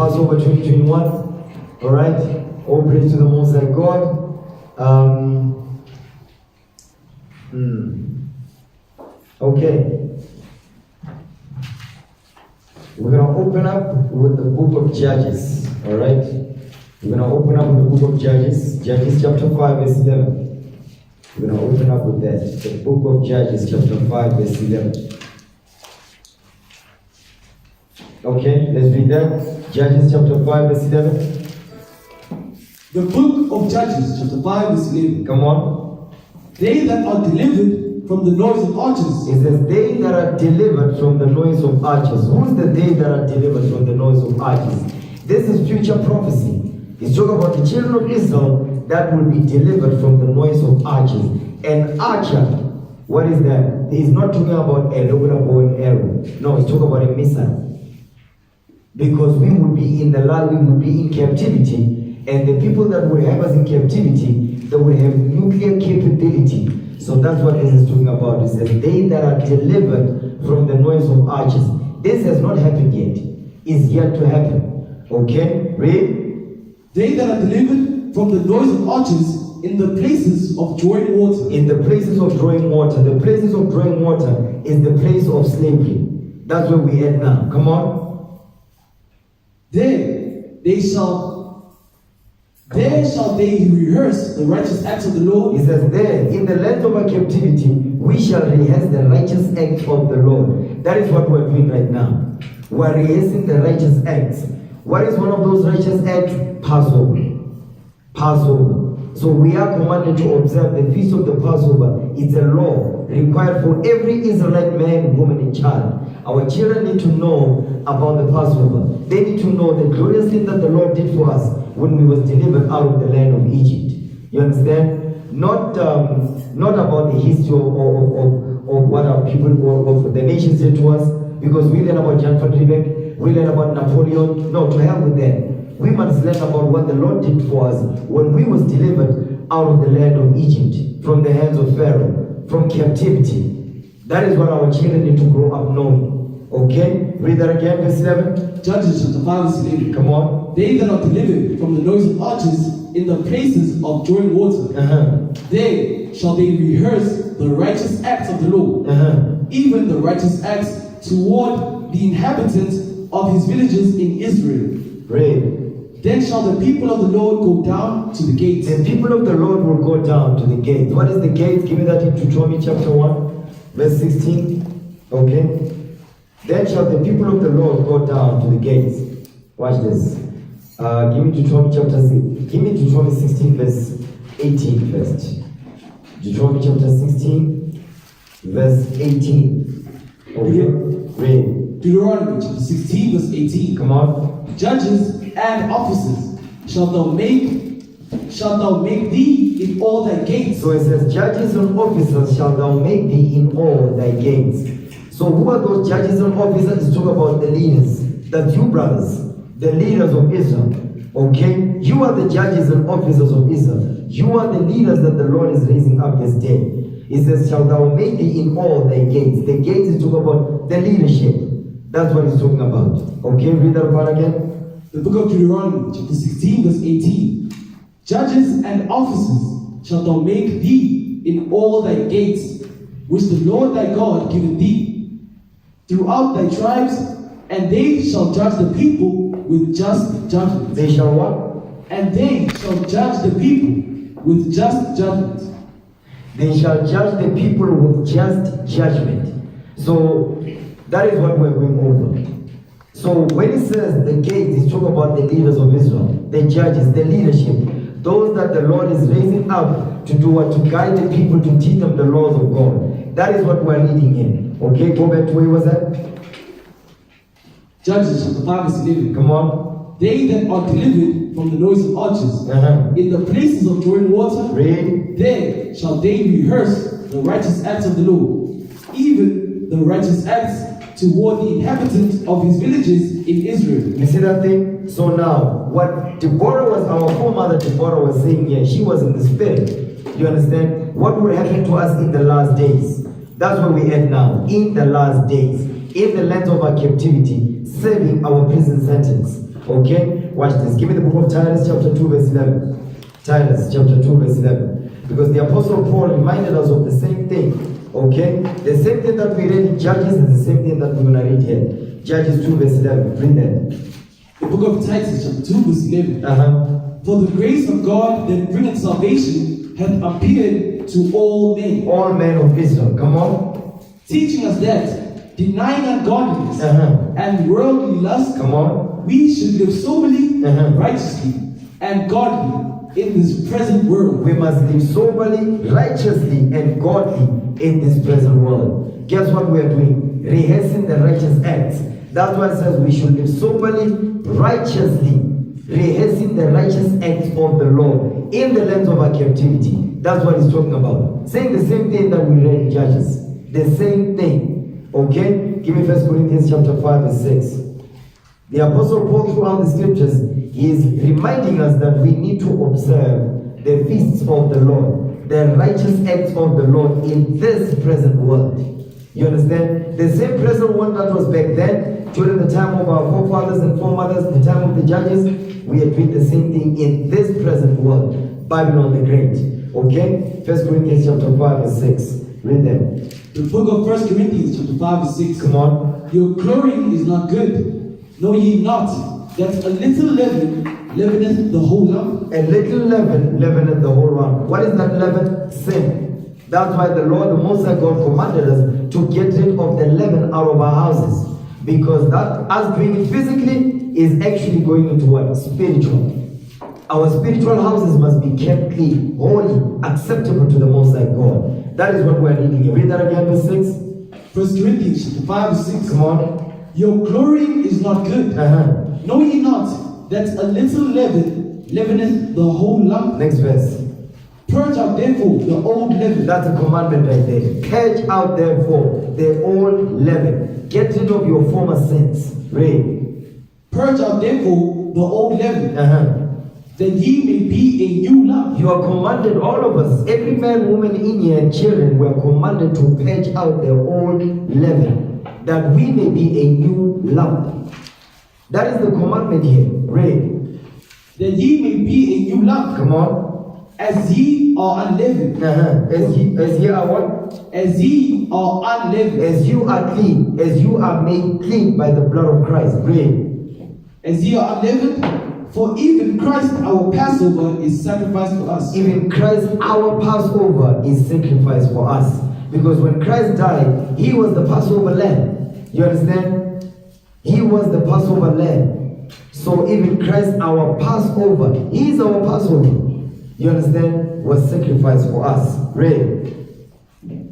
Passover 2021. All right. All praise to the Most High God. Okay. We're going to open up with the book of Judges. All right. We're going to open up with the book of Judges. Judges chapter 5 verse 11. We're going to open up with that. The book of Judges chapter 5 verse 11. Okay, let's read that. Judges chapter 5 verse 11. The book of Judges chapter 5 verse 11. Come on. They that are delivered from the noise of archers. It says, they that are delivered from the noise of archers. Who's the they that are delivered from the noise of archers? This is future prophecy. It's talking about the children of Israel that will be delivered from the noise of archers. And archer, what is that? He's not talking about a regular bow and arrow. No, he's talking about a missile. Because we will be in the land, we will be in captivity, and the people that will have us in captivity, they will have nuclear capability. So that's what this is talking about. It says, they that are delivered from the noise of archers. This has not happened yet. It's yet to happen. Okay? Read. They that are delivered from the noise of archers in the places of drawing water. In the places of drawing water. The places of drawing water is the place of slavery. That's where we at now. Come on. There shall they rehearse the righteous acts of the Lord. He says, there, in the land of our captivity, we shall rehearse the righteous acts of the Lord. That is what we're doing right now. We're rehearsing the righteous acts. What is one of those righteous acts? Passover. Passover. So we are commanded to observe the feast of the Passover. It's a law required for every Israelite man, woman, and child. Our children need to know about the Passover. They need to know the glorious thing that the Lord did for us when we was delivered out of the land of Egypt. You understand? Not about the history of what our people of the nations did to us, because we learn about Jan van Riebeck, we learn about Napoleon. No, to hell with them. We must learn about what the Lord did for us when we was delivered out of the land of Egypt, from the hands of Pharaoh, from captivity. That is what our children need to grow up knowing. Okay? Read that again, verse 11. Judges chapter 5 verse 11. Come on. They that are delivered from the noise of archers in the places of drawing water. There shall they rehearse the righteous acts of the Lord. Even the righteous acts toward the inhabitants of his villages in Israel. Read. Then shall the people of the Lord go down to the gates. The people of the Lord will go down to the gates. What is the gates? Give me that in Deuteronomy chapter 1, verse 16. Okay. Then shall the people of the Lord go down to the gates. Watch this. Give me Deuteronomy chapter 6. Give me Deuteronomy 16, verse 18 first. Deuteronomy chapter 16, verse 18. Okay. Read. Deuteronomy chapter 16, verse 18. Come on. Judges and officers shalt thou make thee in all thy gates. So it says, judges and officers shalt thou make thee in all thy gates. So who are those judges and officers? It's talking about the leaders. That's you, brothers. The leaders of Israel. Okay? You are the judges and officers of Israel. You are the leaders that the Lord is raising up this day. It says, shall thou make thee in all thy gates. The gates is talking about the leadership. That's what he's talking about. Okay? Read that part again. The book of Deuteronomy, chapter 16, verse 18. Judges and officers shalt thou make thee in all thy gates, which the Lord thy God giveth thee, throughout thy tribes, and they shall judge the people with just judgment. They shall what? And they shall judge the people with just judgment. They shall judge the people with just judgment. So that is what we're going over. So when it says the gates, it's talking about the leaders of Israel, the judges, the leadership, those that the Lord is raising up to do what? To guide the people, to teach them the laws of God. That is what we're reading in. Okay, go back to where was that? Judges chapter 5 verse 11. Come on. They that are delivered from the noise of archers in the places of drawing water. Read. There shall they rehearse the righteous acts of the Lord, even the righteous acts toward the inhabitants of his villages in Israel. You see that thing? So now, what Deborah was, our foremother Deborah was saying here, she was in the spirit. You understand? What will happen to us in the last days? That's where we at now. In the last days. In the land of our captivity, serving our prison sentence. Okay? Watch this. Give me the book of Titus chapter 2 verse 11. Titus chapter 2 verse 11. Because the Apostle Paul reminded us of the same thing. Okay? The same thing that we read in Judges is the same thing that we're going to read here. Judges 2 verse 11. Read that. The book of Titus chapter 2 verse 11. For the grace of God that bringeth salvation hath appeared to all men. All men of Israel. Come on. Teaching us that, denying ungodliness and worldly lust, come on, we should live soberly, righteously, and godly in this present world. We must live soberly, righteously, and godly in this present world. Guess what we are doing? Rehearsing the righteous acts. That's why it says we should live soberly, righteously, rehearsing the righteous acts of the Lord in the lands of our captivity. That's what he's talking about. Saying the same thing that we read in Judges. The same thing. Okay? Give me 1 Corinthians chapter 5 verse 6. The Apostle Paul throughout the scriptures, he is reminding us that we need to observe the feasts of the Lord, the righteous acts of the Lord in this present world. You understand? The same present one that was back then, during the time of our forefathers and foremothers, the time of the judges, we are doing the same thing in this present world. Babylon the Great. Okay? 1 Corinthians chapter 5 verse 6. Read that. The book of 1 Corinthians chapter 5 verse 6. Come on. Your glorying is not good. Know ye not that a little leaven leaveneth the whole lump? A little leaven leaveneth the whole lump. What is that leaven? Sin. That's why the Lord, the Most High God, commanded us to get rid of the leaven out of our houses. Because that, us doing it physically, is actually going into what? Spiritual. Our spiritual houses must be kept clean, holy, acceptable to the Most High God. That is what we are reading here. Read that again, verse 6. 1 Corinthians chapter 5 verse 6. Come on. Your glorying is not good. Know ye not that a little leaven leaveneth the whole lump? Next verse. Purge out therefore the old leaven. That's a commandment right there. Purge out therefore the old leaven. Get rid of your former sins. Read. Purge out therefore the old leaven, that ye may be a new lump. You are commanded, all of us, every man, woman in here and children, we are commanded to purge out the old leaven, that we may be a new lump. That is the commandment here. Read. That ye may be a new lump. Come on. As ye are unleavened. As ye are what? As ye are unleavened. As you are clean. As you are made clean by the blood of Christ. Read. As ye are unleavened. For even Christ our Passover is sacrificed for us. Even Christ our Passover is sacrificed for us. Because when Christ died, he was the Passover lamb. You understand? He was the Passover lamb. So even Christ our Passover, he is our Passover. You understand? Was sacrificed for us. Read.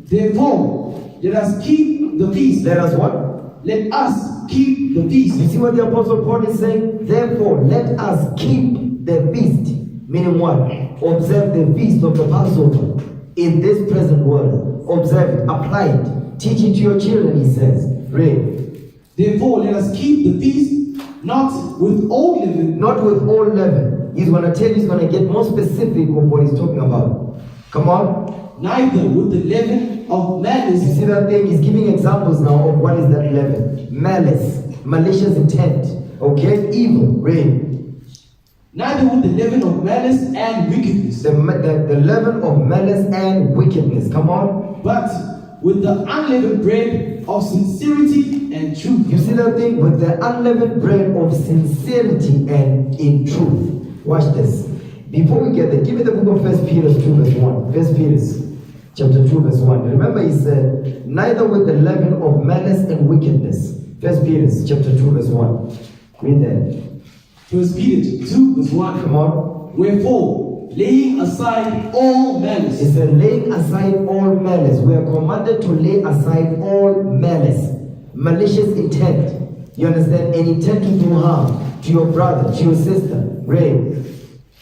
Therefore, let us keep the feast. Let us what? Let us keep the feast. You see what the Apostle Paul is saying? Therefore, let us keep the feast. Meaning what? Observe the feast of the Passover in this present world. Observe it, apply it, teach it to your children, he says. Read. Therefore, let us keep the feast, not with old leaven. Not with old leaven. He's going to tell you, he's going to get more specific of what he's talking about. Come on. Neither with the leaven of malice. You see that thing? He's giving examples now of what is that leaven. Malice, malicious intent, okay? Evil. Read. Neither with the leaven of malice and wickedness. The leaven of malice and wickedness. Come on. But with the unleavened bread of sincerity and truth. You see that thing? With the unleavened bread of sincerity and in truth. Watch this. Before we get there, give me the book of 1 Peter 2 verse 1. 1 Peter chapter 2 verse 1. Remember he said, neither with the leaven of malice and wickedness. 1 Peter chapter 2 verse 1. Read that. 1 Peter 2 verse 1. Come on. Wherefore, laying aside all malice. He said, laying aside all malice. We are commanded to lay aside all malice. Malicious intent. You understand? An intent to do harm to your brother, to your sister. Read.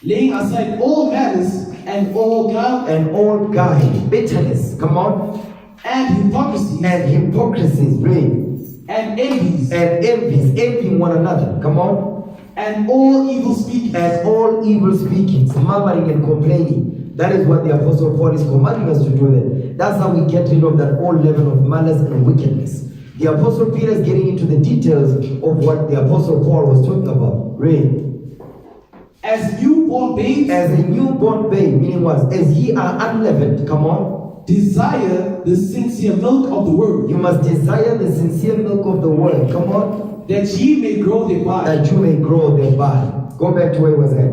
Laying aside all malice and all guile. And all guile. Bitterness. Come on. And hypocrisy. And hypocrisies. Read. And envies. And envies. Envying one another. Come on. And all evil speaking. And all evil speakings. Murmuring and complaining. That is what the Apostle Paul is commanding us to do. That's how we get rid of that old leaven of malice and wickedness. The Apostle Peter is getting into the details of what the Apostle Paul was talking about. Read. As newborn babes, As a newborn babe, meaning what? As ye are unleavened, come on. desire the sincere milk of the word, You must desire the sincere milk of the word, come on, that ye may grow thereby. that you may grow thereby. Go back to where it was at.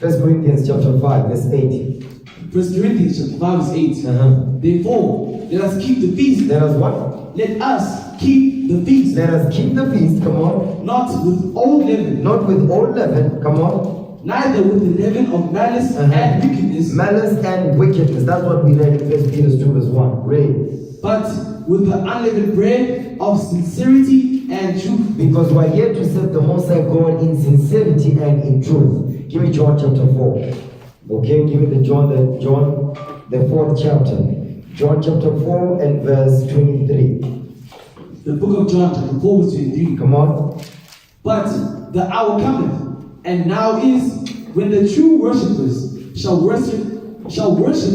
1 Corinthians chapter 5, verse 8. 1 Corinthians chapter 5 verse 8. Therefore, let us keep the feast. Let us what? Let us keep the feast. Let us keep the feast, come on. Not with old leaven, Not with old leaven, come on. neither with the leaven of malice and wickedness, Malice and wickedness. That's what we read in 1 Peter 2 verse 1. Read. but with the unleavened bread of sincerity and truth. Because we are here to serve the Most High God in sincerity and in truth. Give me John chapter 4. Okay, give me the John, the 4th chapter. John chapter 4 and verse 23. The book of John chapter 4 verse 23. Come on. But the hour cometh, and now is, when the true worshippers shall worship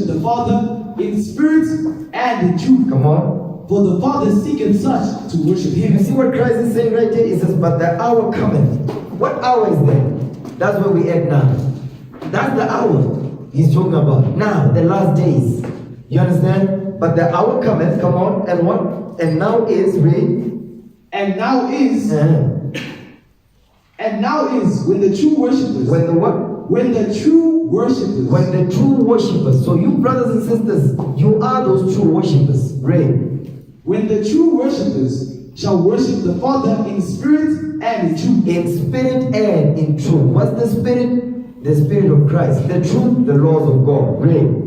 the Father in spirit and in truth. Come on. For the Father seeketh such to worship You him. see what Christ is saying right here? He says, but the hour cometh. What hour is that? That's where we at now. That's the hour he's talking about. Now, the last days. You understand? But the hour cometh, come on, and what? And now is, read. And now is, and now is when the true worshippers. When the what? When the true worshippers. When the true worshippers. So you brothers and sisters, you are those true worshippers. Read. When the true worshippers shall worship the Father in spirit and in truth. In spirit and in truth. What's the spirit? The spirit of Christ. The truth, the laws of God. Read.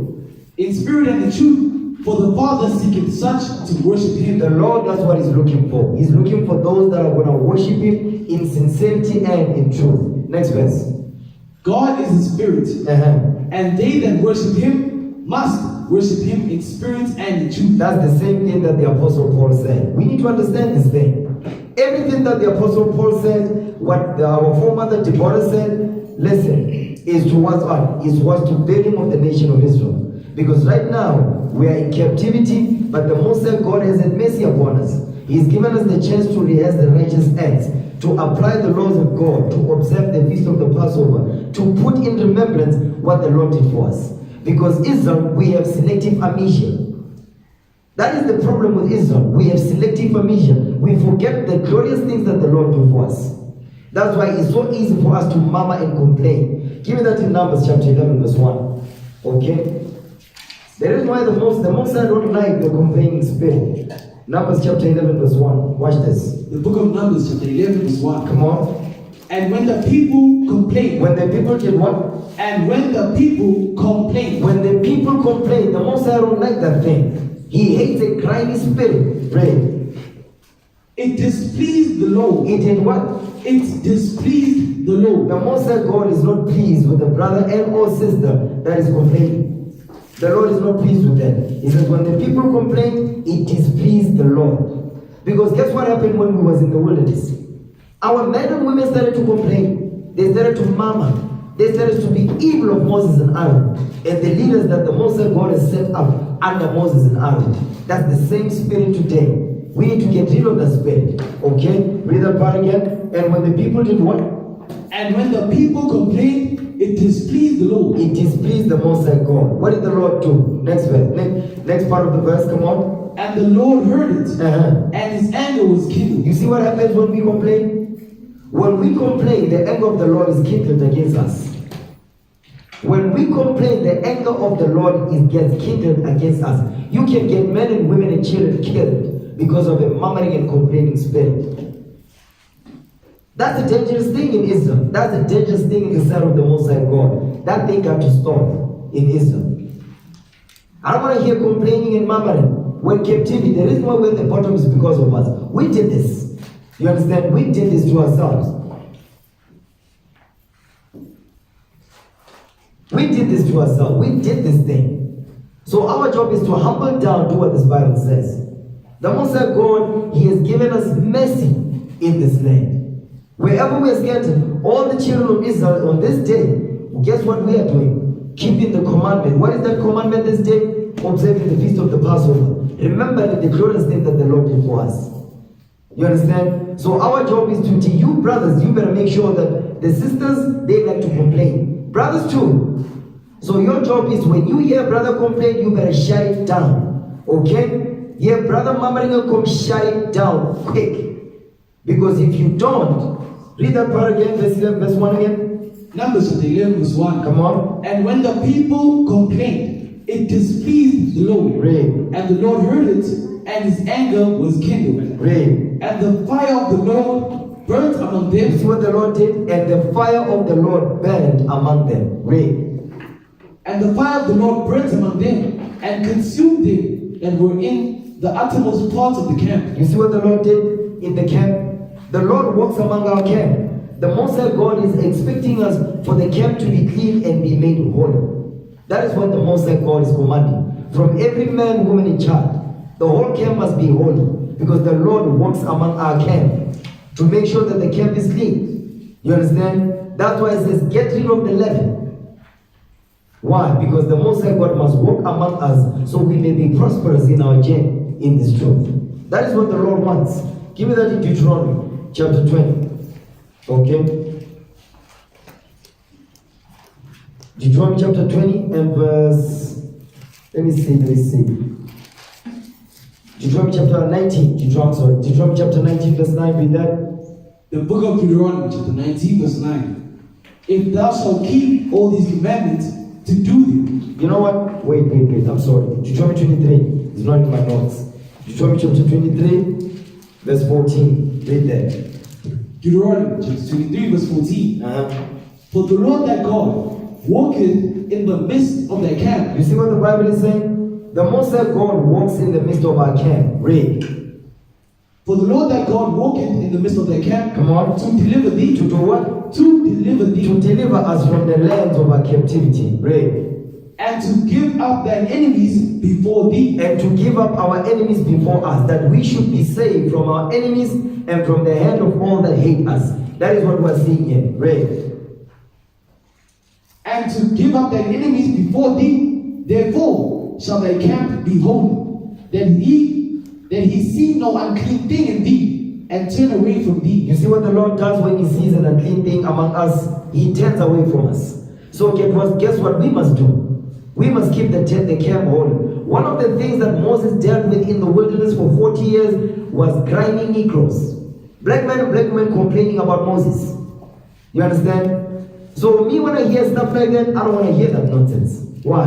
In spirit and in truth. For the Father seeketh such to worship him. The Lord, that's what he's looking for. He's looking for those that are going to worship him in sincerity and in truth. Next verse. God is a spirit, and they that worship him must worship him in spirit and in truth. That's the same thing that the Apostle Paul said. We need to understand this thing. Everything that the Apostle Paul said, what our foremother Deborah said, listen, is towards what? Is towards to building of the nation of Israel. Because right now, we are in captivity, but the Most High God has had mercy upon us. He's given us the chance to rehearse the righteous acts, to apply the laws of God, to observe the feast of the Passover, to put in remembrance what the Lord did for us. Because Israel, we have selective amnesia. That is the problem with Israel. We have selective amnesia. We forget the glorious things that the Lord did for us. That's why it's so easy for us to murmur and complain. Give me that in Numbers chapter 11 verse 1. Okay? The reason why the most I don't like the complaining spirit. Numbers chapter 11 verse 1. Watch this. The book of Numbers chapter 11 verse 1. Come on. And when the people complained. When the people did what? And when the people complained. When the people complain, the Most High don't like that thing. He hates a grimy spirit. Right? It displeased the Lord. It did what? It displeased the Lord. The Most High God is not pleased with a brother and or sister that is complaining. The Lord is not pleased with that. He says when the people complain, it displeased the Lord. Because guess what happened when we was in the wilderness? Our men and women started to complain. They started to murmur. They started to be evil of Moses and Aaron. And the leaders that the Most High God has set up under Moses and Aaron. That's the same spirit today. We need to get rid of that spirit. Okay? Read that part again. And when the people did what? And when the people complained, it displeased the Lord. It displeased the Most High God. What did the Lord do? Next verse. Next part of the verse, come on. And the Lord heard it. And his anger was kindled. You see what happens when we complain? When we complain, the anger of the Lord is kindled against us. When we complain, the anger of the Lord gets kindled against us. You can get men and women and children killed because of a murmuring and complaining spirit. That's a dangerous thing in Israel. That's a dangerous thing in the sight of the Most High God. That thing got to stop in Israel. I don't want to hear complaining and murmuring. When captivity, the reason why we're at the bottom is because of us. We did this. You understand? We did this to ourselves. We did this to ourselves. We did this thing. So our job is to humble down, do what this Bible says. The Most High God, He has given us mercy in this land. Wherever we are scattered, all the children of Israel on this day, guess what we are doing? Keeping the commandment. What is that commandment this day? Observing the feast of the Passover. Remembering the glorious thing that the Lord did for us. You understand? So our job is to teach you brothers, you better make sure that the sisters, they like to complain. Brothers too. So your job is when you hear brother complain, you better shut it down. Okay? Hear brother murmuring, come shut it down quick. Because if you don't, read that part again, verse 11, verse 1 again. Numbers chapter 11 verse 1. Come on. And when the people complained, it displeased the Lord. Read. And the Lord heard it, and his anger was kindled. Read. And the fire of the Lord burnt among You see them. what the Lord did? And the fire of the Lord burned among them. Read. And the fire of the Lord burnt among them, and consumed them that were in the uttermost parts of the camp. You see what the Lord did in the camp? The Lord walks among our camp. The Most High God is expecting us for the camp to be clean and be made holy. That is what the Most High God is commanding. From every man, woman, and child, the whole camp must be holy, because the Lord walks among our camp to make sure that the camp is clean. You understand? That's why it says, get rid of the leaven. Why? Because the Most High God must walk among us so we may be prosperous in our journey in this truth. That is what the Lord wants. Give me that in Deuteronomy chapter 20. Okay? Deuteronomy chapter 20 and verse, let me see. Deuteronomy chapter 19. Deuteronomy chapter 19 verse 9, read that. The book of Deuteronomy chapter 19 verse 9. If thou shalt keep all these commandments to do them. You know what? Wait, I'm sorry. Deuteronomy 23 is not in my notes. Deuteronomy chapter 23 verse 14. Read that. Deuteronomy chapter 23 verse 14. For the Lord thy God walketh in the midst of thy camp. You see what the Bible is saying? The Most High God walks in the midst of our camp. Read. For the Lord thy God walketh in the midst of thy camp. Come on. To deliver thee. To do what? To deliver thee. To deliver us from the lands of our captivity. Read. And to give up thine enemies before thee. And to give up our enemies before us, that we should be saved from our enemies and from the hand of all that hate us. That is what we're seeing here. Read. And to give up thine enemies before thee, therefore shall thy camp be holy, that he see no unclean thing in thee, and turn away from thee. You see what the Lord does when he sees an unclean thing among us? He turns away from us. So guess what we must do? We must keep the camp holy. One of the things that Moses dealt with in the wilderness for 40 years was grimy Negroes. Black men and black women complaining about Moses. You understand? So me, when I hear stuff like that, I don't want to hear that nonsense. Why?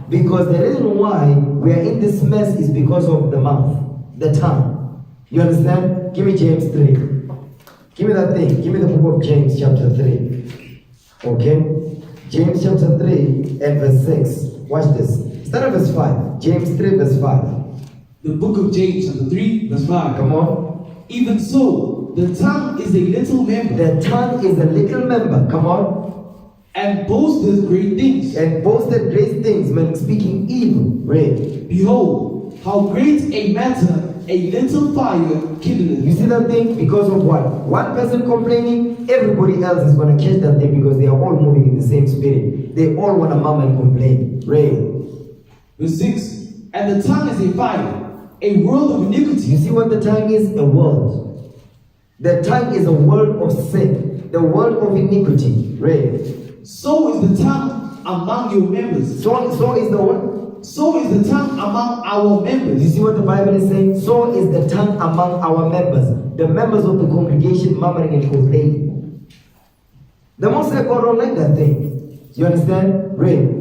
Because the reason why we are in this mess is because of the mouth, the tongue. You understand? Give me James 3. Give me that thing. Give me the book of James chapter 3. Okay? James chapter 3 and verse 6. Watch this. Start at verse 5. James 3 verse 5. The book of James chapter 3 verse 5. Come on. Even so, the tongue is a little member. The tongue is a little member. Come on. And boasteth great things. And boasted great things, when speaking evil. Read. Behold, how great a matter a little fire kindleth. You see that thing? Because of what? One person complaining, everybody else is going to catch that thing because they are all moving in the same spirit. They all want to murmur and complain. Read. Verse 6. And the tongue is a fire, a world of iniquity. You see what the tongue is? A world. The tongue is a world of sin, the world of iniquity. Read. So is the tongue among your members. So is the what? So is the tongue among our members. You see what the Bible is saying? So is the tongue among our members. The members of the congregation murmuring and complaining. The Most High God don't like that thing. You understand? Read.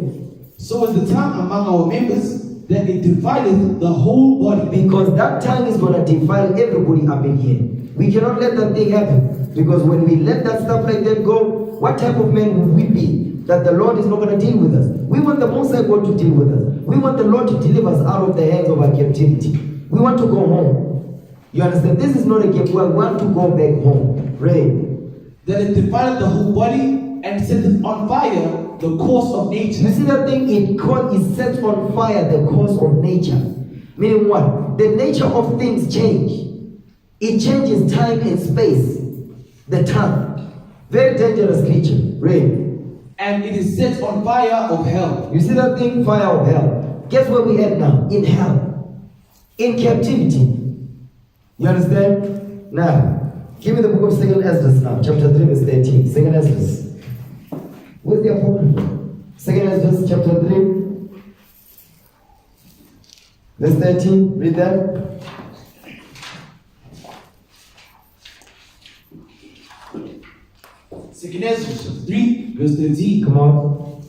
So is the tongue among our members, that it divideth the whole body. Because that tongue is going to defile everybody up in here. We cannot let that thing happen. Because when we let that stuff like that go, what type of men will we be that the Lord is not going to deal with us? We want the Most High God to deal with us. We want the Lord to deliver us out of the hands of our captivity. We want to go home. You understand? This is not a game. We want to go back home. Read. That it divideth the whole body, and setteth on fire the course of nature. You see that thing? It sets on fire the course of nature. Meaning what? The nature of things change. It changes time and space. The tongue. Very dangerous creature. Read. And it is set on fire of hell. You see that thing? Fire of hell. Guess where we at now? In hell. In captivity. You understand? Now, give me the book of 2nd Ezra now, chapter 3, verse 13. 2nd Ezra. Where's the apocrypha? 2nd Ezra, chapter 3, verse 13. Read that. Second Ezra chapter 3, verse 13. Come on.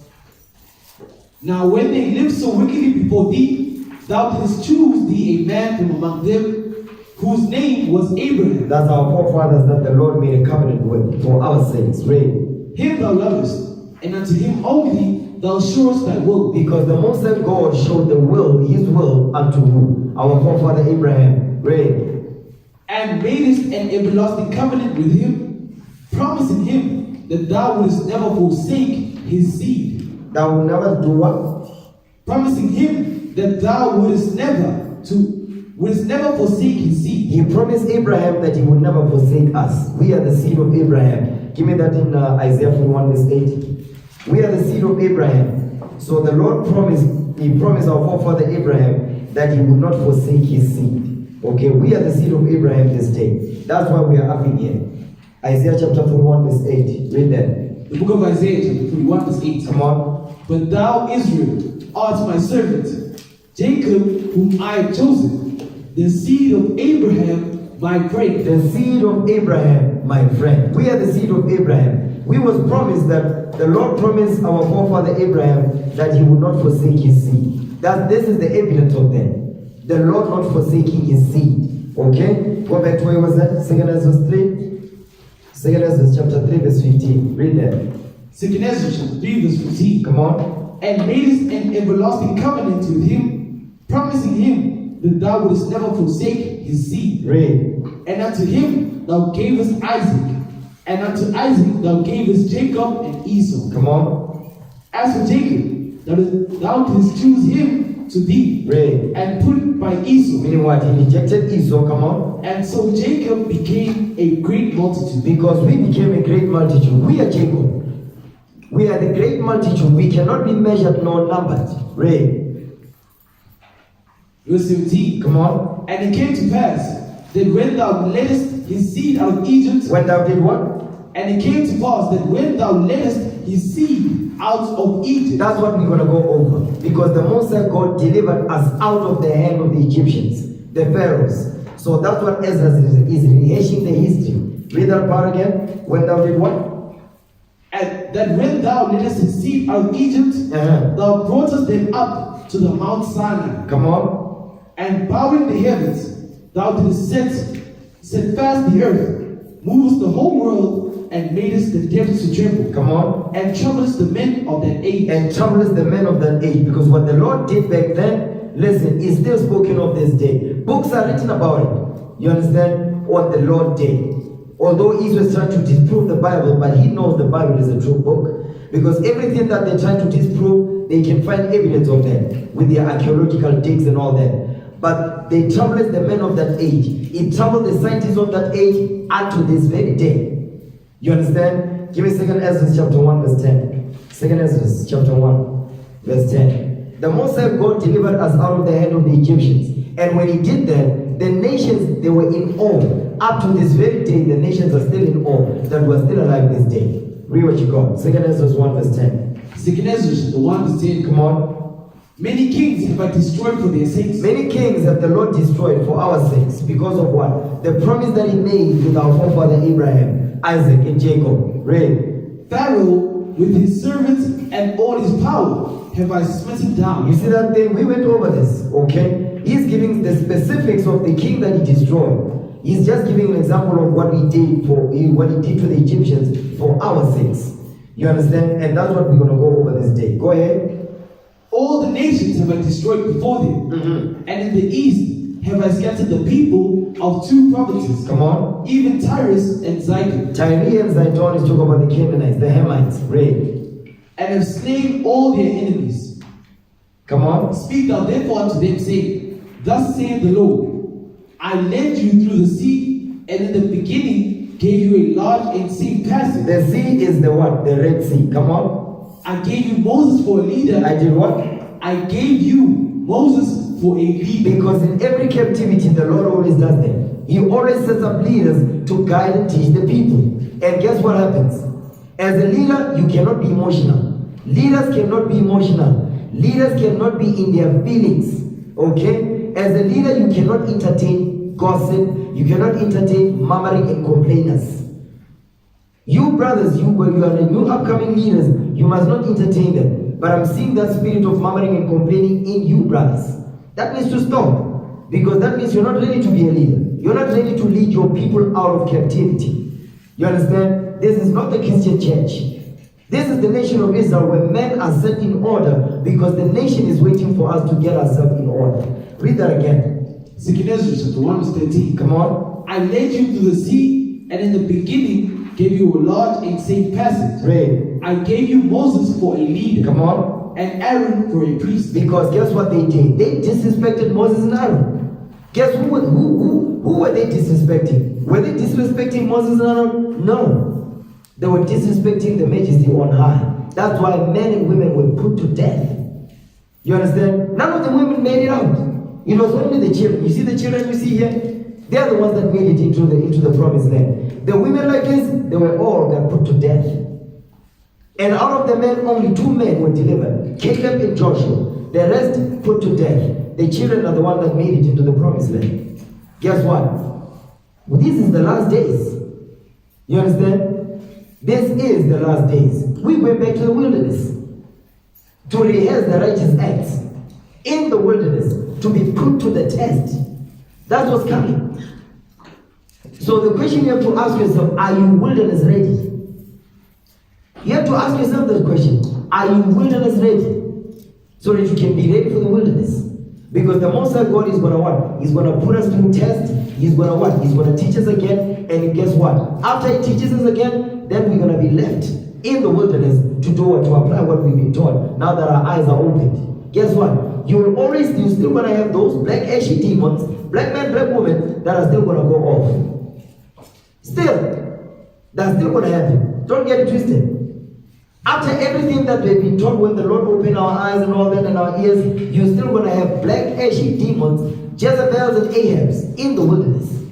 Now when they lived so wickedly before thee, thou didst choose thee a man from among them, whose name was Abraham. That's our forefathers that the Lord made a covenant with for our sakes. Read. Him thou lovest, and unto him only thou showest thy will. Because the Most High God showed the will, his will unto who? Our forefather Abraham. Read. And madest an everlasting covenant with him, promising him that thou wouldest never forsake his seed. Thou will never do what? Promising him that thou wouldest never forsake his seed. He promised Abraham that he would never forsake us. We are the seed of Abraham. Give me that in Isaiah 41 verse 8. We are the seed of Abraham. So the Lord promised, he promised our forefather Abraham that he would not forsake his seed. Okay, we are the seed of Abraham this day. That's why we are up in here. Isaiah chapter 41 verse 8. Read that. The book of Isaiah chapter 41 verse 8. Come on. But thou, Israel, art my servant, Jacob, whom I have chosen, the seed of Abraham, my friend. The seed of Abraham, my friend. We are the seed of Abraham. We was promised that the Lord promised our forefather Abraham that he would not forsake his seed. That this is the evidence of that. The Lord not forsaking his seed. Okay? Go back to where was that? 2nd Ezra 3. 2nd Ezra chapter 3 verse 15. Read that. 2nd Ezra chapter 3 verse 15. Come on. And madest an everlasting covenant with him, promising him that thou wouldest never forsake his seed. Read. And unto him thou gavest Isaac, and unto Isaac thou gavest Jacob and Esau. Come on. As for Jacob, thou didst choose him to thee, Read. and put by Esau. Meaning what? He rejected Esau. Come on. And so Jacob became a great multitude. Because we became a great multitude. We are Jacob. We are the great multitude. We cannot be measured nor numbered. Read. Verse 17. Come on. And it came to pass that when thou leddest his seed out of Egypt, When thou did what? and it came to pass that when thou leddest his seed out of Egypt, That's what we're going to go over. Because the Most High God delivered us out of the hand of the Egyptians, the Pharaohs. So that's what Ezra is rehashing the history. Read that part again. When thou did what? and that when thou leddest his seed out of Egypt, thou broughtest them up to the Mount Sinai, Come on. and bowing the heavens, thou didst set fast the earth, movest the whole world, and madest the depths to tremble, Come on. and troublest the men of that age. And troublous the men of that age. Because what the Lord did back then, listen, is still spoken of this day. Books are written about it. You understand? What the Lord did. Although Israel is trying to disprove the Bible, but he knows the Bible is a true book. Because everything that they're trying to disprove, they can find evidence of that with their archaeological digs and all that. But they troubled the men of that age. It troubled the scientists of that age unto this very day. You understand? Give me 2nd Ezra chapter 1 verse 10. 2nd Ezra chapter 1 verse 10. The Most High God delivered us out of the hand of the Egyptians. And when he did that, the nations, they were in awe. Up to this very day, the nations are still in awe that we're still alive this day. Read what you got. 2nd Ezra 1 verse 10. 2nd Ezra 1 verse 10. Come on. Many kings have I destroyed for their sakes. Many kings have the Lord destroyed for our sakes. Because of what? The promise that he made with our forefather Abraham, Isaac, and Jacob. Read. Pharaoh with his servants and all his power have I smitten down. You see that thing? We went over this, okay? He's giving the specifics of the king that he destroyed. He's just giving an example of what he did to the Egyptians for our sakes. You understand? And that's what we're going to go over this day. Go ahead. All the nations have I destroyed before them, and in the east have I scattered the people of two provinces. Come on. Even Tyrus and Zidon. Tyre and Zidon is talking about the Canaanites, the Hamites. Read. And have slain all their enemies. Come on. Speak thou therefore unto them, saying, Thus saith the Lord, I led you through the sea, and in the beginning gave you a large and safe passage. The sea is the what? The Red Sea. Come on. I gave you Moses for a leader. I did what? I gave you Moses for a leader. Because in every captivity, the Lord always does that. He always sets up leaders to guide and teach the people. And guess what happens? As a leader, you cannot be emotional. Leaders cannot be emotional. Leaders cannot be in their feelings. Okay? As a leader, you cannot entertain gossip. You cannot entertain murmuring and complainers. You brothers, when you are the new upcoming leaders, you must not entertain them. But I'm seeing that spirit of murmuring and complaining in you brothers. That needs to stop. Because that means you're not ready to be a leader. You're not ready to lead your people out of captivity. You understand? This is not the Christian church. This is the nation of Israel where men are set in order because the nation is waiting for us to get ourselves in order. Read that again. 2 Ezra chapter 1 verse 13. Come on. I led you through the sea, and in the beginning gave you a large and safe passage. Read. I gave you Moses for a leader. Come on. And Aaron for a priest. Because guess what they did? They disrespected Moses and Aaron. Guess who were they disrespecting? Were they disrespecting Moses and Aaron? No. They were disrespecting the majesty on high. That's why men and women were put to death. You understand? None of the women made it out. It was only the children. You see the children you see here? They are the ones that made it into the promised land. The women like this, they were all got put to death. And out of the men, only 2 men were delivered. Caleb and Joshua. The rest put to death. The children are the ones that made it into the promised land. Guess what? Well, this is the last days. You understand? This is the last days. We went back to the wilderness to rehearse the righteous acts in the wilderness to be put to the test. That's what's coming. So the question you have to ask yourself, are you wilderness ready? You have to ask yourself that question. Are you wilderness ready? So that you can be ready for the wilderness. Because the Most High God is going to what? He's going to put us through tests. He's going to what? He's going to teach us again. And guess what? After He teaches us again, then we're going to be left in the wilderness to do what? To apply what we've been taught. Now that our eyes are opened. Guess what? You're still going to have those black ashy demons, black men, black women, that are still going to go off. Still. That's still going to happen. Don't get it twisted. After everything that we've been taught, when the Lord opened our eyes and all that and our ears, you're still going to have black ashy demons, Jezebels and Ahabs in the wilderness.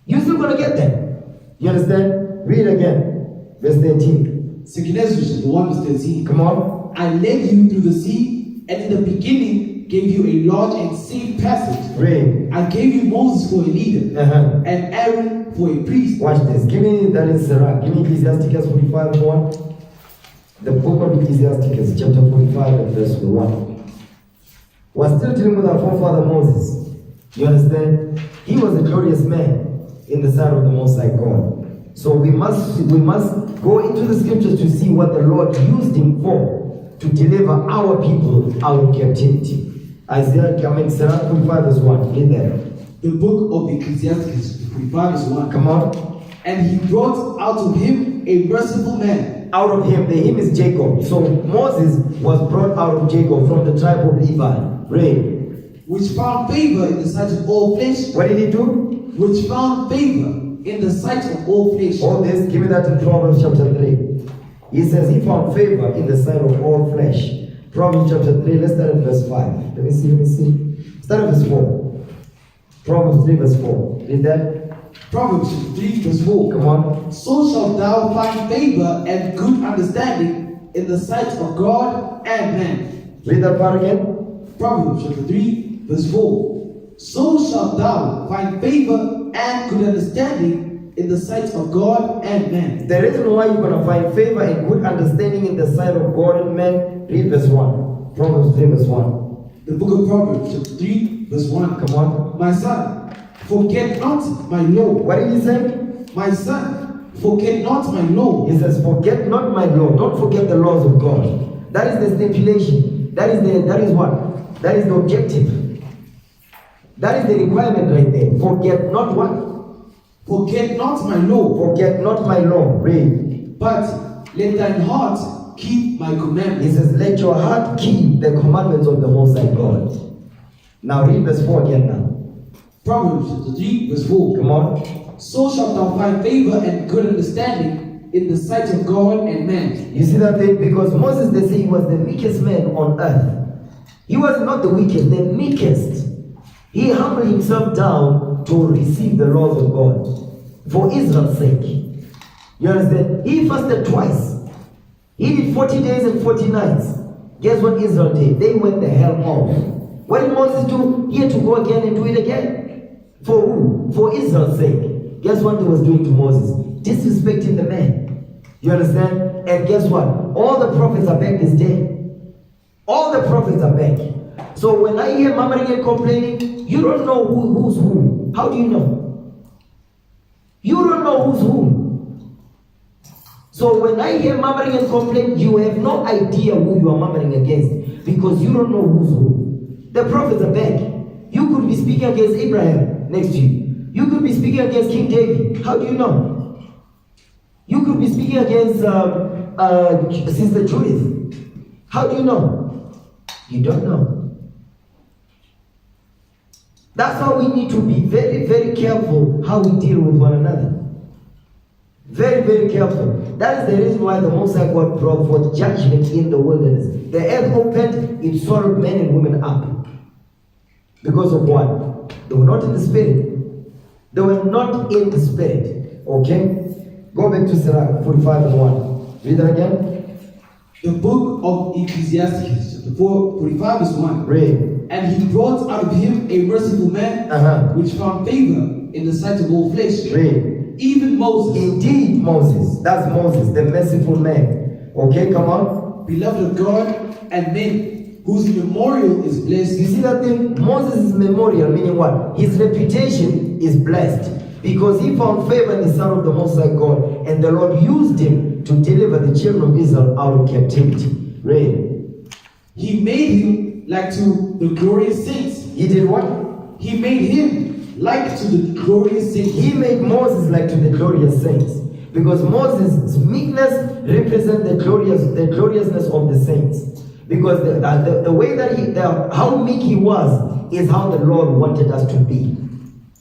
You're still going to get them. You understand? Read again. Verse 13. 2 Ezra chapter 1 verse 13. Come on. I led you through the sea, and in the beginning gave you a large and safe passage. Read. I gave you Moses for a leader, and Aaron for a priest. Watch this. Give me that in Sarah. Give me Ecclesiasticus 45 1. The book of Ecclesiasticus, chapter 45 and verse 1. We're still dealing with our forefather Moses. You understand? He was a glorious man in the sight of the Most High God. So we must go into the scriptures to see what the Lord used him for to deliver our people out of captivity. Isaiah 45 verse 1. Read that. The book of Ecclesiasticus 45 verse 1. Come on. And he brought out of him a merciful man. Out of him, the him is Jacob. So Moses was brought out of Jacob from the tribe of Levi. Read. Which found favor in the sight of all flesh. What did he do? Which found favor in the sight of all flesh. All this, give me that in Proverbs chapter 3. He says he found favor in the sight of all flesh. Proverbs chapter 3, let's start at verse 5. Let me see. Start at verse 4. Proverbs 3 verse 4. Read that. Proverbs 3 verse 4. Come on. So shalt thou find favor and good understanding in the sight of God and man. Read that part again. Proverbs chapter 3 verse 4. So shalt thou find favor and good understanding in the sight of God and man. The reason why you're going to find favor and good understanding in the sight of God and man, read verse 1. Proverbs 3 verse 1. The book of Proverbs chapter 3 verse 1. Come on. My son, forget not my law. What did he say? My son, forget not my law. He says, forget not my law. Don't forget the laws of God. That is the stipulation. That is what? That is the objective. That is the requirement right there. Forget not what? Forget not my law. Forget not my law. Read. But let thine heart keep my commandments. He says, let your heart keep the commandments of the Most High God. Now read verse 4 again now. Proverbs chapter 3 verse 4. Come on. So shalt thou find favor and good understanding in the sight of God and man. You see that thing? Because Moses, they say he was the meekest man on earth. He was not the weakest, the meekest. He humbled himself down come to receive the laws of God for Israel's sake. You understand? He fasted twice. He did 40 days and 40 nights. Guess what Israel did? They went the hell off. What did Moses do? He had to go again and do it again. For who? For Israel's sake. Guess what they was doing to Moses? Disrespecting the man. You understand? And guess what? All the prophets are back this day. All the prophets are back. So when I hear murmuring and complaining, you don't know who's who. How do you know? You don't know who's who. So when I hear murmuring and complaining, you have no idea who you are murmuring against, because you don't know who's who. The prophets are back. You could be speaking against Abraham next to you. You could be speaking against King David. How do you know? You could be speaking against Sister Judith. How do you know? You don't know. That's why we need to be very, very careful how we deal with one another. Very, very careful. That is the reason why the Most High God brought forth judgment in the wilderness. The earth opened, it swallowed men and women up. Because of what? They were not in the spirit. They were not in the spirit. Okay? Go back to Sirach 45 and 1. Read that again. The book of Ecclesiastes, chapter 45 verse 1. Read. And he brought out of him a merciful man, which found favor in the sight of all flesh. Read. Even Moses. Indeed, Moses. That's Moses, the merciful man. Okay, come on. Beloved of God and men, whose memorial is blessed. You see that thing? Moses' memorial, meaning what? His reputation is blessed, because he found favor in the sight of the Most High God, and the Lord used him to deliver the children of Israel out of captivity. Read. He made him like to the glorious saints. He did what? He made him like to the glorious saints. He made Moses like to the glorious saints, because Moses' meekness represents the gloriousness of the saints. Because the way that how meek he was is how the Lord wanted us to be,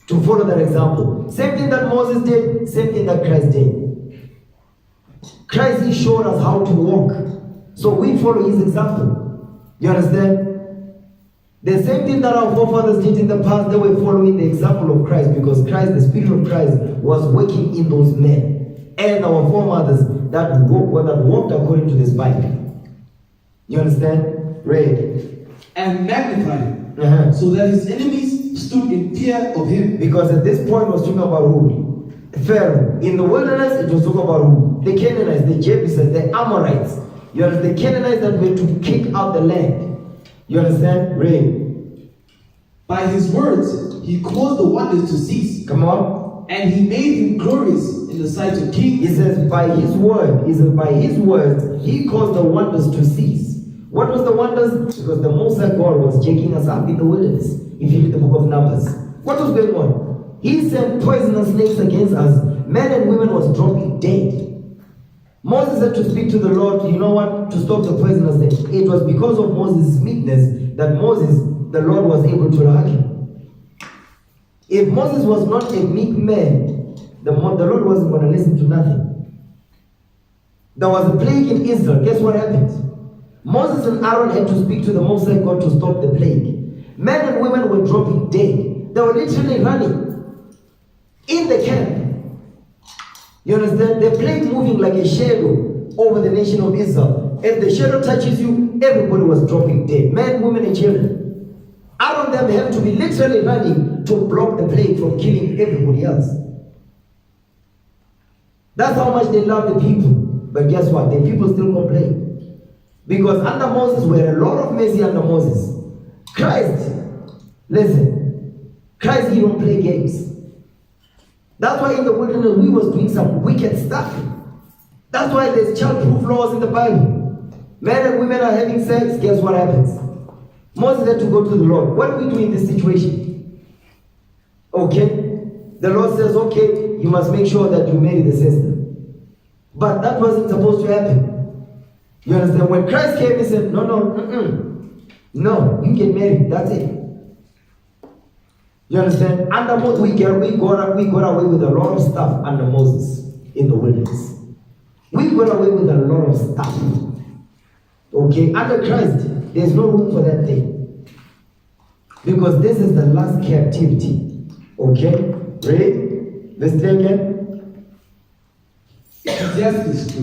to follow that example. Same thing that Moses did, same thing that Christ did. Christ, he showed us how to walk, so we follow his example. You understand? The same thing that our forefathers did in the past, they were following the example of Christ, because Christ, the Spirit of Christ, was working in those men and our forefathers that walked according to this Bible. You understand? Read. And magnified him, so that his enemies stood in fear of him. Because at this point it was talking about who? Pharaoh. In the wilderness it was talking about who? The Canaanites, the Jebusites, the Amorites. You understand? The Canaanites that were to kick out the land. You understand? Read. By his words, he caused the wonders to cease. Come on. And he made him glorious in the sight of kings. He says, by his word, by his words, he caused the wonders to cease. What was the wonders? Because the Most High God was shaking us up in the wilderness. If you read the book of Numbers, what was going on? He sent poisonous snakes against us. Men and women was dropping dead. Moses had to speak to the Lord, you know what, to stop the poisonous snake. It was because of Moses' meekness that the Lord was able to hug him. If Moses was not a meek man, the Lord wasn't going to listen to nothing. There was a plague in Israel. Guess what happened? Moses and Aaron had to speak to the Most High God to stop the plague. Men and women were dropping dead. They were literally running in the camp. You understand? The plague moving like a shadow over the nation of Israel. If the shadow touches you, everybody was dropping dead. Men, women, and children. Out of them have to be literally running to block the plague from killing everybody else. That's how much they love the people. But guess what? The people still complain. Because under Moses, we had a lot of mercy under Moses. Christ, listen, Christ, he don't play games. That's why in the wilderness we was doing some wicked stuff. That's why there's child-proof laws in the Bible. Men and women are having sex, guess what happens? Moses had to go to the Lord. What do we do in this situation? Okay, the Lord says, okay, you must make sure that you marry the sister. But that wasn't supposed to happen. You understand? When Christ came, he said, no, you get married, that's it. You understand? Under Moses, we got away with a lot of stuff under Moses in the wilderness. We got away with a lot of stuff. Okay? Under Christ, there's no room for that thing. Because this is the last captivity. Okay, read. Verse 3 again. Ecclesiastes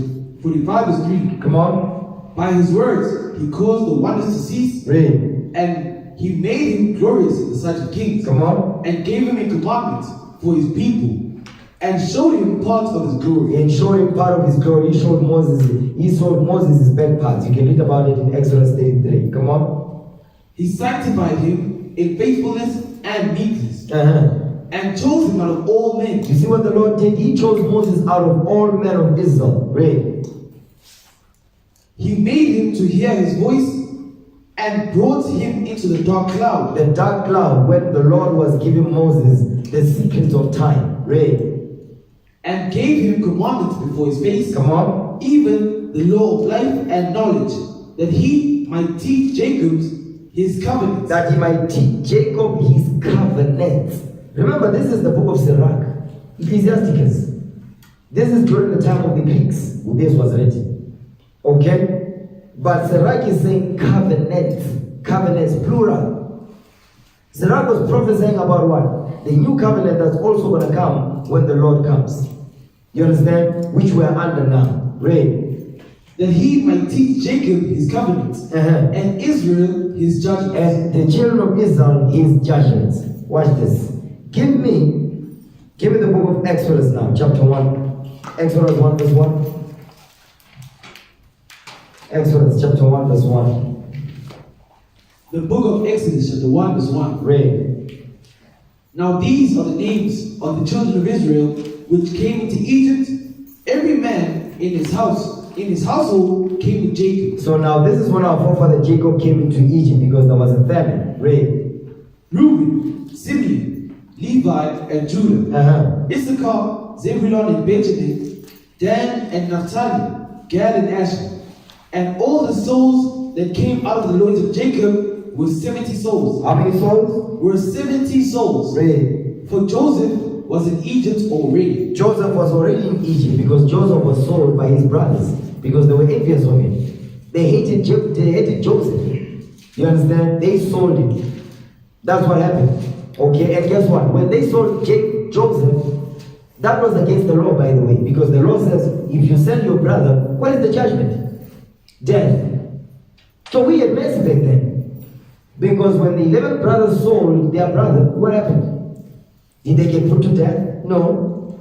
45 verse 3. Come on. By his words he caused the wonders to cease, Read. and he made him glorious in the sight of kings. Come on. And gave him a commandment for his people, and showed him part of his glory. And showed him part of his glory. He showed Moses his back parts. You can read about it in Exodus 33. Come on. He sanctified him in faithfulness and meekness, Uh-huh. and chose him out of all men. You see what the Lord did? He chose Moses out of all men of Israel. Read. He made him to hear his voice, and brought him into the dark cloud. The dark cloud, when the Lord was giving Moses the secrets of time. Read. And gave him commandments before his face, Come on. even the law of life and knowledge, that he might teach Jacob his covenant. That he might teach Jacob his covenant. Remember, this is the book of Sirach, Ecclesiasticus. This is during the time of the Greeks. This was written. Okay? But Sirach is saying covenant. Covenants, plural. Sirach was prophesying about what? The new covenant that's also going to come when the Lord comes. You understand? Which we are under now. Read. That he might teach Jacob his covenants, Uh-huh. and Israel his judgments. And the children of Israel his judgments. Watch this. Give me the book of Exodus now, chapter 1. Exodus 1 verse 1. Exodus chapter 1 verse 1. The book of Exodus chapter 1 verse 1. Read. Now these are the names of the children of Israel which came into Egypt. Every man in his household came with Jacob. So now this is when our forefather Jacob came into Egypt because there was a famine. Read. Reuben, Simeon, Levi, and Judah. Uh-huh. Issachar, Zebulun, and Benjamin. Dan and Naphtali, Gad and Asher. And all the souls that came out of the loins of Jacob were 70 souls. How many souls? Were 70 souls. Read. For Joseph was in Egypt already. Joseph was already in Egypt because Joseph was sold by his brothers because they were envious of him. They hated Joseph. You understand? They sold him. That's what happened. Okay, and guess what? When they sold Joseph, that was against the law, by the way, because the law says if you sell your brother, what is the judgment? Death. So we had mercy back then. Because when the 11 brothers sold their brother, what happened? Did they get put to death? No.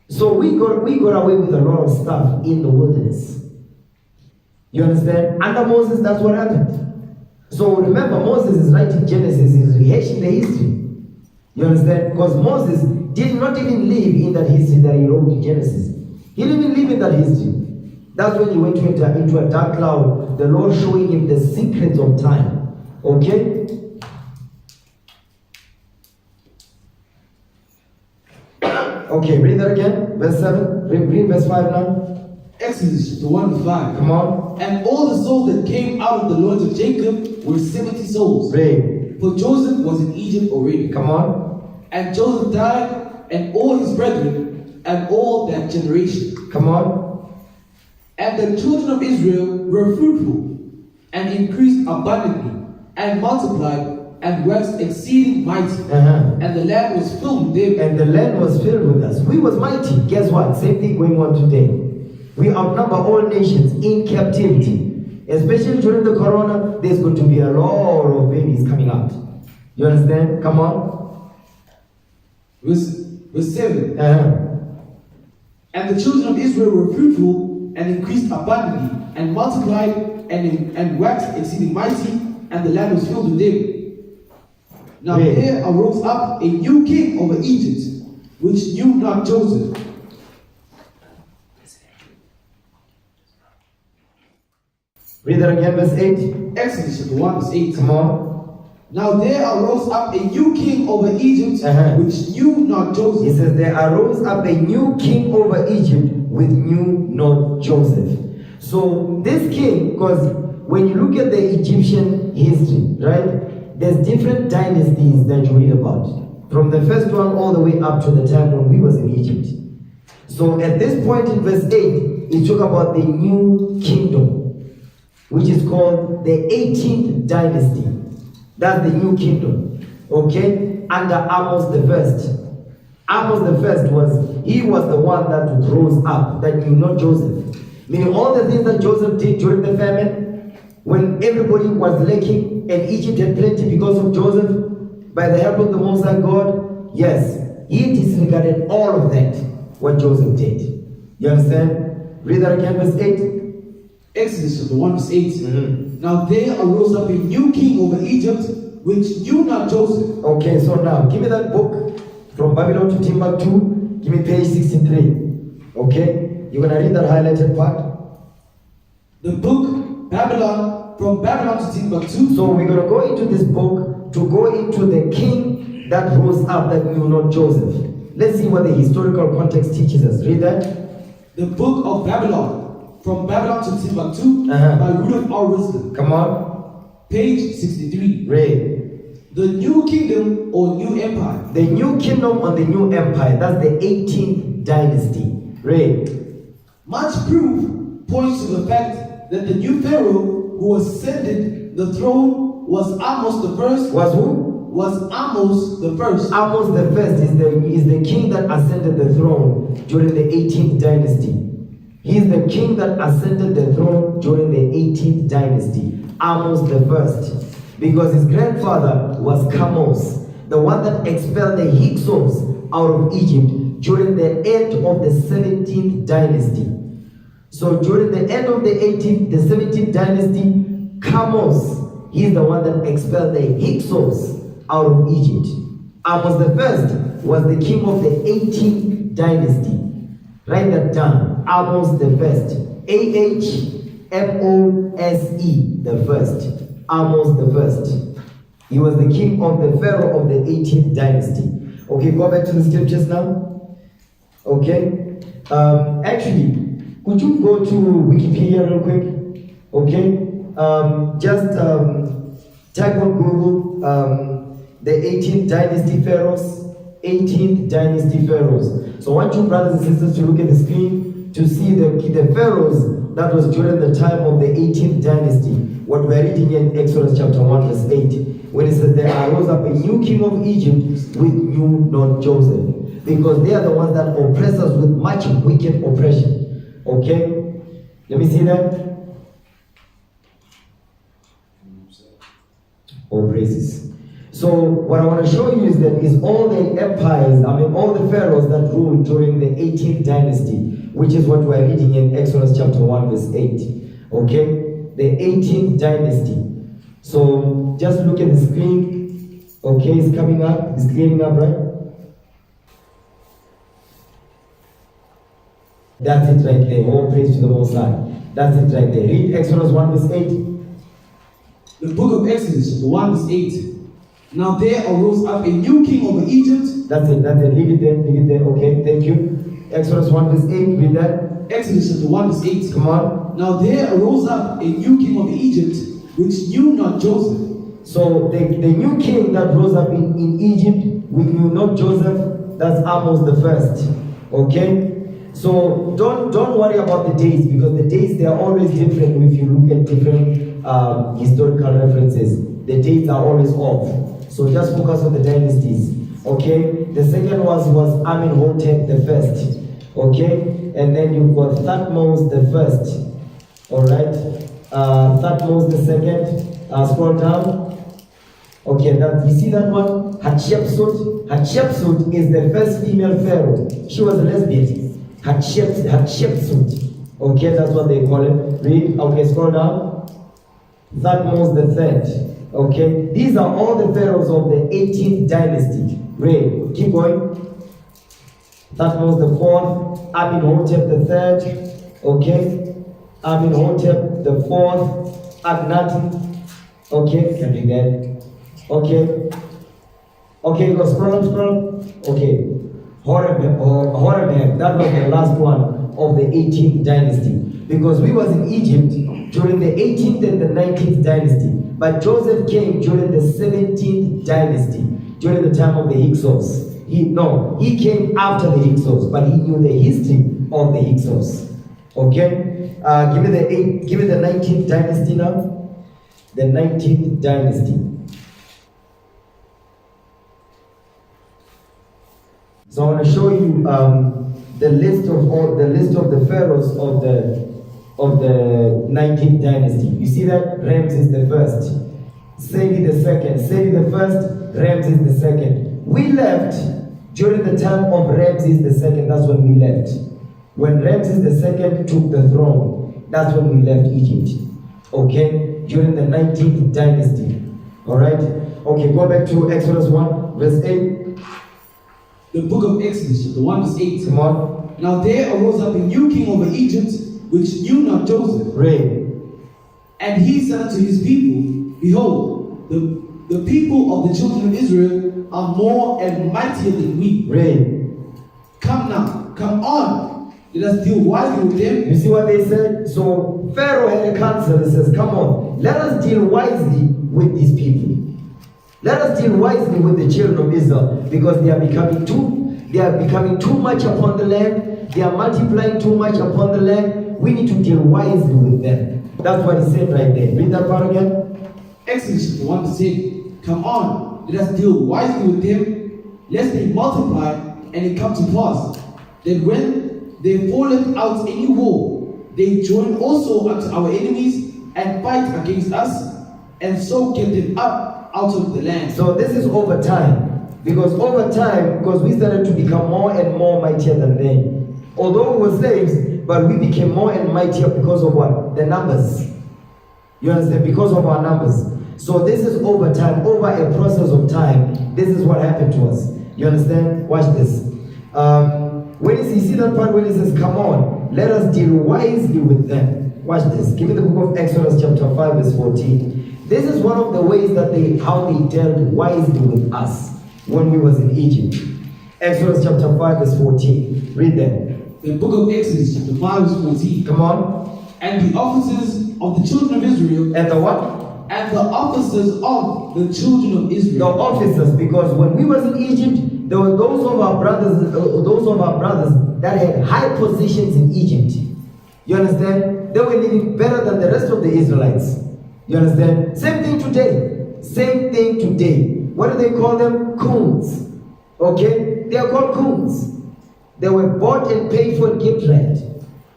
So we got away with a lot of stuff in the wilderness. You understand? Under Moses, that's what happened. So remember, Moses is writing Genesis, he's rehashing the history. You understand? Because Moses did not even live in that history that he wrote in Genesis. He didn't even live in that history. That's when he went into a dark cloud, the Lord showing him the secrets of time. Okay? Okay, read that again. Verse 7. Read verse 5 now. Exodus chapter 1 verse 5. Come on. And all the souls that came out of the loins of Jacob were 70 souls. Read. For Joseph was in Egypt already. Come on. And Joseph died, and all his brethren, and all that generation. Come on. And the children of Israel were fruitful, and increased abundantly, and multiplied, and waxed exceeding mighty. Uh-huh. And the land was filled with them. And the land was filled with us. We was mighty. Guess what? Same thing going on today. We outnumber all nations in captivity. Especially during the corona, there's going to be a lot of babies coming out. You understand? Come on. Verse 7. Uh-huh. And the children of Israel were fruitful, and increased abundantly, and multiplied, and waxed exceeding mighty, and the land was filled with them. Now there arose up a new king over Egypt, which knew not Joseph. Read that again, verse 8. Exodus chapter 1 verse 8. Come on. Now there arose up a new king over Egypt, which knew not Joseph. He says there arose up a new king over Egypt, which knew not Joseph. So this king, because when you look at the Egyptian history, right, there's different dynasties that you read about. From the first one all the way up to the time when we was in Egypt. So at this point in verse 8, it talk about the new kingdom, which is called the 18th dynasty. That's the new kingdom. okay, under Amos the first. Amos the first he was the one that rose up, that knew not Joseph. Meaning all the things that Joseph did during the famine, when everybody was lacking and Egypt had plenty because of Joseph, by the help of the Most High God, yes, he disregarded all of that, what Joseph did. You understand? Read that again, verse 8. Exodus chapter 1 verse 8. Mm-hmm. Now there arose up a new king over Egypt, which knew not Joseph. Okay, so now give me that book from Babylon to Timbuktu. Give me page 63. Okay, you're gonna read that highlighted part. The book Babylon, from Babylon to Timbuktu. So we're gonna go into this book to go into the king that rose up that knew not Joseph. Let's see what the historical context teaches us. Read that. The book of Babylon, from Babylon to Timbuktu, by Rudolph R. Wisdom. Come on. Page 63. Read. The new kingdom or new empire. The new kingdom or the new empire. That's the 18th dynasty. Read. Much proof points to the fact that the new pharaoh who ascended the throne was Amos the first. Was who? Was Amos the first. Amos the first is the king that ascended the throne during the 18th dynasty. He is the king that ascended the throne during the 18th dynasty. Amos the first. Because his grandfather was Chamos, the one that expelled the Hyksos out of Egypt during the end of the 17th dynasty. So during the end of the 17th dynasty, Chamos, he is the one that expelled the Hyksos out of Egypt. Amos the first was the king of the 18th dynasty. Write that down. Amos the first. Ahmose, the first. Amos the first. He was the king of the pharaoh of the 18th dynasty. Okay, go back to the scriptures now. Okay. Actually, could you go to Wikipedia real quick? Okay. Just type on Google the 18th dynasty pharaohs. 18th dynasty pharaohs. So I want you brothers and sisters to look at the screen to see the pharaohs that was during the time of the 18th dynasty. What we're reading in Exodus chapter 1 verse 8. When it says there arose up a new king of Egypt with knew not Joseph. Because they are the ones that oppress us with much wicked oppression. Okay? Let me see that. All praises. So what I want to show you is all the empires, all the pharaohs that ruled during the 18th dynasty, which is what we're reading in Exodus chapter 1 verse 8. Okay? The 18th dynasty. So just look at the screen. Okay, it's coming up. It's clearing up, right? That's it right there. All praise to the Most High. That's it right there. Read Exodus 1 verse 8. The book of Exodus, chapter 1 verse 8. Now there arose up a new king over Egypt. That's it. Leave it there. Okay, thank you. Exodus 1 verse 8. Read that. Exodus chapter 1 verse 8. Come on. Now there arose up a new king over Egypt, which knew not Joseph. So the new king that rose up in Egypt, we knew not Joseph. That's Amos the first. Okay. So don't worry about the dates, because the dates, they are always different. If you look at different historical references, the dates are always off. So just focus on the dynasties. Okay. The second was Amenhotep the first. Okay. And then you've got Thutmose the first. All right. Thutmose the second. Scroll down. Okay, you see that one? Hatshepsut. Hatshepsut is the first female pharaoh. She was a lesbian. Hatshepsut. Okay, that's what they call it. Read. Okay, scroll down. Thutmose the third. Okay, these are all the pharaohs of the 18th dynasty. Read. Keep going. Thutmose the fourth. Amenhotep the third. Okay. Amenhotep the fourth. Akhenaten. Okay, can read that. Okay. Okay, go scroll. Okay. Horeb, that was the last one of the 18th dynasty. Because we was in Egypt during the 18th and the 19th dynasty. But Joseph came during the 17th dynasty, during the time of the Hyksos. He came after the Hyksos, but he knew the history of the Hyksos. Okay? Give me the 19th dynasty now. The 19th dynasty. So I want to show you the list of the pharaohs of the 19th dynasty. You see that? Ramses the first, Seti the second, Seti the first, Ramses the second. We left during the time of Ramses the second. That's when we left. When Ramses the second took the throne, that's when we left Egypt. Okay? During the 19th dynasty. Alright? Okay, go back to Exodus 1, verse 8. The book of Exodus, chapter 1, verse 8. Come on. Now there arose up a new king over Egypt, which knew not Joseph. Read. And he said unto his people, Behold, the people of the children of Israel are more and mightier than we. Read. Come now, come on, let us deal wisely with them. You see what they said? So Pharaoh had a council that says, come on, let us deal wisely with these people. Let us deal wisely with the children of Israel, because they are becoming too much upon the land. They are multiplying too much upon the land. We need to deal wisely with them. That's what he said right there. Read that part again. Exodus chapter 1 verse 8. Come on, let us deal wisely with them, lest they multiply, and it come to pass that when they falleth out any war, they join also unto our enemies and fight against us, and so get them up out of the land. So this is over time, because we started to become more and more mightier than they. Although we were slaves, but we became more and mightier because of what? The numbers. You understand? Because of our numbers. So this is over time, over a process of time. This is what happened to us. You understand? Watch this. When you see that part when it says, come on, let us deal wisely with them. Watch this. Give me the book of Exodus chapter 5 verse 14. This is one of the ways that how they dealt wisely with us when we was in Egypt. Exodus chapter 5 verse 14. Read that. The book of Exodus chapter 5 verse 14. Come on. And the officers of the children of Israel. And the what? And the officers of the children of Israel. The officers, because when we was in Egypt, there were those of our brothers that had high positions in Egypt. You understand? They were living better than the rest of the Israelites. You understand? Same thing today. Same thing today. What do they call them? Coons. Okay? They are called coons. They were bought and paid for gift rent.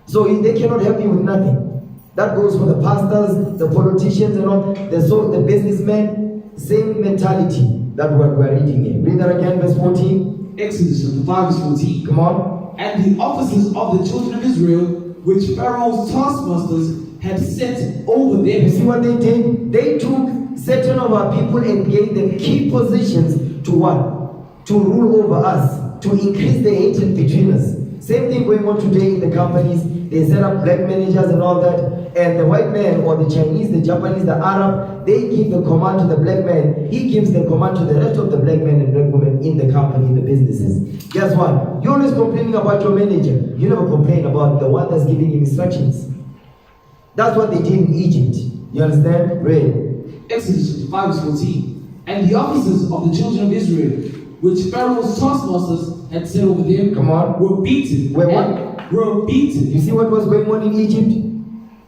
So they cannot help you with nothing. That goes for the pastors, the politicians and all, the businessmen. Same mentality that we're reading here. Read that again, verse 14. Exodus chapter 5 verse 14. Come on. And the officers of the children of Israel, which Pharaoh's taskmasters had set over them. You see what they did? They took certain of our people and gave them key positions to what? To rule over us, to increase the hatred between us. Same thing going on today in the companies. They set up black managers and all that. And the white man or the Chinese, the Japanese, the Arab, they give the command to the black man. He gives the command to the rest of the black men and black women in the company, in the businesses. Guess what? You're always complaining about your manager. You never complain about the one that's giving you instructions. That's what they did in Egypt. You understand? Read. Exodus 5 verse 14. And the officers of the children of Israel, which Pharaoh's taskmasters had set over them, come on, were beaten. Were what? Were beaten. You see what was going on in Egypt?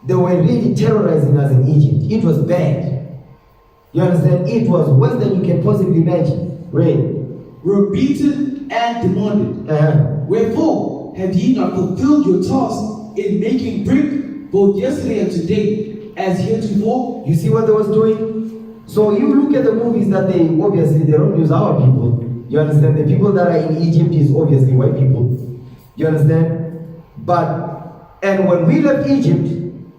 They were really terrorizing us in Egypt. It was bad. You understand? It was worse than you can possibly imagine. Read. Were beaten and demanded. Wherefore have ye not fulfilled your task in making brick, both yesterday and today, as heretofore? You see what they was doing? So you look at the movies that they don't use our people. You understand? The people that are in Egypt is obviously white people. You understand? And when we left Egypt,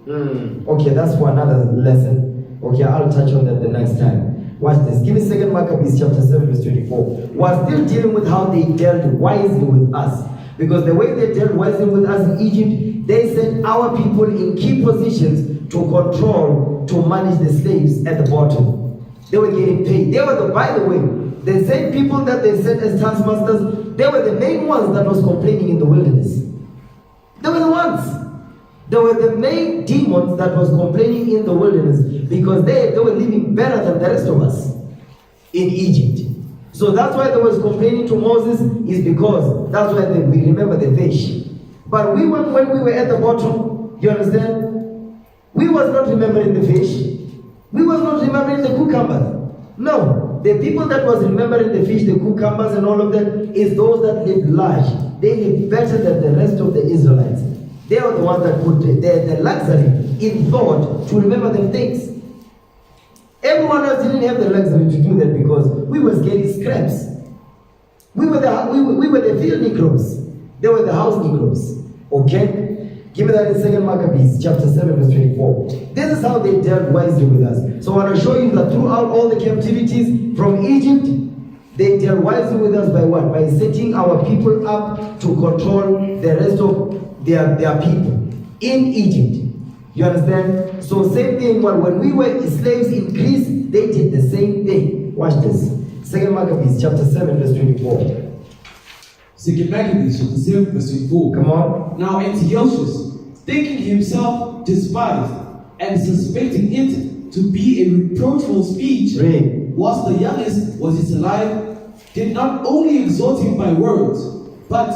okay, that's for another lesson. Okay, I'll touch on that the next time. Watch this. Give me 2 Maccabees chapter 7 verse 24. We're still dealing with how they dealt wisely with us. Because the way they dealt wisely with us in Egypt, they sent our people in key positions to control, to manage the slaves at the bottom. They were getting paid. They were by the way, the same people that they sent as taskmasters, they were the main ones that was complaining in the wilderness. They were the ones. They were the main demons that was complaining in the wilderness because they were living better than the rest of us in Egypt. So that's why they was complaining to Moses, is because that's why we remember the fish. But when we were at the bottom, you understand? We was not remembering the fish. We was not remembering the cucumber. No. The people that was remembering the fish, the cucumbers and all of that, is those that lived large. They lived better than the rest of the Israelites. They are the ones that put the luxury in thought to remember them things. Everyone else didn't have the luxury to do that because we was getting scraps. We were the field Negroes. They were the house Negroes. Okay? Give me that in 2 Maccabees chapter 7 verse 24. This is how they dealt wisely with us. So I want to show you that throughout all the captivities from Egypt, they dealt wisely with us by what? By setting our people up to control the rest of their people in Egypt. You understand? So same thing, when we were slaves in Greece, they did the same thing. Watch this. 2 Maccabees chapter 7 verse 24. 2 Maccabees chapter 7 verse 24. Come on. Now Antiochus, thinking himself despised and suspecting it to be a reproachful speech, Read. whilst the youngest was yet alive, did not only exhort him by words, but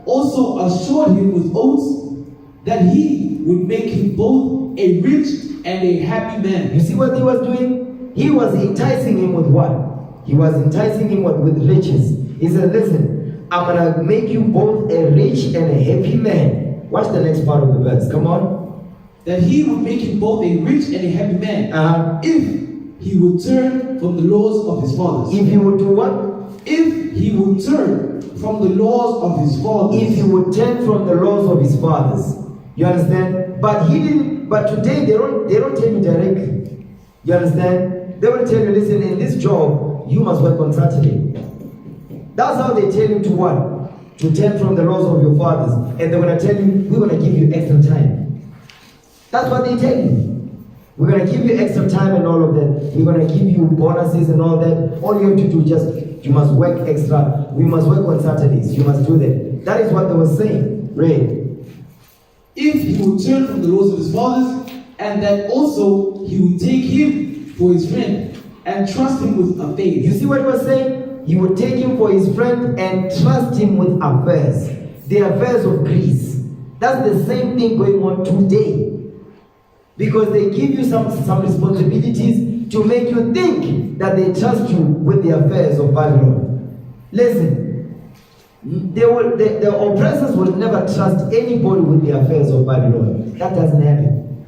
also assured him with oaths that he would make him both a rich and a happy man. You see what he was doing? He was enticing him with what? He was enticing him with riches. He said, listen, I'm going to make you both a rich and a happy man. Watch the next part of the verse. Come on. That he would make him both a rich and a happy man if he would turn from the laws of his fathers. If he would do what? If he would turn from the laws of his fathers. If he would turn from the laws of his fathers. You understand? But he didn't. But today they don't tell you directly. You understand? They will tell you, listen, in this job you must work on Saturday. That's how they tell you to what? To turn from the laws of your fathers. And they're going to tell you, we're going to give you extra time. That's what they tell you. We're going to give you extra time and all of that. We're going to give you bonuses and all that. All you have to do you must work extra. We must work on Saturdays. You must do that. That is what they were saying. Read. If he would turn from the laws of his fathers, and that also he would take him for his friend and trust him with affairs. You see what he was saying? He would take him for his friend and trust him with affairs. The affairs of Greece. That's the same thing going on today. Because they give you some responsibilities to make you think that they trust you with the affairs of Babylon. Listen, the oppressors will never trust anybody with the affairs of Babylon. That doesn't happen.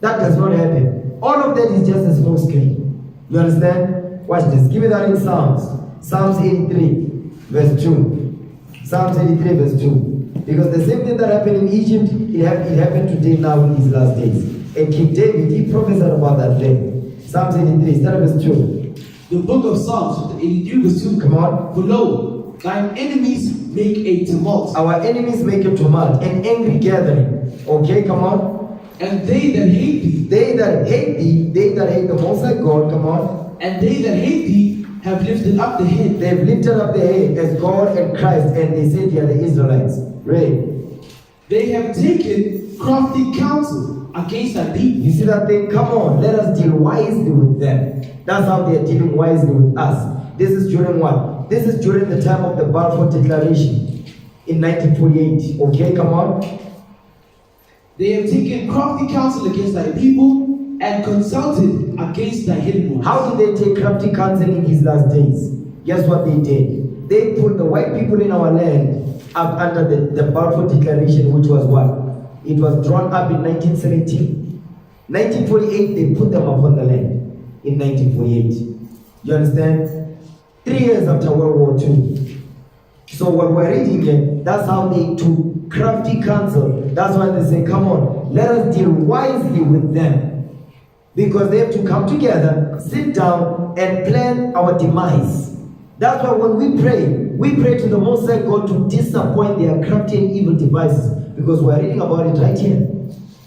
That does not happen. All of that is just a small screen. You understand? Watch this. Give me that in Psalms. Psalms 83, verse 2. Psalms 83, verse 2. Because the same thing that happened in Egypt, it happened today now in these last days. And King David, he prophesied about that thing. Psalms 83, start verse 2. The book of Psalms, chapter 83, verse 2. Come on. For lo, thine enemies make a tumult. Our enemies make a tumult, an angry gathering. Okay, come on. And they that hate thee. They that hate thee, they that hate the Most High God, come on. And they that hate thee have lifted up the head. They've lifted up the head as God and Christ, and they say they are the Israelites. Read. They have taken crafty counsel against thy people. You see that thing? Come on, let us deal wisely with them. That's how they are dealing wisely with us. This is during what? This is during the time of the Balfour Declaration in 1948. Okay, come on. They have taken crafty counsel against thy people and consulted against thy hidden ones. How did they take crafty counsel in these last days? Guess what they did? They put the white people in our land up under the Balfour Declaration, which was what? It was drawn up in 1917. 1948, they put them up on the land in 1948. You understand? 3 years after World War II. So what we're reading here, that's how they took crafty counsel. That's why they say, come on, let us deal wisely with them. Because they have to come together, sit down, and plan our demise. That's why when we pray to the Most High God to disappoint their crafty and evil devices. Because we're reading about it right here.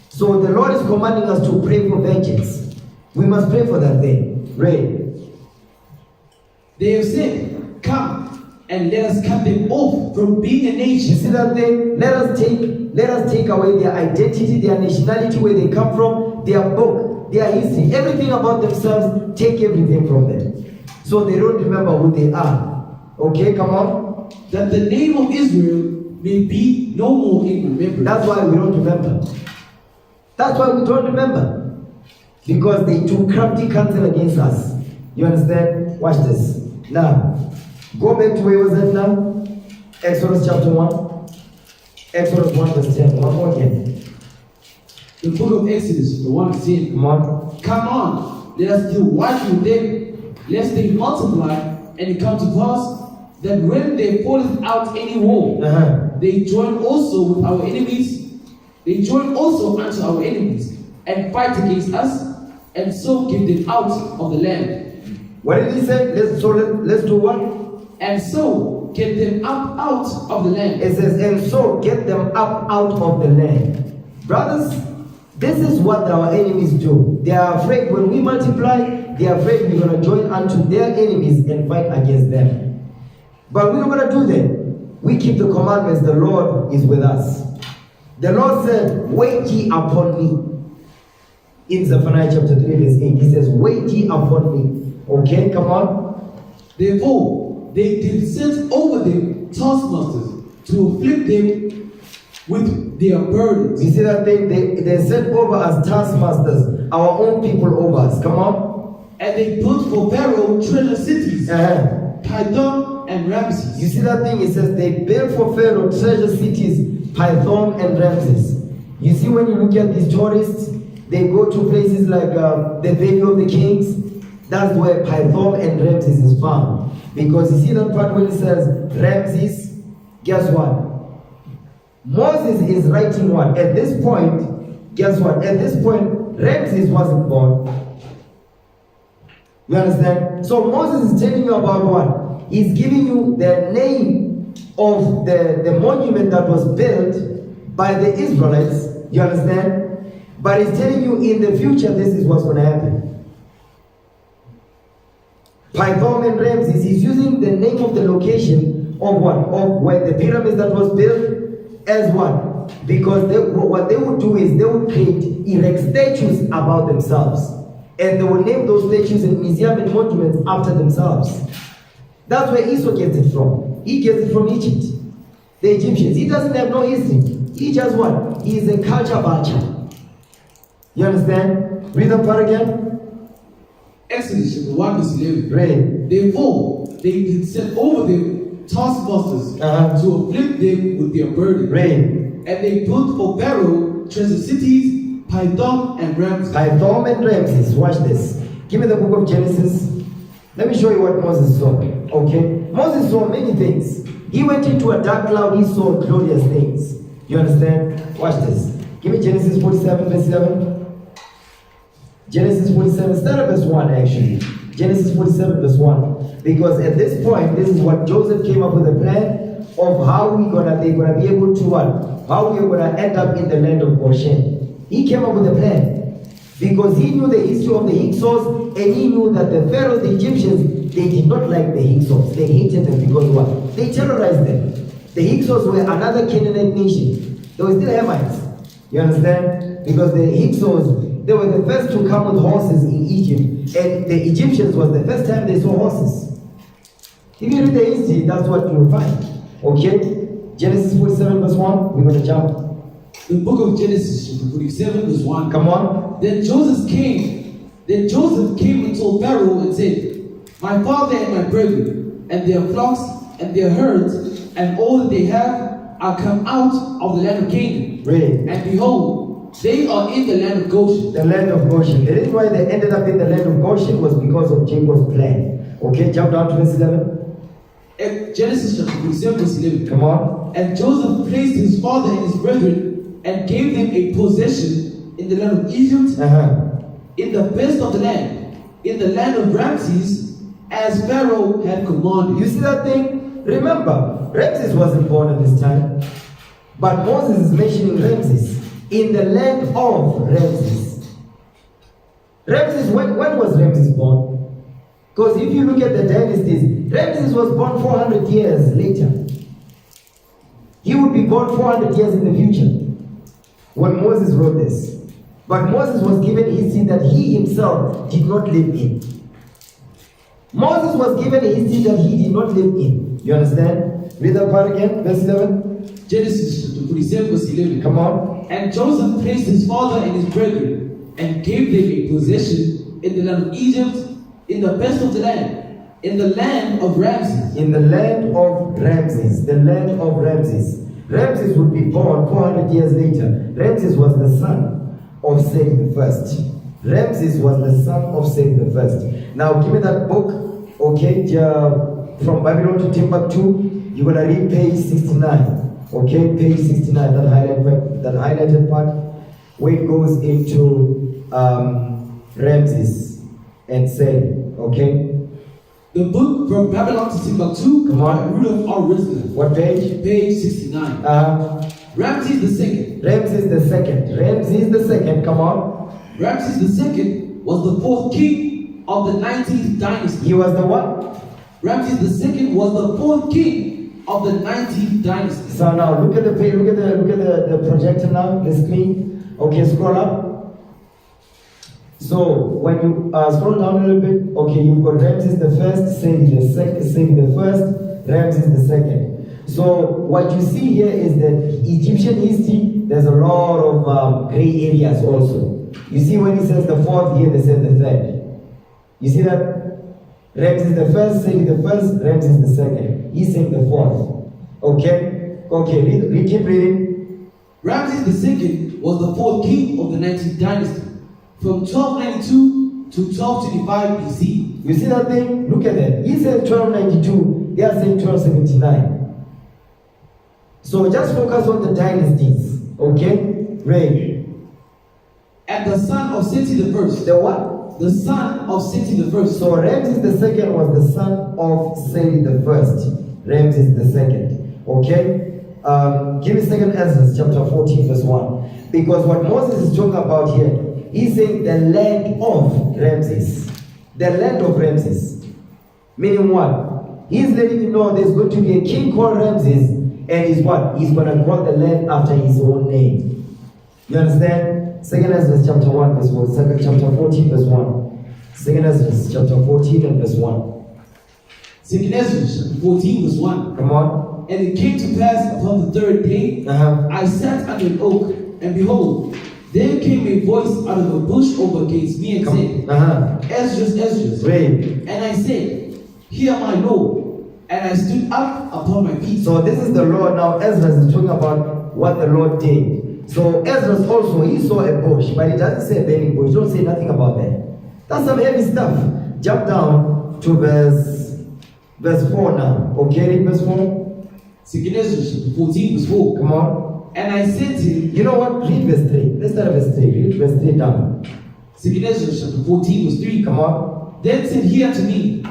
So the Lord is commanding us to pray for vengeance. We must pray for that thing. Read. They have said, come and let us cut them off from being a nation. You see that thing? Let us take away their identity, their nationality, where they come from, their book, their history, everything about themselves. Take everything from them, so they don't remember who they are. Okay, come on. That the name of Israel may be no more in remembrance. That's why we don't remember. That's why we don't remember. Because they took crafty counsel against us. You understand? Watch this. Now, go back to where was that now? Exodus chapter 1. Exodus 1 verse 10. One more again. The book of Exodus, the 1 verse 10. Come on. Come on, let us deal wisely with them, lest they multiply, and it come to pass that when there falleth out any war, they join also with our enemies, they join also unto our enemies, and fight against us, and so give them out of the land. What did he say? Let's do what? And so get them up out of the land. It says, and so get them up out of the land. Brothers, this is what our enemies do. They are afraid when we multiply, they are afraid we're going to join unto their enemies and fight against them. But we're not going to do that. We keep the commandments. The Lord is with us. The Lord said, wait ye upon me. In Zephaniah chapter 3 verse 8, he says, wait ye upon me. Okay, come on. Therefore, they did set over them taskmasters to afflict them with their burdens. You see that thing? They set over us taskmasters, our own people over us. Come on. And they built for Pharaoh treasure cities, Pithom and Ramses. You see that thing? It says they built for Pharaoh treasure cities, Pithom and Ramses. You see, when you look at these tourists, they go to places like the Valley of the Kings. That's where Pithom and Ramses is found. Because you see that part when it says Ramses, guess what? Moses is writing what? At this point, guess what? At this point, Ramses wasn't born. You understand? So Moses is telling you about what? He's giving you the name of the monument that was built by the Israelites. You understand? But he's telling you in the future, this is what's going to happen. Pithom and Ramses, he's using the name of the location of what? Of where the pyramids that was built as what? Because what they would do is they would erect statues about themselves. And they will name those statues and museums and monuments after themselves. That's where Esau gets it from. He gets it from Egypt. The Egyptians. He doesn't have no history. He just what? He is a culture vulture. You understand? Read that part again. Exodus chapter 1 verse 11. Right. Therefore, they did set over them taskmasters to afflict them with their burden. Right. And they built for Pharaoh treasure cities, Pithom and Ramses. Pithom and Ramses. Watch this. Give me the book of Genesis. Let me show you what Moses saw. Okay? Moses saw many things. He went into a dark cloud. He saw glorious things. You understand? Watch this. Give me Genesis 47 verse 7. Genesis 47, start at verse 1 actually. Genesis 47 verse 1. Because at this point, this is what Joseph came up with a plan of how they're gonna be able to what? How we're gonna end up in the land of Goshen. He came up with a plan. Because he knew the history of the Hyksos, and he knew that the Pharaohs, the Egyptians, they did not like the Hyksos. They hated them because what? They terrorized them. The Hyksos were another Canaanite nation. They were still Hamites. You understand? Because the Hyksos, they were the first to come with horses in Egypt. And the Egyptians was the first time they saw horses. If you read the history, that's what you'll find. Okay? Genesis 47 verse 1, we're going to jump. The book of Genesis chapter 47 verse 1. Come on. Then Joseph came and told Pharaoh and said, my father and my brethren, and their flocks and their herds, and all that they have, are come out of the land of Canaan. Read. And behold, they are in the land of Goshen. The land of Goshen. The reason why they ended up in the land of Goshen was because of Jacob's plan. Okay, jump down to verse 11. Genesis chapter 47 verse 11. Come on. And Joseph placed his father and his brethren and gave them a possession in the land of Egypt, in the best of the land, in the land of Ramses, as Pharaoh had commanded. You see that thing? Remember, Ramses wasn't born at this time. But Moses is mentioning Ramses. In the land of Ramses. Ramses, when was Ramses born? Because if you look at the dynasties, Ramses was born 400 years later. He would be born 400 years in the future when Moses wrote this. But Moses was given history that he himself did not live in. Moses was given a history that he did not live in. You understand? Read that part again, verse 11. Genesis 47 verse 11. Come on. And Joseph placed his father and his brethren and gave them a possession in the land of Egypt, in the best of the land, in the land of Ramses. In the land of Ramses. The land of Ramses. Ramses would be born 400 years later. Ramses was the son of Seti the first. Ramses was the son of Seti the first. Now give me that book, okay, from Babylon to Timbuktu. You're gonna read page 69. Okay, page 69, that highlighted part, where it goes into Ramses and Seti. Okay? The book from Babylon to Timbuktu. Come on. Rudolf R. Risner. What page? Page 69. Ramses the second. Ramses the second. Ramses the second. Come on. Ramses the second was the fourth king of the 19th dynasty. He was the what? Ramses the second was the fourth king of the 19th dynasty. So now look at the page. Look at the projector now. The screen. Okay, scroll up. So when you scroll down a little bit, okay, you've got Ramses the first, Seti the second, Seti the first, Ramses the second. So what you see here is that Egyptian history, there's a lot of gray areas also. You see when he says the fourth, here they said the third. You see that? Ramses the first, Seti the first, Ramses the second. He's saying the fourth. Okay? Okay, keep reading. Ramses the second was the fourth king of the 19th dynasty, from 1292 to 1225 BC. You see that thing? Look at that. He said 1292, they are saying 1279. So just focus on the dynasties. Okay? Read. And the son of Seti the first. The what? The son of Seti the first. So Ramses the second was the son of Seti the first. Ramses the second. Okay? Give me 2nd Ezra chapter 14 verse 1. Because what Moses is talking about here, he's saying the land of Ramses. The land of Ramses. Meaning what? He's letting you know there's going to be a king called Ramses, and he's what? He's going to call the land after his own name. You understand? 2nd Ezra chapter 1 verse 1. 2nd chapter 14 verse 1. 2nd Ezra chapter 14 and verse 1. 2nd Ezra chapter 14 verse 1. Come on. And it came to pass upon the third day, I sat under an oak, and behold, there came a voice out of a bush over against me and said, Esdras, Esdras. Read. And I said, Hear my Lord. And I stood up upon my feet. So this is the Lord. Now Ezra is talking about what the Lord did. So Ezra also, he saw a bush, but it doesn't say a burning bush. Don't say nothing about that. That's some heavy stuff. Jump down to verse 4 now. Okay, read verse 4. 2nd Ezra chapter 14 verse 4. Come on. And I said to him, you know what? Read verse 3. Let's start at verse 3. Read verse 3 down. 2nd Ezra chapter 14 verse 3. Come on. Then said he unto me,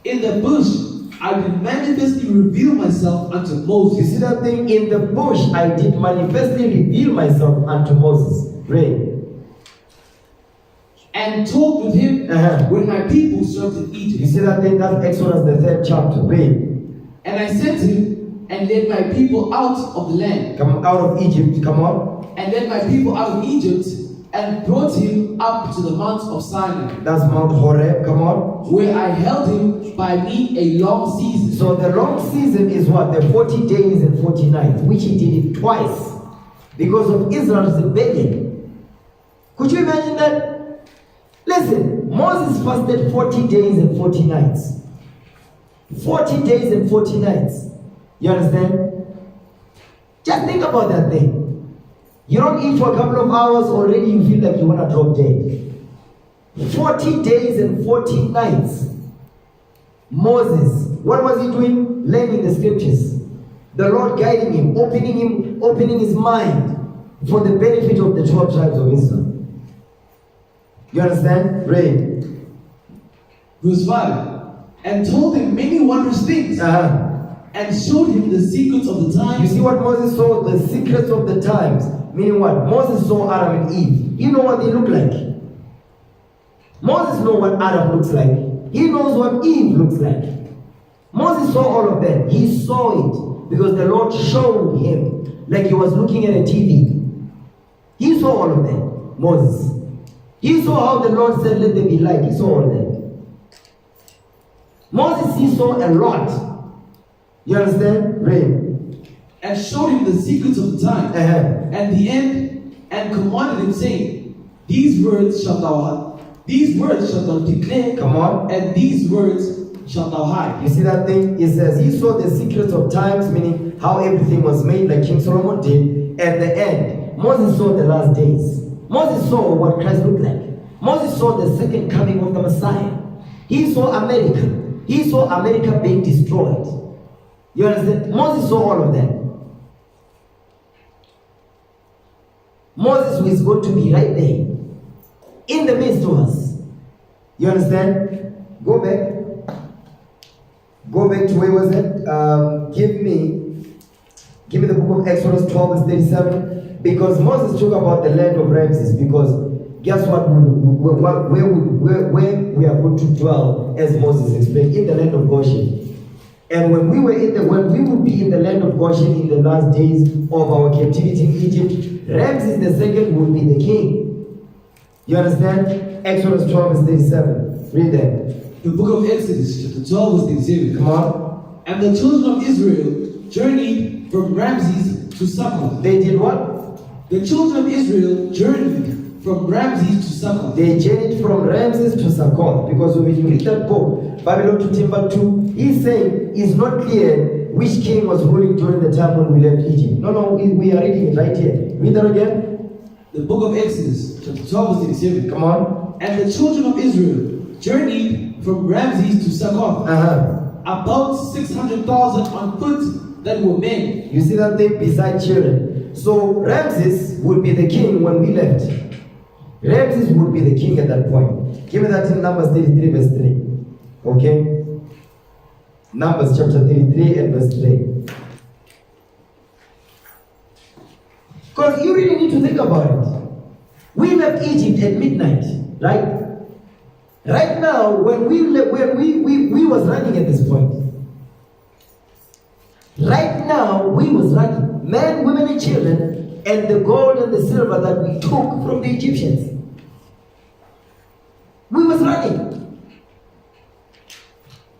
In the bush I did manifestly reveal myself unto Moses. You see that thing? In the bush I did manifestly reveal myself unto Moses. Read. And talked with him when my people served in Egypt. You see that thing? That's Exodus the 3rd chapter. Read. And I sent him and led my people out of the land. Come out of Egypt. Come on. And led my people out of Egypt and brought him up to the mount of Sinai. That's Mount Horeb. Come on. Where I held him by me a long season. So the long season is what? The 40 days and 40 nights, which he did it twice because of Israel's rebellion. Could you imagine that? Listen, Moses fasted 40 days and 40 nights. 40 days and 40 nights. You understand? Just think about that thing. You don't eat for a couple of hours, already you feel like you want to drop dead. 40 days and 40 nights. Moses, what was he doing? Learning the scriptures. The Lord guiding him, opening his mind for the benefit of the 12 tribes of Israel. You understand? Read. Verse 5. And told him many wondrous things. And showed him the secrets of the times. You see what Moses saw? The secrets of the times. Meaning what? Moses saw Adam and Eve. You know what they look like. Moses knows what Adam looks like. He knows what Eve looks like. Moses saw all of that. He saw it because the Lord showed him like he was looking at a TV. He saw all of that. Moses. He saw how the Lord said, let there be light. He saw all that. Moses, he saw a lot. You understand? Read. And showed him the secrets of the time and the end, and commanded him, saying, These words shalt thou These words shalt thou declare, Come on. and these words shalt thou hide. You see that thing? It says he saw the secrets of times, meaning how everything was made, like King Solomon did. At the end, Moses saw the last days. Moses saw what Christ looked like. Moses saw the second coming of the Messiah. He saw America. He saw America being destroyed. You understand? Moses saw all of that. Moses was going to be right there, in the midst of us. You understand? Go back. Go back to where was it? Give me the book of Exodus 12 verse 37. Because Moses talked about the land of Ramses. Because guess what? Where we are going to dwell, as Moses explained, in the land of Goshen. And when we would be in the land of Goshen in the last days of our captivity in Egypt, Ramses the second would be the king. You understand? Exodus 12 verse 37. Read that. The book of Exodus, chapter 12, verse 37. Come on. And the children of Israel journeyed from Ramses to Succoth. They did what? The children of Israel journeyed from Ramses to Succoth. They journeyed from Ramses to Succoth. Because when you read that book, Babylon to Timbuktu, he's saying it's not clear which king was ruling during the time when we left Egypt. No, we are reading it right here. Read that again. The book of Exodus, chapter 12, verse 37. Come on. And the children of Israel journeyed from Ramses to Succoth. About 600,000 on foot that were men. You see that thing beside children. So Ramses would be the king when we left. Ramses would be the king at that point. Give me that in Numbers 33 verse 3. Okay? Numbers chapter 33 and verse 3. Because you really need to think about it. We left Egypt at midnight, right? Right now, when we was running at this point. Right now, we was running. Men, women, and children, and the gold and the silver that we took from the Egyptians. We was running.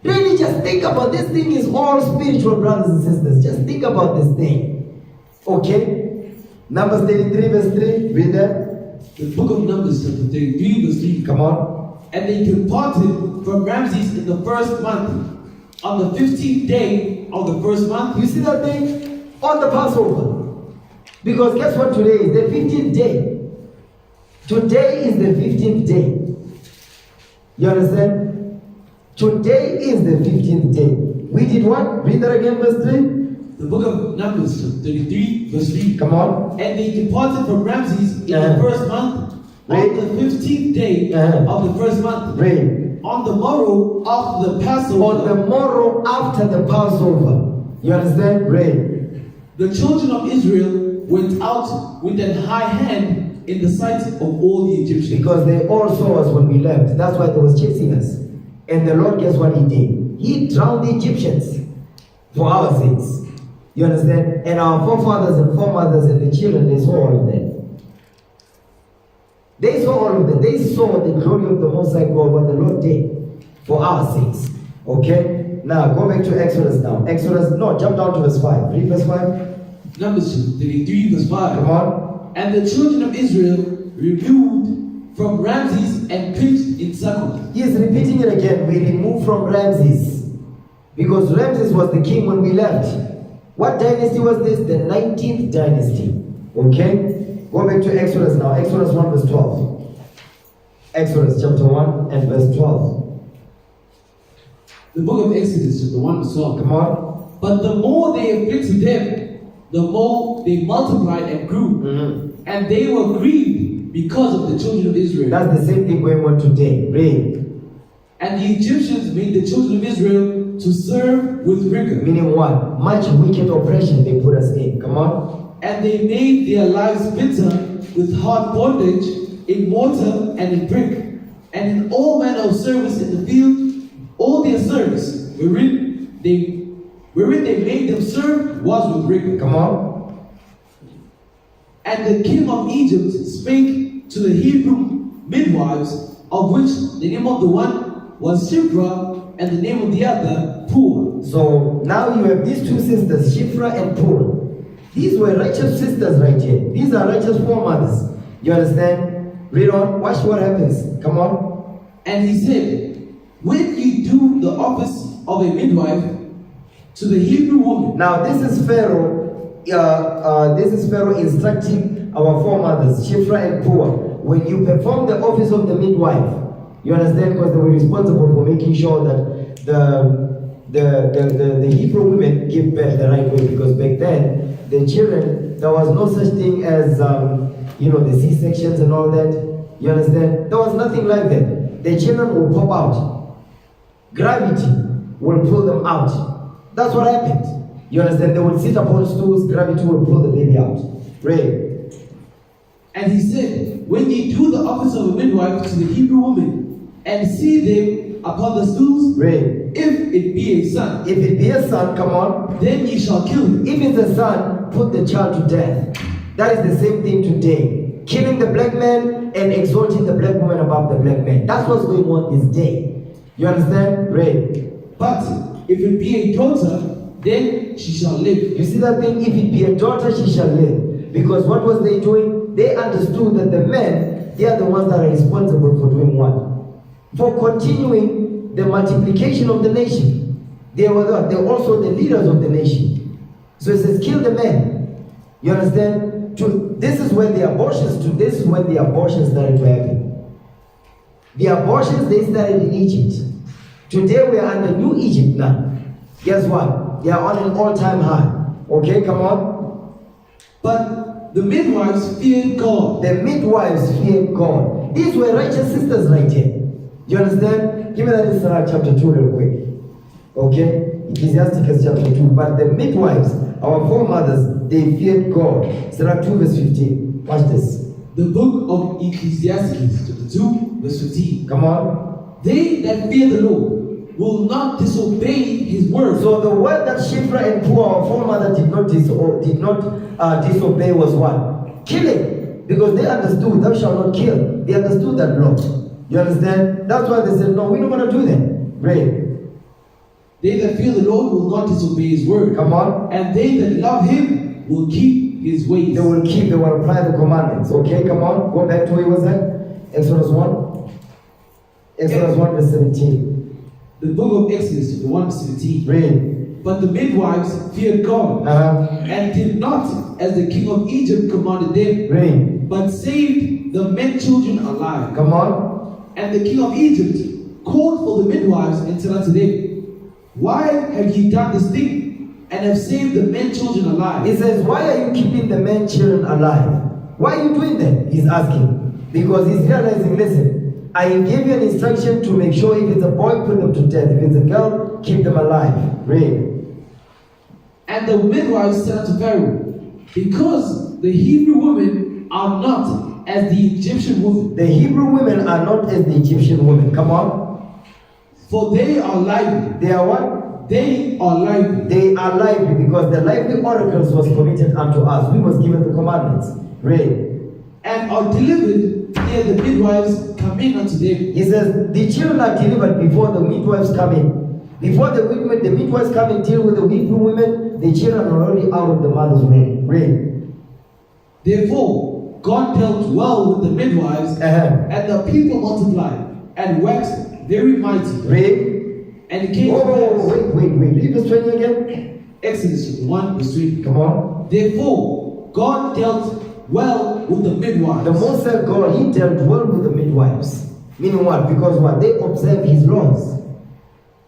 Really, just think about this thing is all spiritual, brothers and sisters. Just think about this thing. Okay? Numbers 33 verse 3. Read that. The book of Numbers, chapter 33 verse 3. Come on. And they departed from Ramses in the first month, on the 15th day of the first month. You see that thing? On the Passover. Because guess what today is? The 15th day. Today is the 15th day. You understand? Today is the 15th day. We did what? Read that again, verse 3. The book of Numbers, chapter 33, verse 3. Come on. And they departed from Ramses in the first month, on the 15th day of the first month. Read. On the morrow after the Passover. On the morrow after the Passover. You understand? Read. The children of Israel went out with an high hand in the sight of all the Egyptians. Because they all saw us when we left. That's why they was chasing us. And the Lord, guess what he did? He drowned the Egyptians for our sakes. You understand? And our forefathers and foremothers and the children, they saw all of that. They saw all of that. They saw the glory of the Most High God, what the Lord did for our sakes. Okay? Now, go back to Exodus now. Jump down to verse 5. Read verse 5. Numbers 33, verse 5. Come on. And the children of Israel removed from Ramses and pitched in Succoth. He is repeating it again. We removed from Ramses. Because Ramses was the king when we left. What dynasty was this? The 19th dynasty. Okay? Go back to Exodus now. Exodus 1 verse 12. Exodus chapter 1 and verse 12. The book of Exodus chapter 1 verse 12. Come on. But the more they afflicted them, the more they multiplied and grew. And they were grieved because of the children of Israel. That's the same thing going on today. Read. And the Egyptians made the children of Israel to serve with rigor. Meaning what? Much wicked oppression they put us in. Come on. And they made their lives bitter with hard bondage in mortar and in brick, and in all manner of service in the field. All their service wherein they made them serve was with rigor. Come on. And the king of Egypt spake to the Hebrew midwives, of which the name of the one was Shiphrah, and the name of the other Puah. So now you have these two sisters, Shiphrah and Puah. These were righteous sisters right here. These are righteous foremothers. You understand? Read on. Watch what happens. Come on. And he said, when you do the office of a midwife to the Hebrew woman. Now this is Pharaoh. This is Pharaoh instructing our foremothers, Shiphrah and Puah. When you perform the office of the midwife, you understand, because they were responsible for making sure that the Hebrew women give birth the right way. Because back then, the children, there was no such thing as the C-sections and all that. You understand? There was nothing like that. The children will pop out. Gravity will pull them out. That's what happened. You understand? They will sit upon stools, gravity will pull the baby out. Right. And he said, when ye do the office of a midwife to the Hebrew woman, and see them upon the stools, right, if it be a son, if it be a son, come on, then ye shall kill him. If it's a son, put the child to death. That is the same thing today. Killing the black man and exalting the black woman above the black man. That's what's going on this day. You understand? Right. But if it be a daughter, then she shall live. You see that thing? If it be a daughter, she shall live. Because what was they doing? They understood that the men, they are the ones that are responsible for doing what? For continuing the multiplication of the nation. They were also the leaders of the nation. So it says, kill the men. You understand? This is when the abortions started to happen. The abortions, they started in Egypt. Today we are under New Egypt now. Guess what? They are on an all-time high. Okay, come on. But the midwives feared God. The midwives feared God. These were righteous sisters right here. You understand? Give me that in Sirach chapter 2 real quick. Okay? Ecclesiasticus chapter 2. But the midwives, our foremothers, they feared God. Sirach 2 verse 15. Watch this. The book of Ecclesiasticus chapter 2 verse 15. Come on. They that fear the Lord will not disobey his word. So the word that Shiphrah and Puah, our foremother, did not disobey was what? Killing. Because they understood, thou shalt not kill. They understood that law. You understand? That's why they said, no, we're not going to do that. Right. They that fear the Lord will not disobey his word. Come on. And they that love him will keep his ways. They will apply the commandments. Okay, come on. Go back to where was that? Exodus 1. Exodus 1 verse 17. The book of Exodus chapter 1 verse 17. Read. But the midwives feared God, and did not as the king of Egypt commanded them, Read. but saved the men children alive. Come on. And the king of Egypt called for the midwives and said unto them, why have ye done this thing, and have saved the men children alive? He says, why are you keeping the men children alive? Why are you doing that? He's asking. Because he's realizing, listen, I gave you an instruction to make sure if it's a boy, put them to death. If it's a girl, keep them alive. Read. And the midwives said unto Pharaoh, because the Hebrew women are not as the Egyptian women. The Hebrew women are not as the Egyptian women. Come on. For they are lively. They are what? They are lively. They are lively, because the lively oracles was committed unto us. We was given the commandments. Read. And are delivered ere the midwives come in unto them. He says, the children are delivered before the midwives come in. Before the midwives come and deal with the Hebrew women, the children are already out of the mother's womb. Read. Therefore, God dealt well with the midwives, and the people multiplied and waxed very mighty. Read. And it came to pass. Wait. Read verse 20 again. Exodus 1 verse 20. Come on. Therefore, God dealt well with the midwives. The Most High God, he dealt well with the midwives. Meaning what? Because what? They observe his laws.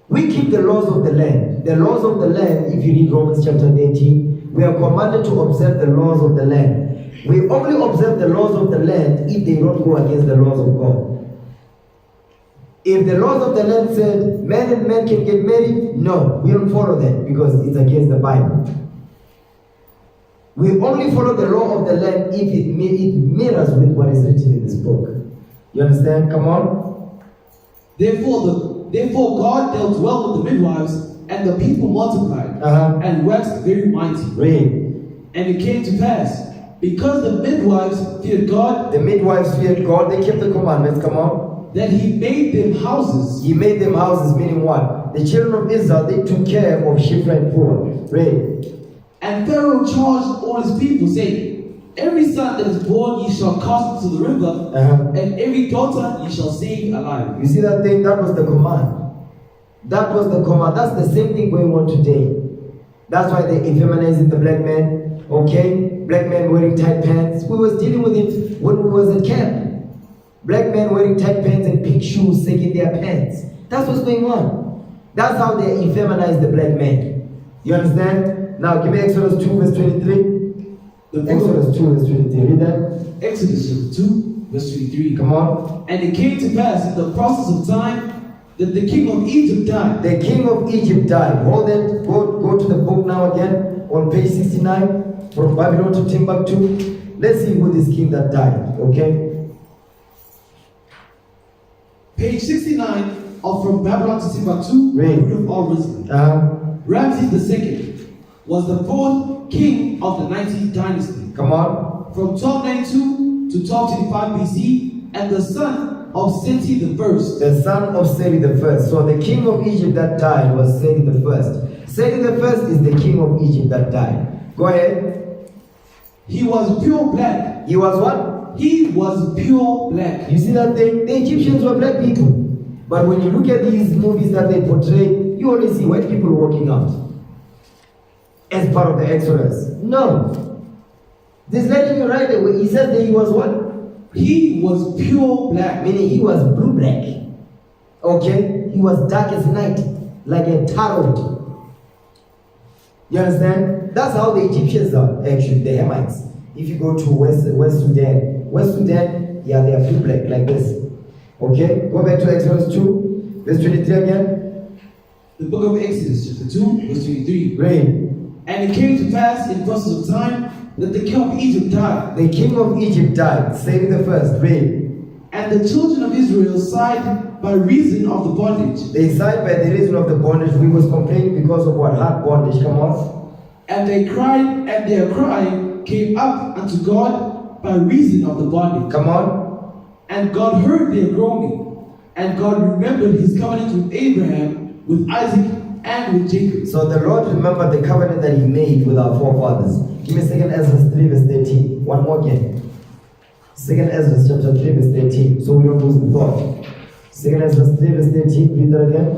We keep the laws of the land. The laws of the land, if you read Romans chapter 18, we are commanded to observe the laws of the land. We only observe the laws of the land if they don't go against the laws of God. If the laws of the land said men and men can get married, no, we don't follow that because it's against the Bible. We only follow the law of the land if it mirrors with what is written in this book. You understand? Come on. Therefore God dealt well with the midwives, and the people multiplied and waxed very mighty. Read. And it came to pass, because the midwives feared God. The midwives feared God. They kept the commandments. Come on. That he made them houses. He made them houses, meaning what? The children of Israel, they took care of Shiphrah and Puah. Read. And Pharaoh charged all his people, saying, Every son that is born ye shall cast into the river, and every daughter ye shall save alive. You see that thing? That was the command. That was the command. That's the same thing going on today. That's why they're feminizing the black man. Okay? Black men wearing tight pants. We was dealing with it when we was at camp. Black men wearing tight pants and big shoes, sagging their pants. That's what's going on. That's how they effeminize the black man. You understand? Now give me Exodus 2 verse 23. Exodus 2 verse 23. Read that. Exodus chapter 2 verse 23. Come on. And it came to pass in the process of time that the king of Egypt died. The king of Egypt died. Hold it. Go to the book now again on page 69 from Babylon to Timbuktu. Let's see who this king that died. Okay. Page 69 of From Babylon to Timbuktu. Read. Root of all wisdom. Ramses II was the fourth king of the 19th dynasty. Come on. From 1292 to 1225 BC, and the son of Seti the first. The son of Seti the first. So the king of Egypt that died was Seti the first. Seti the first is the king of Egypt that died. Go ahead. He was pure black. He was what? He was pure black. You see that thing? The Egyptians were black people. But when you look at these movies that they portray, you only see white people walking out as part of the Exodus. No. This letting you right away. He said that he was what? He was pure black. Meaning he was blue black. Okay? He was dark as night, like a tarot. You understand? That's how the Egyptians are, actually, the Hamites. If you go to West Sudan, yeah, they are blue black, like this. Okay? Go back to Exodus 2, verse 23 again. The book of Exodus, chapter 2, verse 23. Read. And it came to pass in process of time that the king of Egypt died. The king of Egypt died. Say the first. Read. And the children of Israel sighed by reason of the bondage. They sighed by the reason of the bondage. We was complaining because of what? Hard bondage. Come on. And they cried, and their cry came up unto God by reason of the bondage. Come on. And God heard their groaning. And God remembered his covenant with Abraham, with Isaac, and with Jacob. So the Lord remembered the covenant that he made with our forefathers. Give me 2 Ezra 3 verse 13. One more again. 2 Ezra chapter 3 verse 13. So we don't lose the thought. 2 Ezra 3 verse 13. Read that again.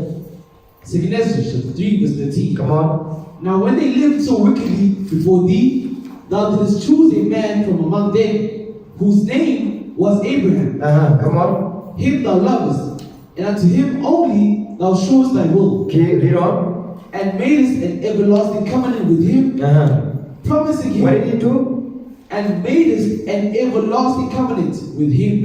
2 Ezra chapter 3 verse 13. Come on. Now when they lived so wickedly before thee, thou didst choose a man from among them, whose name was Abraham. Come on. Him thou lovest, and unto him only thou showest thy will. Okay, read on. And madest an everlasting covenant with him, promising him. What did he do? And madest an everlasting covenant with him,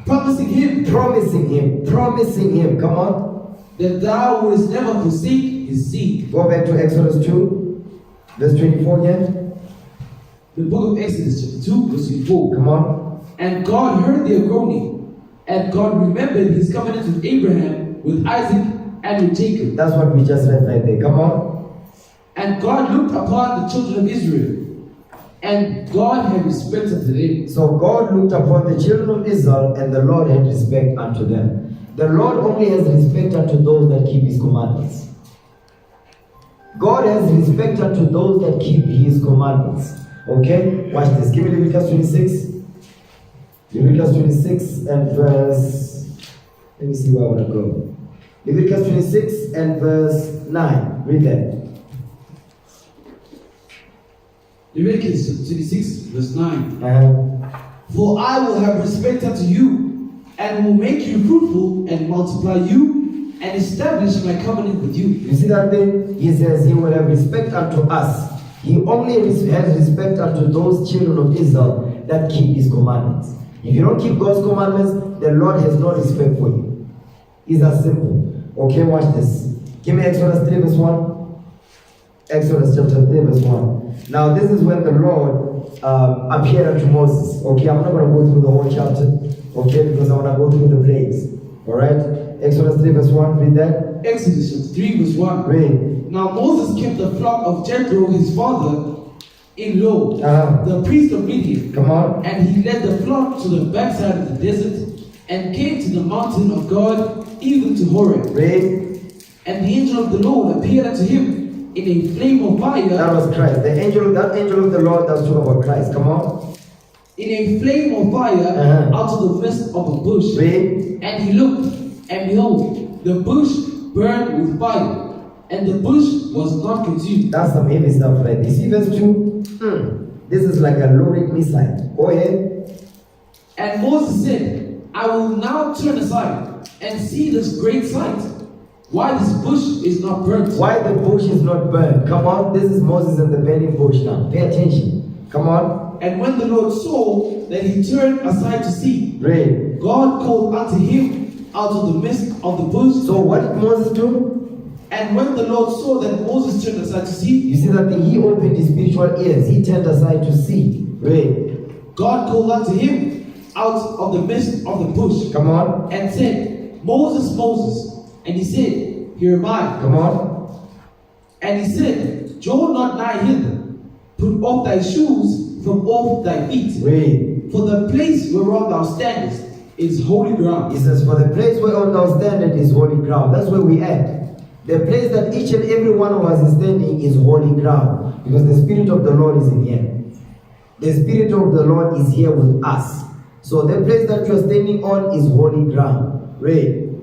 promising him. Promising him. Promising him. Come on. That thou wouldest never forsake his seed. Go back to Exodus 2, verse 24 again. The book of Exodus chapter 2, verse 24. Come on. And God heard their groaning, and God remembered his covenant with Abraham, with Isaac, and with Jacob. That's what we just read right there. Come on. And God looked upon the children of Israel, and God had respect unto them. So God looked upon the children of Israel, and the Lord had respect unto them. The Lord only has respect unto those that keep his commandments. God has respect unto those that keep his commandments. Okay? Watch this. Give me Leviticus 26. Leviticus 26 and verse... Let me see where I want to go. Leviticus 26 and verse 9. Read that. Leviticus 26 verse 9. For I will have respect unto you, and will make you fruitful, and multiply you, and establish my covenant with you. You see that thing? He says he will have respect unto us. He only has respect unto those children of Israel that keep his commandments. If you don't keep God's commandments, the Lord has no respect for you. It's that simple. Okay, watch this. Give me Exodus 3 verse 1. Exodus chapter 3 verse 1. Now this is when the Lord appeared unto Moses. Okay, I'm not going to go through the whole chapter. Okay, because I want to go through the plagues. Alright? Exodus 3 verse 1, read that. Exodus chapter 3 verse 1. Read. Now Moses kept the flock of Jethro his father-in-law, the priest of Midian. Come on. And he led the flock to the backside of the desert, and came to the mountain of God, even to Horeb. Read. And the angel of the Lord appeared unto him in a flame of fire. That was Christ. That angel of the Lord that's talking about Christ. Come on. In a flame of fire out of the midst of a bush. Read. And he looked, and behold, the bush burned with fire, and the bush was not consumed. That's some heavy stuff, right? You see verse 2? This is like a loaded missile. Go ahead. And Moses said, I will now turn aside and see this great sight, why this bush is not burnt. Why the bush is not burned. Come on. This is Moses and the burning bush now. Pay attention. Come on. And when the Lord saw that he turned aside to see, Read. God called unto him out of the midst of the bush. So what did Moses do? And when the Lord saw that Moses turned aside to see, You see that thing? He opened his spiritual ears. He turned aside to see. Read. God called unto him out of the midst of the bush. Come on. And said, Moses, Moses. And he said, Here am I. Come on. And he said, Draw not nigh hither. Put off thy shoes from off thy feet. Read. For the place whereon thou standest is holy ground. He says, for the place whereon thou standest is holy ground. That's where we at. The place that each and every one of us is standing is holy ground. Because the Spirit of the Lord is in here. The Spirit of the Lord is here with us. So the place that you are standing on is holy ground. Read.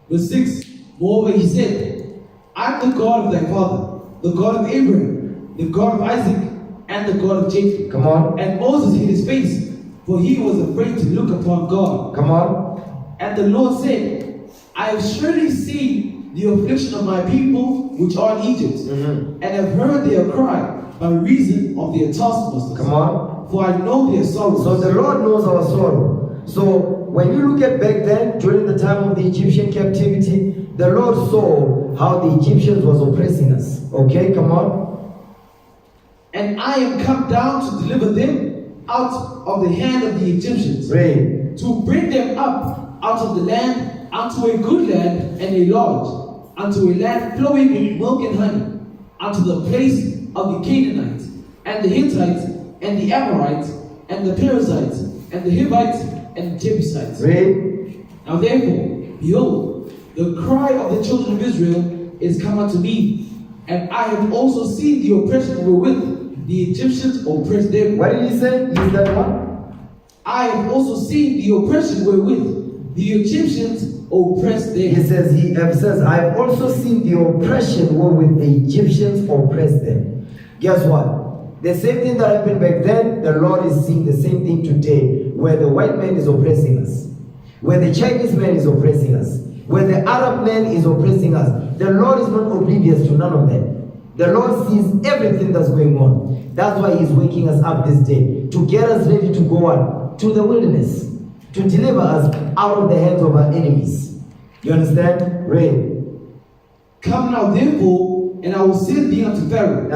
Verse 6. Moreover he said, I am the God of thy father, the God of Abraham, the God of Isaac, and the God of Jacob. Come on. And Moses hid his face, for he was afraid to look upon God. Come on. And the Lord said, I have surely seen the affliction of my people which are in Egypt, and have heard their cry by reason of their taskmasters. Come on. For I know their sorrows. So the Lord knows our sorrow. So when you look at back then, during the time of the Egyptian captivity, the Lord saw how the Egyptians was oppressing us. Okay, come on. And I am come down to deliver them out of the hand of the Egyptians. Read. To bring them up out of the land unto a good land and a large, unto a land flowing with milk and honey, unto the place of the Canaanites, and the Hittites, and the Amorites, and the Perizzites, and the Hivites, and the Jebusites. Read. Now therefore, behold, the cry of the children of Israel is come unto me, and I have also seen the oppression wherewith the Egyptians oppressed them. What did he say? Is that one? I have also seen the oppression wherewith the Egyptians oppressed them. He says, I have also seen the oppression wherewith the Egyptians oppressed them. Guess what? The same thing that happened back then, the Lord is seeing the same thing today, where the white man is oppressing us, where the Chinese man is oppressing us, where the Arab man is oppressing us. The Lord is not oblivious to none of that. The Lord sees everything that's going on. That's why He's waking us up this day, to get us ready to go on to the wilderness, to deliver us out of the hands of our enemies. You understand? Read. Come now therefore, and I will send thee unto Pharaoh,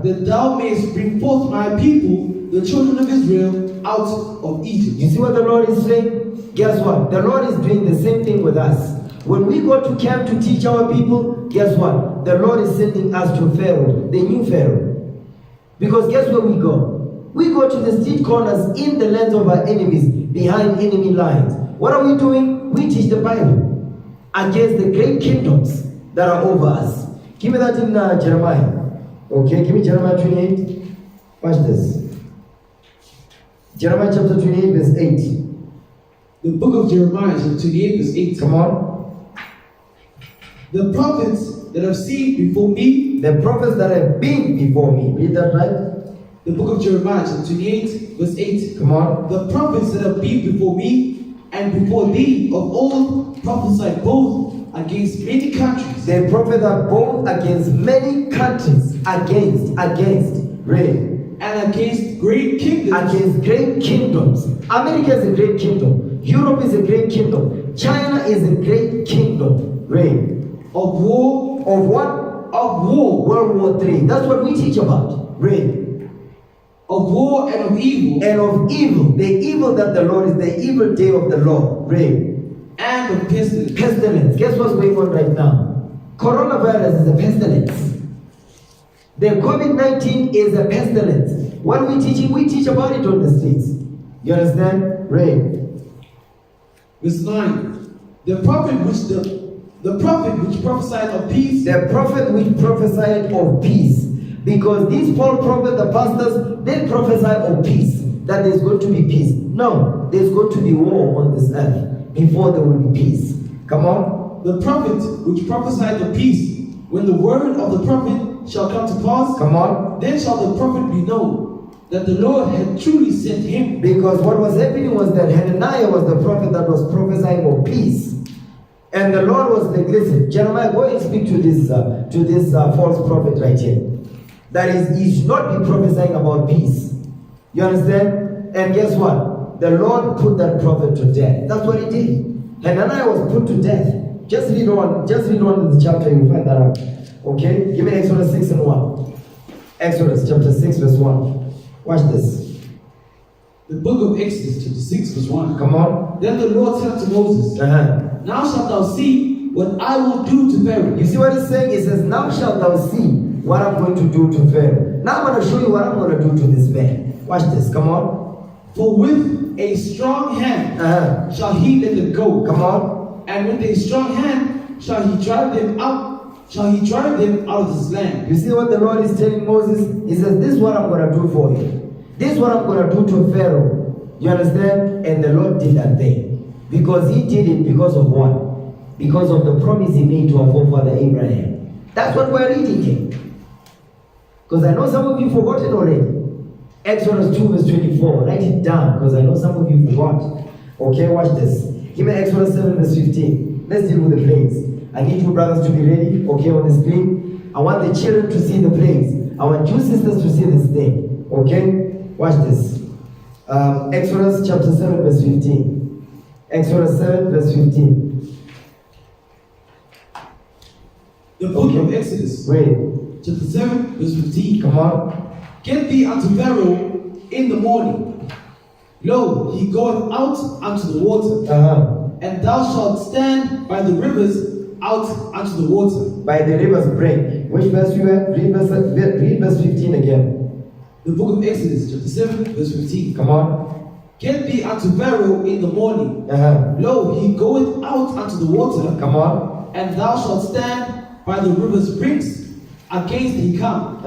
that thou mayest bring forth my people, the children of Israel, out of Egypt. You see what the Lord is saying? Guess what? The Lord is doing the same thing with us. When we go to camp to teach our people, guess what? The Lord is sending us to Pharaoh, the new Pharaoh. Because guess where we go? We go to the street corners in the lands of our enemies, behind enemy lines. What are we doing? We teach the Bible against the great kingdoms that are over us. Give me that in Jeremiah. Okay, give me Jeremiah 28. Watch this. Jeremiah chapter 28 verse 8. The book of Jeremiah chapter 28 verse 8. Come on. The prophets that have seen before me. The prophets that have been before me. Read that right? The book of Jeremiah chapter 28 verse 8. Come on. The prophets that have been before me and before thee of old prophesied both against many countries. The prophets are both against many countries. Against. Read. And against great kingdoms. Against great kingdoms. America is a great kingdom. Europe is a great kingdom. China is a great kingdom. Read. Of war. Of what? Of war. World War III. That's what we teach about. Read. Of war and of evil. And of evil. The evil that the Lord is, the evil day of the Lord. Read. And of pestilence. Pestilence. Guess what's going on right now? Coronavirus is a pestilence. The COVID-19 is a pestilence. What are we teaching? We teach about it on the streets. You understand? Read. Verse 9. The prophet which the The prophet which prophesied of peace. The prophet which prophesied of peace. Because these false prophets, the pastors, they prophesy of peace. That there's going to be peace. No, there's going to be war on this earth before there will be peace. Come on. The prophet which prophesied of peace. When the word of the prophet shall come to pass. Come on. Then shall the prophet be known that the Lord had truly sent him. Because what was happening was that Hananiah was the prophet that was prophesying of peace. And the Lord was like, listen, Jeremiah, go and speak to this false prophet right here. That is, he should not be prophesying about peace. You understand? And guess what? The Lord put that prophet to death. That's what he did. Hananiah was put to death. Just read on in the chapter, you'll find that out. Okay? Give me Exodus 6 and 1. Exodus chapter 6 verse 1. Watch this. The book of Exodus chapter 6 verse 1. Come on. Then the Lord said to Moses, Now shalt thou see what I will do to Pharaoh. You see what he's saying? He says, now shalt thou see what I'm going to do to Pharaoh. Now I'm going to show you what I'm going to do to this man. Watch this. Come on. For with a strong hand shall he let them go. Come on. And with a strong hand shall he drive them out. Shall he drive them out of this land? You see what the Lord is telling Moses? He says, this is what I'm going to do for you. This is what I'm going to do to Pharaoh. You understand? And the Lord did that thing. Because he did it because of what? Because of the promise he made to our forefather Abraham. That's what we're reading here. Because I know some of you forgot it already. Exodus 2 verse 24. Write it down because I know some of you forgot. Okay, watch this. Give me Exodus 7 verse 15. Let's deal with the plagues. I need you brothers to be ready, okay, on the screen. I want the children to see the plagues. I want you sisters to see this thing. Okay? Watch this. Exodus chapter 7 verse 15. Exodus 7 verse 15. The book of Exodus. Wait. Chapter 7 verse 15. Come on. Get thee unto Pharaoh in the morning. Lo, he goeth out unto the water. And thou shalt stand by the rivers out unto the water. By the river's brink. Which verse you at? Read verse 15 again. The book of Exodus, chapter 7, verse 15. Come on. Get thee unto Pharaoh in the morning. Lo, he goeth out unto the water. Come on. And thou shalt stand by the river's brinks against he come.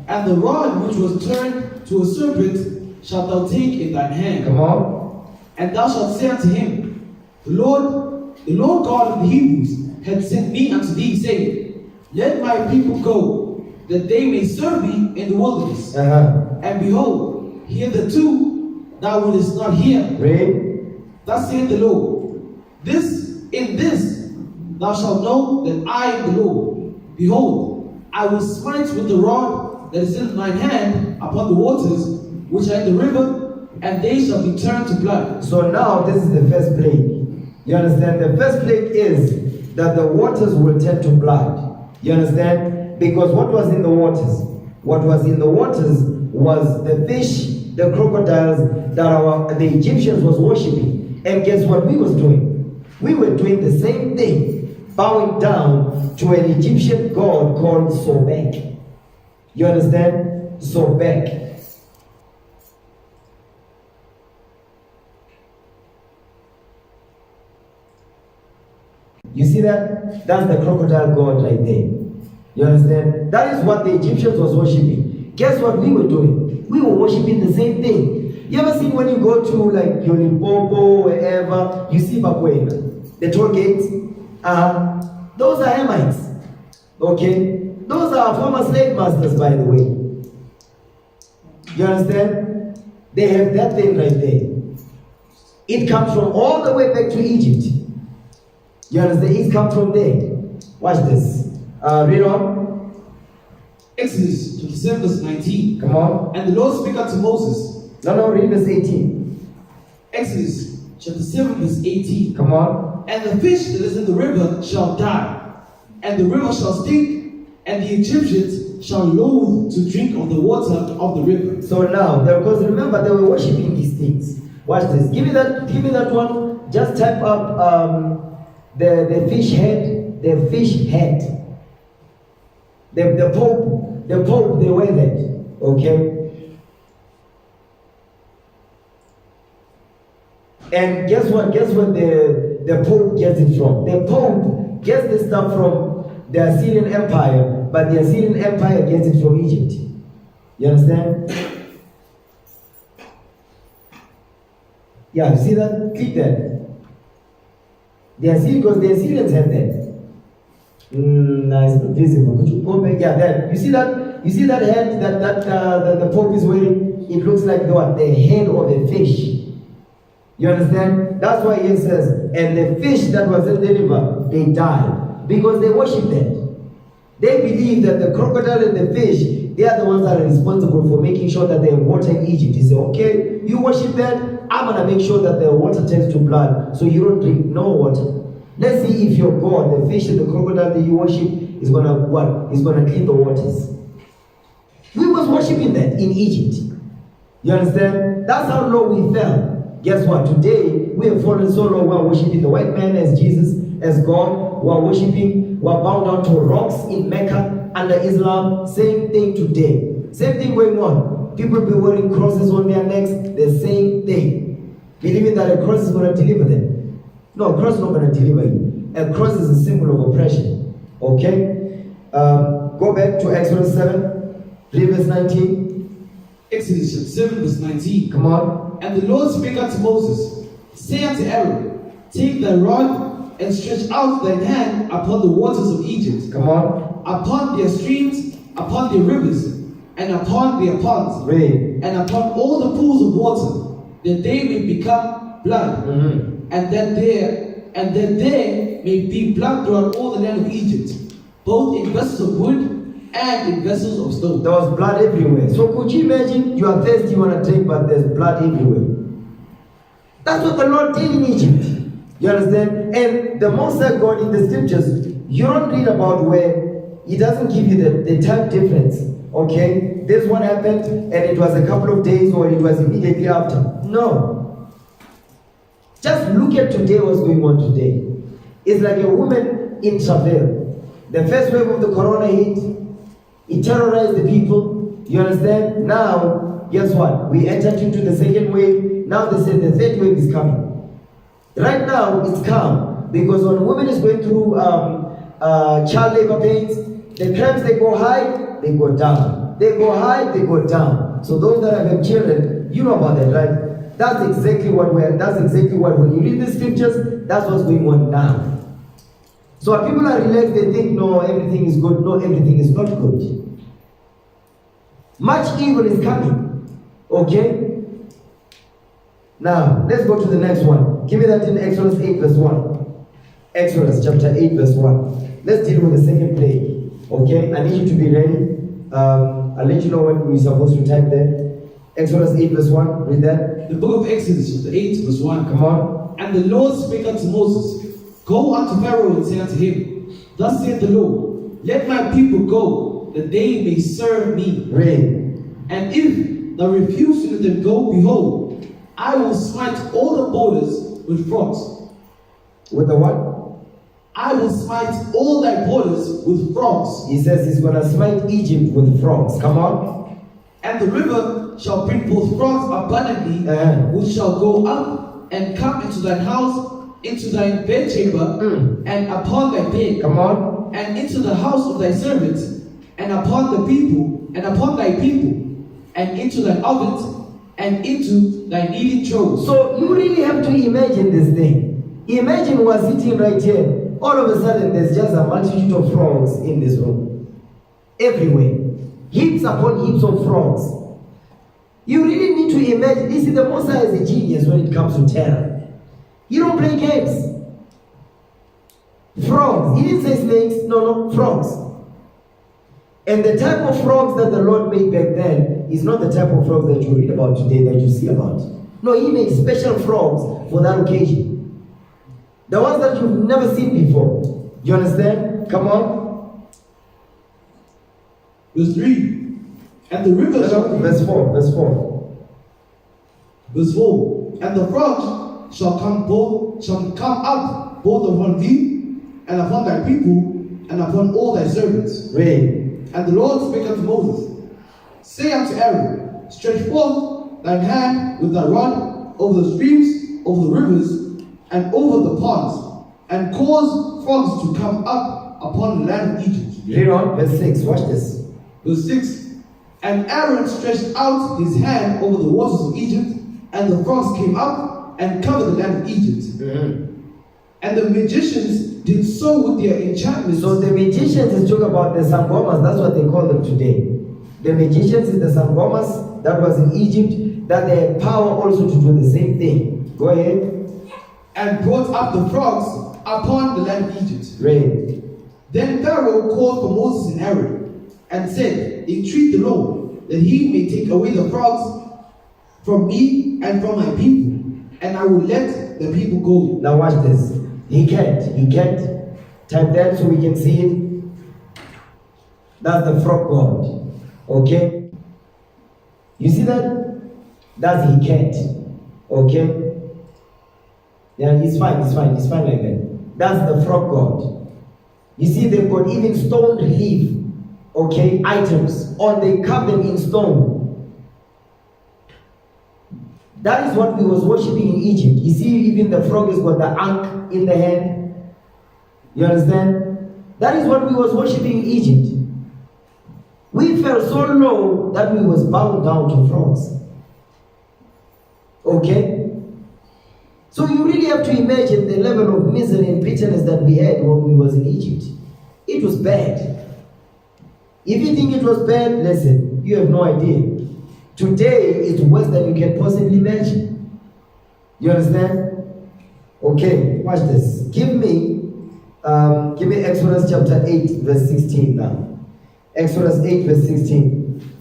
And the rod which was turned to a serpent shalt thou take in thine hand. Come on. And thou shalt say unto him, The Lord God of the Hebrews hath sent me unto thee, saying, Let my people go, that they may serve me in the wilderness. And behold, hitherto thou wouldest not hear. Read. Thus saith the Lord, in this thou shalt know that I am the Lord. Behold, I will smite with the rod that is in mine hand upon the waters which are in the river, and they shall be turned to blood. So now this is the first plague. You understand? The first plague is that the waters will turn to blood. You understand? Because what was in the waters? What was in the waters was the fish, the crocodiles that the Egyptians was worshipping. And guess what we was doing? We were doing the same thing, bowing down to an Egyptian god called Sobek. You understand? Sobek. You see that? That's the crocodile god right there. You understand? That is what the Egyptians was worshipping. Guess what we were doing? We were worshipping the same thing. You ever seen when you go to like Yolipopo, wherever, you see Bakwena, the toll gates? Those are Hamites. Okay? Those are former slave masters, by the way. You understand? They have that thing right there. It comes from all the way back to Egypt. You understand? It comes from there. Watch this. Read on. Exodus chapter 7 verse 19. Come on. And the Lord spake unto Moses. No, read verse 18. Exodus chapter 7 verse 18. Come on. And the fish that is in the river shall die, and the river shall stink, and the Egyptians shall loathe to drink of the water of the river. So now, because remember they were worshipping these things. Watch this. Give me that one. Just type up the fish head. The fish head. The Pope, they wear that. Okay? And guess what? the Pope gets it from. The Pope gets this stuff from the Assyrian Empire, but the Assyrian Empire gets it from Egypt. You understand? Yeah, you see that? Click that. Because the Assyrians had that. No, it's not visible. Could you go back? Yeah, that. You see that? You see that head that the Pope is wearing? It looks like what? The head of a fish. You understand? That's why he says, and the fish that was in the river, they died. Because they worship that. They believe that the crocodile and the fish, they are the ones that are responsible for making sure that they have water in Egypt. He said, okay, you worship that, I'm going to make sure that the water turns to blood, so you don't drink no water. Let's see if your God, the fish and the crocodile that you worship, is going to what? Is going to clean the waters. We was worshiping that in Egypt. You understand? That's how low we fell. Guess what? Today, we have fallen so low, we are worshiping the white man as Jesus, as God. We are worshiping, we are bound down to rocks in Mecca under Islam. Same thing today. Same thing going on. People be wearing crosses on their necks. The same thing. Believing that a cross is going to deliver them. No, a cross is not going to deliver you. A cross is a symbol of oppression. Okay? Go back to Exodus 7. Read verse 19. Exodus 7 verse 19. Come on. And the Lord spake unto Moses, say unto Aaron, take thy rod and stretch out thine hand upon the waters of Egypt. Come on. Upon their streams, upon their rivers, and upon their ponds, Read. and upon all the pools of water, that they may become blood, and that there may be blood throughout all the land of Egypt, both in vessels of wood and in vessels of stone. There was blood everywhere. So could you imagine? You are thirsty, you want to drink, but there's blood everywhere. That's what the Lord did in Egypt. You understand? And the Most High God in the scriptures, you don't read about where He doesn't give you the time difference. Okay? This one happened and it was a couple of days or it was immediately after. No. Just look at today, what's going on today. It's like a woman in travail. The first wave of the corona hit. It terrorized the people. You understand? Now, guess what? We entered into the second wave. Now they say the third wave is coming. Right now, it's calm. Because when a woman is going through child labor pains, the cramps, they go high, they go down. They go high, they go down. So those that have children, you know about that, right? That's exactly what when you read the scriptures, that's what's going on now. So when people are relaxed, they think, no, everything is good. No, everything is not good. Much evil is coming. Okay? Now, let's go to the next one. Give me that in Exodus 8 verse 1. Exodus chapter 8 verse 1. Let's deal with the second plague. Okay? I need you to be ready. I'll let you know when we're supposed to type there. Exodus 8 verse 1. Read that. The book of Exodus chapter 8 verse 1. Come on. And the Lord spake unto Moses, go unto Pharaoh and say unto him, thus saith the Lord, let my people go, that they may serve me. Read. And if thou refuse to let them go, behold, I will smite all the borders with frogs. With the what? I will smite all thy borders with frogs. He says he's going to smite Egypt with frogs. Come on. And the river shall bring forth frogs abundantly, which shall go up and come into thine house, into thine bedchamber, and upon thy bed. Come on. And into the house of thy servants, and upon the people, and upon thy people, and into thine ovens, and into thy kneading troughs. So you really have to imagine this thing. Imagine we're sitting right here. All of a sudden, there's just a multitude of frogs in this room. Everywhere. Heaps upon heaps of frogs. You really need to imagine. You see, the Most High is a genius when it comes to terror. You don't play games. Frogs. He didn't say snakes. No, frogs. And the type of frogs that the Lord made back then is not the type of frogs that you read about today, that you see about. No, He made special frogs for that occasion. The ones that you've never seen before. You understand? Come on. Verse 3. And the river shall... Verse 4. Verse 4. Verse 4. And the frogs shall come up both upon thee, and upon thy people, and upon all thy servants. Read. And the Lord spake unto Moses, say unto Aaron, stretch forth thine hand with thy rod over the streams, over the rivers, and over the ponds, and caused frogs to come up upon the land of Egypt. Read on, verse 6. Watch this. Verse 6. And Aaron stretched out his hand over the waters of Egypt, and the frogs came up and covered the land of Egypt. And the magicians did so with their enchantments. So the magicians is talking about the sangomas. That's what they call them today. The magicians is the sangomas that was in Egypt, that they had power also to do the same thing. Go ahead. And brought up the frogs upon the land of Egypt. Read. Then Pharaoh called for Moses and Aaron, and said, entreat the Lord, that he may take away the frogs from me and from my people, and I will let the people go. Now watch this. He can't. Type that so we can see it. That's the frog god. Okay? You see that? That's he can't. Okay? Yeah, it's fine like that. That's the frog god. You see, they've got even stone relief, okay, items, or they carve them in stone. That is what we was worshipping in Egypt. You see, even the frog has got the ankh in the hand. You understand? That is what we was worshipping in Egypt. We fell so low that we was bound down to frogs. Okay? So you really have to imagine the level of misery and bitterness that we had when we was in Egypt. It was bad. If you think it was bad, listen, you have no idea. Today, it's worse than you can possibly imagine. You understand? Okay, watch this. Give me Exodus chapter 8, verse 16 now. Exodus 8, verse 16.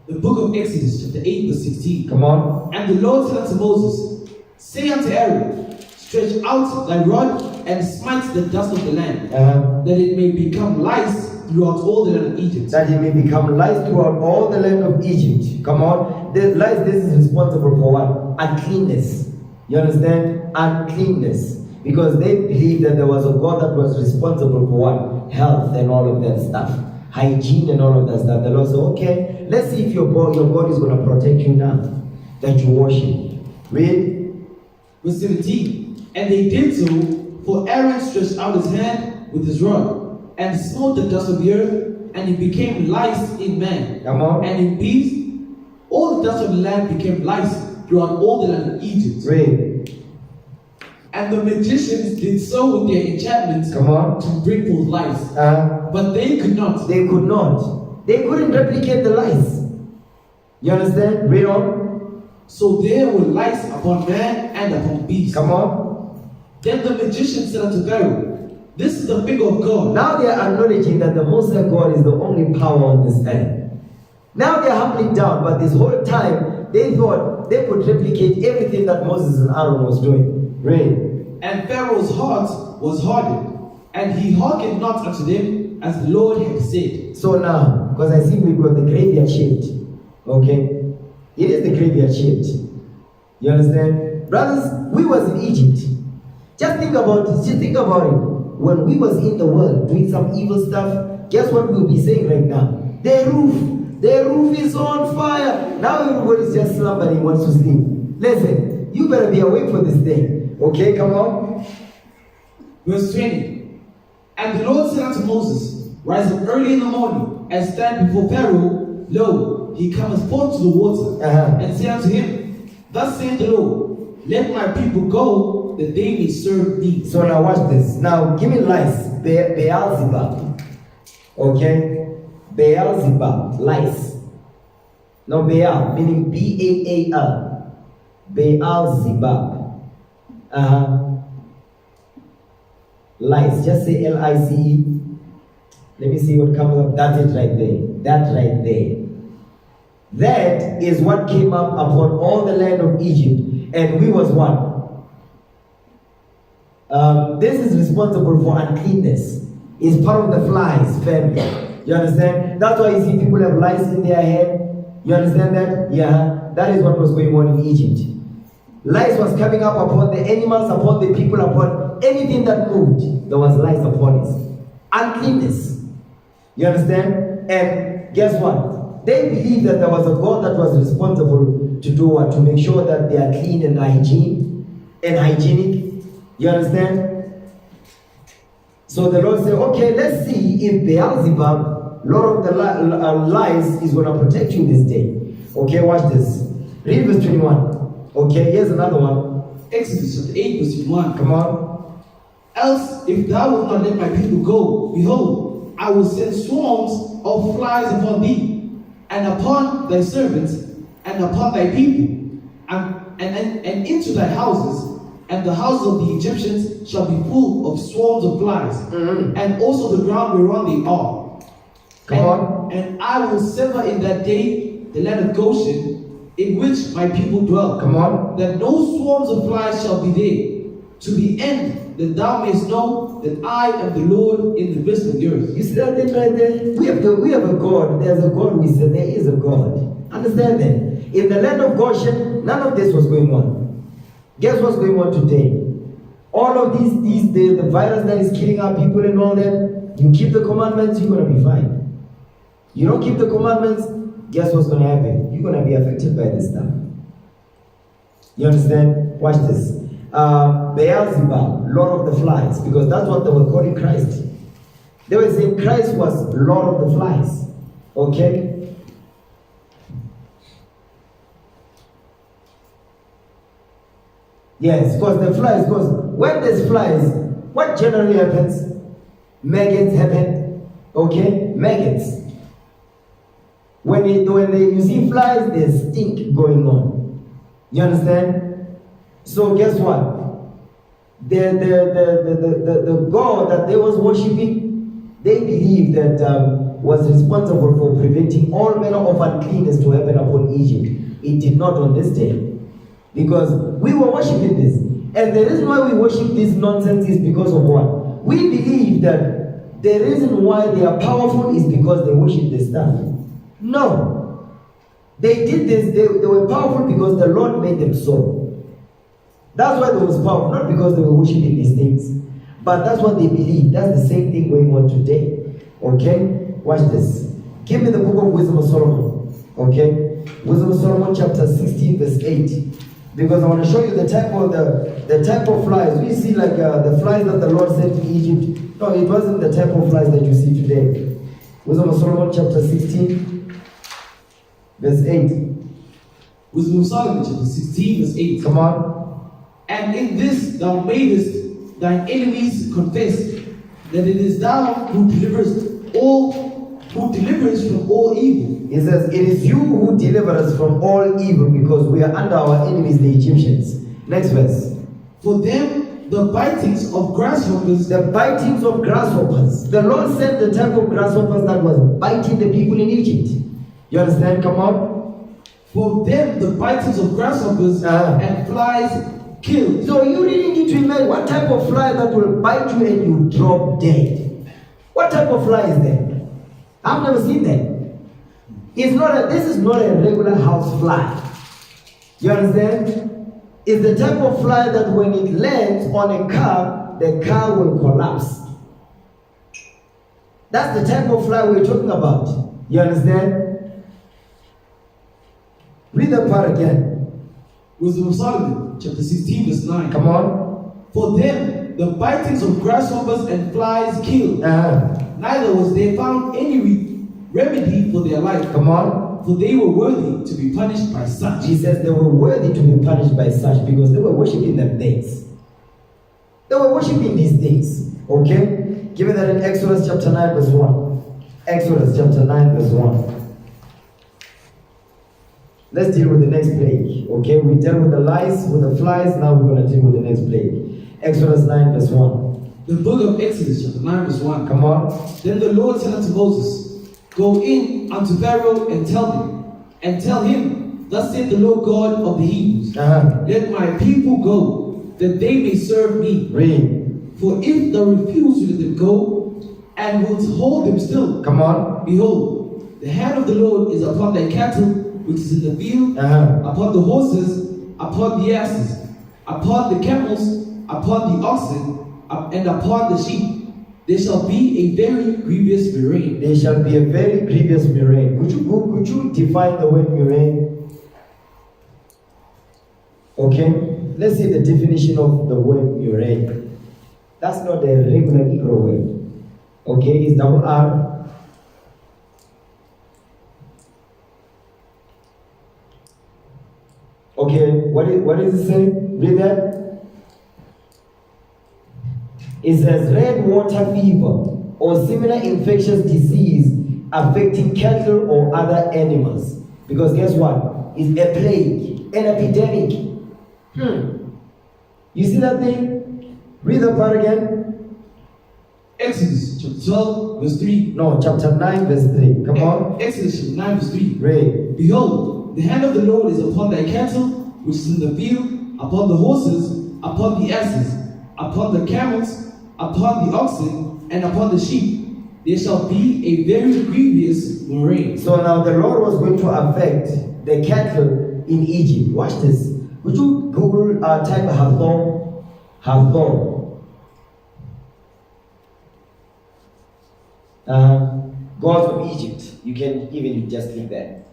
The book of Exodus, chapter 8, verse 16. Come on. And the Lord said unto Moses, say unto Aaron, stretch out thy rod and smite the dust of the land, that it may become lice throughout all the land of Egypt. That it may become lice throughout all the land of Egypt. Come on. The lice, this is responsible for what? Uncleanness. You understand? Uncleanness. Because they believed that there was a God that was responsible for what? Health and all of that stuff. Hygiene and all of that stuff. The Lord said, okay, let's see if your God is going to protect you now that you worship. Read. Verse 17. And they did so, for Aaron stretched out his hand with his rod, and smote the dust of the earth, and it became lice in man. Come on. And in beasts, all the dust of the land became lice throughout all the land of Egypt. Read. And the magicians did so with their enchantments, come on, to bring forth lice. But they could not. They could not. They couldn't replicate the lice. You understand? Read on. So there were lice upon man and upon beast. Come on. Then the magician said unto Pharaoh, this is the finger of God. Now they are acknowledging that the Most High God is the only power on this earth. Now they are humbling down, but this whole time they thought they could replicate everything that Moses and Aaron was doing. Read. And Pharaoh's heart was hardened, and he hearkened not unto them as the Lord had said. So now, because I see we've got the graveyard shift. Okay? It is the graveyard shift. You understand? Brothers, we was in Egypt. Just think about it. When we was in the world doing some evil stuff, guess what we'll be saying right now? The roof is on fire. Now everybody's just slumbering, wants to sleep. Listen, you better be awake for this thing. Okay, come on. Verse 20. And the Lord said unto Moses, rise up early in the morning, and stand before Pharaoh. Lo, he cometh forth to the water. And say unto him, thus saith the Lord, let my people go, that they may serve me. So now watch this. Now give me lice. Beelzebub. Okay? Beelzebub. Lice. No, Baal, meaning B-A-A-L. Beelzebub. Lice. Just say L-I-C-E. Let me see what comes up. That's it right there. That right there. That is what came up upon all the land of Egypt. And we was what? This is responsible for uncleanness. It's part of the flies family. You understand? That's why you see people have lice in their hair. You understand that? Yeah. That is what was going on in Egypt. Lice was coming up upon the animals, upon the people, upon anything that moved. There was lice upon it. Uncleanness. You understand? And guess what? They believed that there was a God that was responsible to do what? To make sure that they are clean and hygiene. and hygienic. You understand? So the Lord said, okay, let's see if Beelzebub, Lord of the lies, is going to protect you this day. Okay, watch this. Read verse 21. Okay, here's another one. Exodus chapter 8, verse 21. Come on. Else, if thou wilt not let my people go, behold, I will send swarms of flies upon thee, and upon thy servants, and upon thy people, and into thy houses, and the houses of the Egyptians shall be full of swarms of flies, and also the ground whereon they are. Come on. And I will sever in that day the land of Goshen, in which my people dwell. Come on. That no swarms of flies shall be there, to the end that thou mayest know that I am the Lord in the midst of the earth. You see that thing right there? We have a God. There's a God. We said there is a God. Understand that? In the land of Goshen, none of this was going on. Guess what's going on today? All of the virus that is killing our people and all that, you keep the commandments, you're going to be fine. You don't keep the commandments, guess what's going to happen? You're going to be affected by this stuff. You understand? Watch this. Beelzebub, Lord of the Flies, because that's what they were calling Christ. They were saying Christ was Lord of the Flies. Okay? Yes, because the flies, because when there's flies, what generally happens? Maggots happen. Okay? Maggots. When you see flies, there's stink going on. You understand? So guess what? The God that they was worshipping, they believed that was responsible for preventing all manner of uncleanness to happen upon Egypt. It did not on this day. Because we were worshipping this. And the reason why we worship this nonsense is because of what? We believe that the reason why they are powerful is because they worship this stuff. No. They did this, they were powerful because the Lord made them so. That's why they was powerful, not because they were worshiping these things. But that's what they believe. That's the same thing going on today. Okay? Watch this. Give me the book of Wisdom of Solomon. Okay? Wisdom of Solomon chapter 16 verse 8. Because I want to show you the type of flies. We see like the flies that the Lord sent to Egypt. No, it wasn't the type of flies that you see today. Wisdom of Solomon chapter 16 verse 8. Wisdom of Solomon chapter 16 verse 8. Come on. And in this thou madest thine enemies confess that it is thou who deliverest from all evil. He says, it is you who deliver us from all evil, because we are under our enemies, the Egyptians. Next verse. For them the bitings of grasshoppers. The bitings of grasshoppers. The Lord sent the type of grasshoppers that was biting the people in Egypt. You understand? Come on. For them the bitings of grasshoppers and flies killed. So you really need to imagine what type of fly that will bite you and you drop dead. What type of fly is that? I've never seen that. This is not a regular house fly. You understand? It's the type of fly that when it lands on a car, the car will collapse. That's the type of fly we're talking about. You understand? Read that part again. Wisdom of Solomon, chapter 16, verse 9. Come on. For them the bitings of grasshoppers and flies killed. Neither was there found any remedy for their life. Come on. For they were worthy to be punished by such. He says they were worthy to be punished by such because they were worshipping them things. They were worshipping these things. Okay? Give me that in Exodus chapter 9 verse 1. Exodus chapter 9 verse 1. Let's deal with the next plague. Okay? We dealt with the lice, with the flies. Now we're going to deal with the next plague. Exodus 9 verse 1. The book of Exodus chapter 9 verse 1. Come on. Then the Lord said unto Moses, Go in unto Pharaoh and tell him, Thus saith the Lord God of the Hebrews, Let my people go, that they may serve me. Read. For if thou refuse to let them go, and wilt hold them still, come on, behold, the hand of the Lord is upon thy cattle, which is in the field, upon the horses, upon the asses, upon the camels, upon the oxen, and upon the sheep. There shall be a very grievous murrain. There shall be a very grievous murrain. Could you define the word murrain? Okay. let's see the definition of the word murray. That's not a regular Hebrew word. Okay, it's double R. Okay, what is it saying? Read that. It says red water fever or similar infectious disease affecting cattle or other animals. Because guess what? It's a plague, an epidemic. You see that thing? Read the part again. Exodus chapter 12, verse 3. No, chapter 9, verse 3. Come on. Exodus chapter 9, verse 3. Read. Behold, the hand of the Lord is upon thy cattle, which is in the field, upon the horses, upon the asses, upon the camels, upon the oxen, and upon the sheep. There shall be a very grievous murrain. So now the Lord was going to affect the cattle in Egypt. Watch this. Would you Google type Hathor? Hathor. Gods of Egypt. You can even just click that.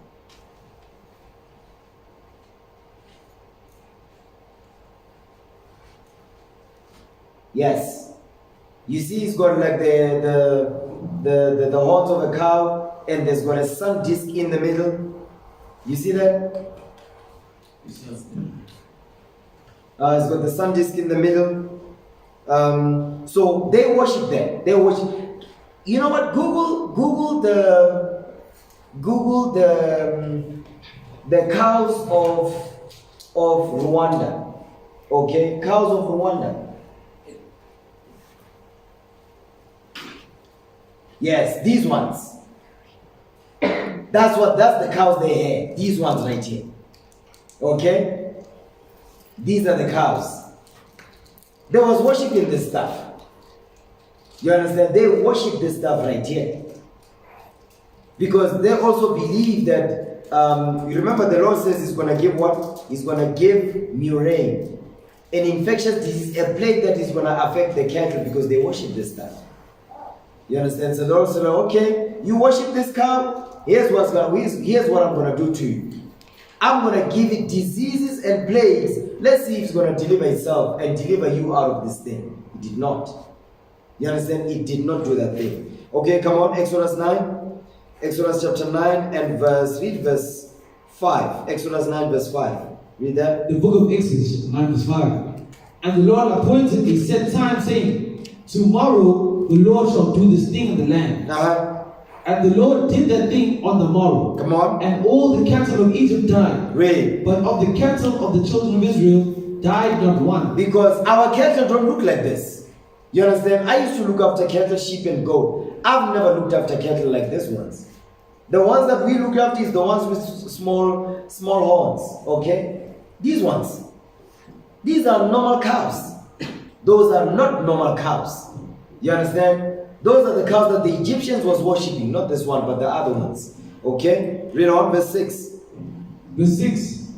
Yes. You see, it's got like the horns of a cow, and there's got a sun disk in the middle. You see that? It's got the sun disk in the middle. So they worship that. They worship. You know what? Google the cows of Rwanda. Okay, cows of Rwanda. Yes, these ones. That's the cows they have. These ones right here. Okay? These are the cows. They was worshiping this stuff. You understand? They worship this stuff right here. Because they also believe that, you remember the Lord says He's going to give what? He's going to give murrain. An infectious disease, a plague that is going to affect the cattle because they worship this stuff. You understand? So the Lord said, okay, you worship this cow, here's what I'm going to do to you. I'm going to give it diseases and plagues. Let's see if it's going to deliver itself and deliver you out of this thing. It did not. You understand? It did not do that thing. Okay, come on, Exodus 9. Exodus chapter 9 and read verse 5. Exodus 9 verse 5. Read that. The book of Exodus chapter 9 verse 5. And the Lord appointed a set time, saying, tomorrow the Lord shall do this thing in the land. And the Lord did that thing on the morrow. Come on. And all the cattle of Egypt died. Read. But of the cattle of the children of Israel died not one. Because our cattle don't look like this. You understand? I used to look after cattle, sheep and goat. I've never looked after cattle like this ones. The ones that we look after is the ones with small horns. Okay? These ones. These are normal cows. Those are not normal cows. You understand? Those are the cows that the Egyptians was worshipping, not this one, but the other ones. Okay? Read on, verse 6. Verse 6.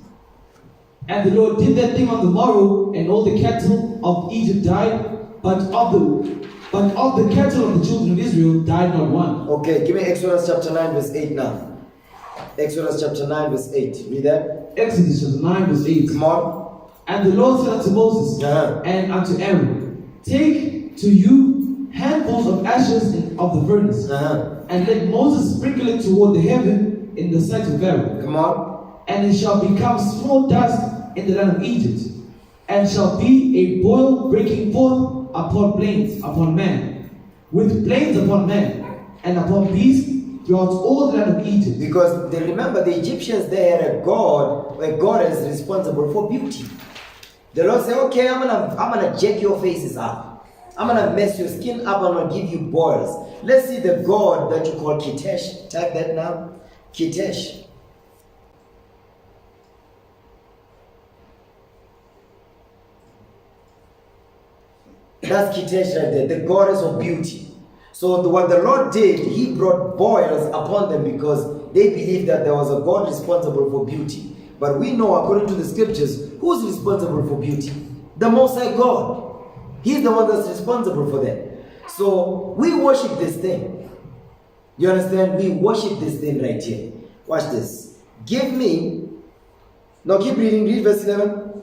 And the Lord did that thing on the morrow, and all the cattle of Egypt died, but of the cattle of the children of Israel died not one. Okay, give me Exodus chapter 9, verse 8 now. Exodus chapter 9, verse 8. Read that. Exodus chapter 9, verse 8. Come on. And the Lord said unto Moses and unto Aaron, take to you handfuls of ashes of the furnace, and let Moses sprinkle it toward the heaven in the sight of Pharaoh. Come on. And it shall become small dust in the land of Egypt, and shall be a boil breaking forth upon plains upon man, with plains upon man, and upon beasts throughout all the land of Egypt. Because they remember the Egyptians, they had a god is responsible for beauty. The Lord said, okay, I'm gonna jack your faces up. I'm going to mess your skin up. I'm going to give you boils. Let's see the god that you call Kitesh. Type that now. Kitesh. That's Kitesh right there, the goddess of beauty. So what the Lord did, He brought boils upon them because they believed that there was a God responsible for beauty. But we know, according to the scriptures, who's responsible for beauty? The Most High God. He's the one that's responsible for that. So we worship this thing. You understand? We worship this thing right here. Watch this. Give me. Now keep reading. Read verse 11.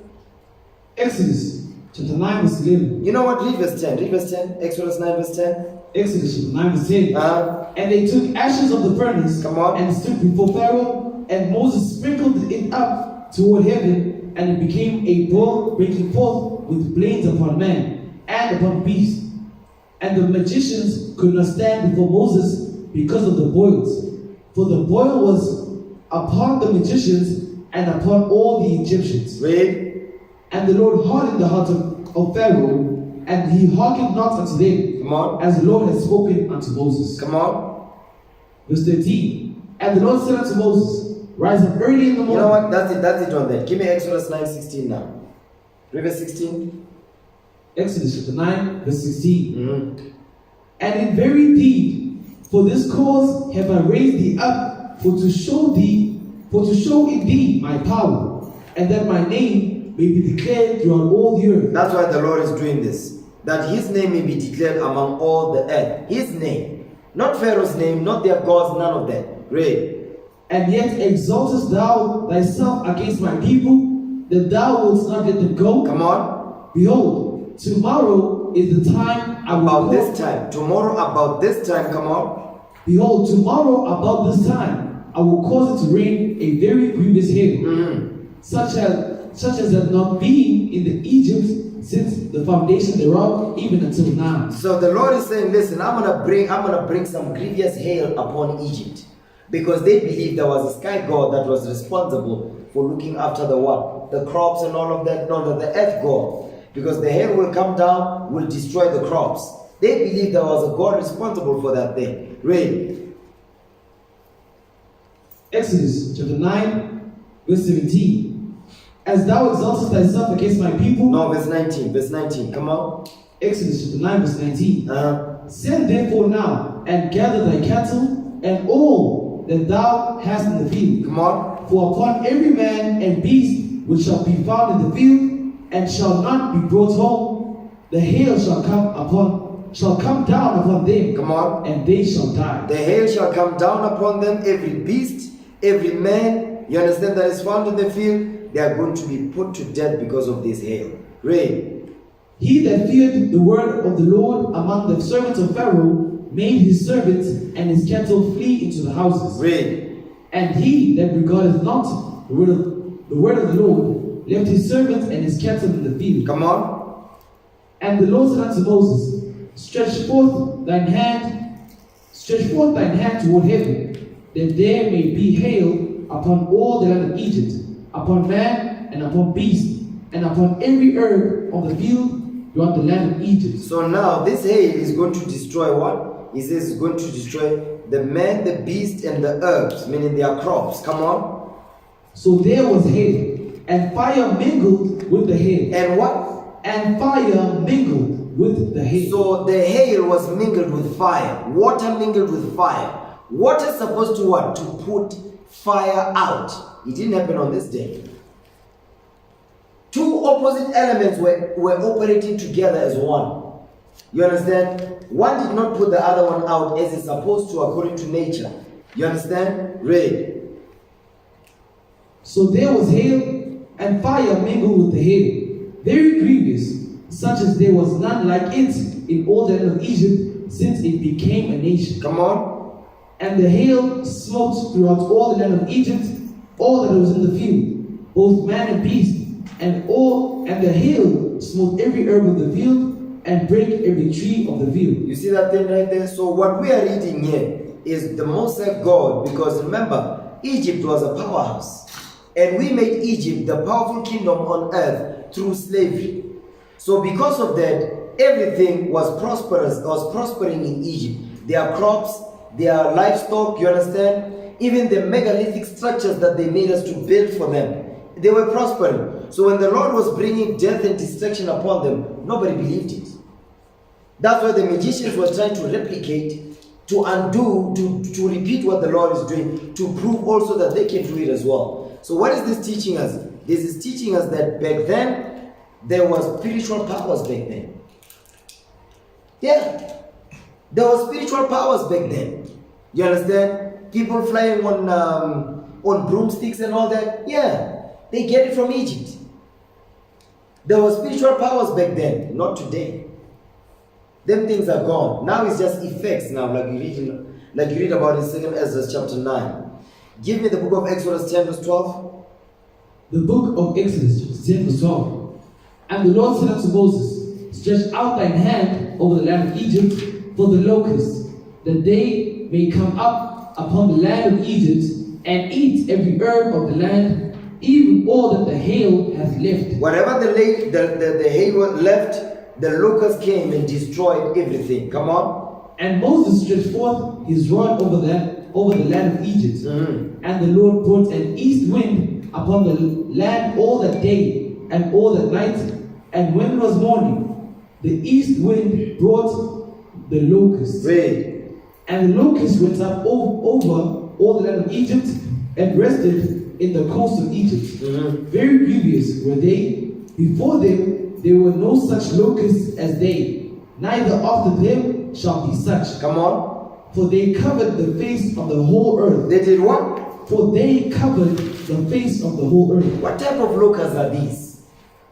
Exodus chapter 9 verse 11. You know what? Read verse 10. Read verse 10. Exodus 9 verse 10. Exodus chapter 9 verse 10. And they took ashes of the furnace Come on. and stood before Pharaoh, and Moses sprinkled it up toward heaven, and it became a boil breaking forth with flames upon man and upon beast. And the magicians could not stand before Moses because of the boils, for the boil was upon the magicians and upon all the Egyptians. Read. And the Lord hardened the heart of Pharaoh, and he hearkened not unto them, Come on. as the Lord had spoken unto Moses. Come on. Verse 13. And the Lord said unto Moses, rise up early in the morning. You know what? That's it on that. Give me Exodus 9:16 now. Read verse 16. Exodus chapter 9, verse 16. Mm-hmm. And in very deed, for this cause have I raised thee up, for to show in thee my power, and that my name may be declared throughout all the earth. That's why the Lord is doing this. That his name may be declared among all the earth. His name. Not Pharaoh's name, not their gods, none of that. Read. And yet exaltest thou thyself against my people, that thou wouldst not let them go? Come on. Behold, tomorrow is the time I will About call. this time. Tomorrow about this time. Come on. Behold, tomorrow about this time I will cause it to rain a very grievous hail, such as hath not been in the Egypt since the foundation thereof, even until now. So the Lord is saying, listen, I'm gonna bring some grievous hail upon Egypt. Because they believed there was a sky god that was responsible for looking after the what? The crops and all of that. No, the earth god. Because the hail will come down, will destroy the crops. They believed there was a God responsible for that thing. Read. Exodus chapter 9, verse 17. As thou exaltest thyself against my people. No, verse 19. Verse 19. Come on. Exodus chapter 9, verse 19. Send therefore now and gather thy cattle and all that thou hast in the field. Come on. For upon every man and beast which shall be found in the field and shall not be brought home, the hail shall come down upon them. Come on. And they shall die. The hail shall come down upon them, every beast, every man, you understand, that is found in the field, they are going to be put to death because of this hail. Read. He that feared the word of the Lord among the servants of Pharaoh made his servants and his cattle flee into the houses. Read. And he that regardeth not the word of the Lord left his servants and his cattle in the field. Come on. And the Lord said unto Moses, Stretch forth thine hand toward heaven, that there may be hail upon all the land of Egypt, upon man and upon beast, and upon every herb of the field throughout the land of Egypt. So now this hail is going to destroy what? He says it's going to destroy the man, the beast, and the herbs, meaning their crops. Come on. So there was hail, and fire mingled with the hail. And what? And fire mingled with the hail. So the hail was mingled with fire. Water mingled with fire. Water is supposed to what? To put fire out. It didn't happen on this day. Two opposite elements were operating together as one. You understand? One did not put the other one out as it's supposed to according to nature. You understand? Read. So there was hail and fire mingled with the hail, very grievous, such as there was none like it in all the land of Egypt since it became a nation. Come on. And the hail smote throughout all the land of Egypt, all that was in the field, both man and beast, and the hail smote every herb of the field, and brake every tree of the field. You see that thing right there? So what we are reading here is the Most High God, because remember, Egypt was a powerhouse. And we made Egypt the powerful kingdom on earth through slavery. So because of that, everything was prospering in Egypt. Their crops, their livestock, you understand? Even the megalithic structures that they made us to build for them, they were prospering. So when the Lord was bringing death and destruction upon them, nobody believed it. That's why the magicians were trying to replicate, to undo, to repeat what the Lord is doing, to prove also that they can do it as well. So what is this teaching us? This is teaching us that back then, there was spiritual powers back then. Yeah. There was spiritual powers back then. You understand? People flying on broomsticks and all that. Yeah. They get it from Egypt. There were spiritual powers back then, not today. Them things are gone. Now it's just effects now, like you read about in 2 Ezra chapter 9. Give me the book of Exodus 10 verse 12. The book of Exodus chapter 10 verse 12. And the Lord said unto Moses, stretch out thine hand over the land of Egypt for the locusts, that they may come up upon the land of Egypt, and eat every herb of the land, even all that the hail hath left. Whatever the hail left, the locusts came and destroyed everything. Come on. And Moses stretched forth his rod over the land of Egypt. Mm-hmm. And the Lord brought an east wind upon the land all that day and all that night. And when it was morning, the east wind brought the locusts. Wait. And the locusts went up over all the land of Egypt and rested in the coast of Egypt. Mm-hmm. Very grievous were they. Before them there were no such locusts as they, neither after them shall be such. Come on. For they covered the face of the whole earth. They did what? For they covered the face of the whole earth. What type of locusts are these?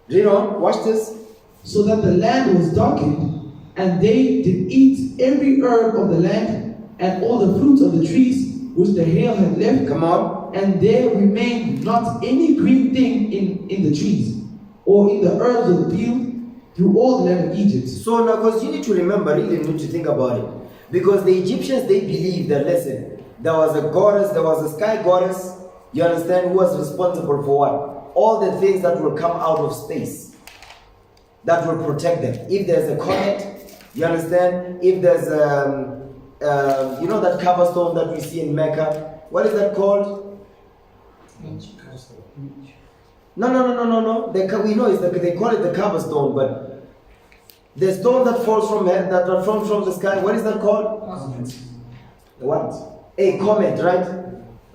Do you know? Watch this. So that the land was darkened, and they did eat every herb of the land, and all the fruits of the trees which the hail had left. Come on. And there remained not any green thing in the trees, or in the herbs of the field, through all the land of Egypt. So now, because you need to remember, really need to think about it. Because the Egyptians, they believed that, listen, there was a goddess, there was a sky goddess, you understand, who was responsible for what? All the things that will come out of space, that will protect them. If there's a comet, you understand, if there's you know that cover stone that we see in Mecca, what is that called? No. We know it's they call it the cover stone, but the stone that falls from the sky, what is that called? The what? A comet, right?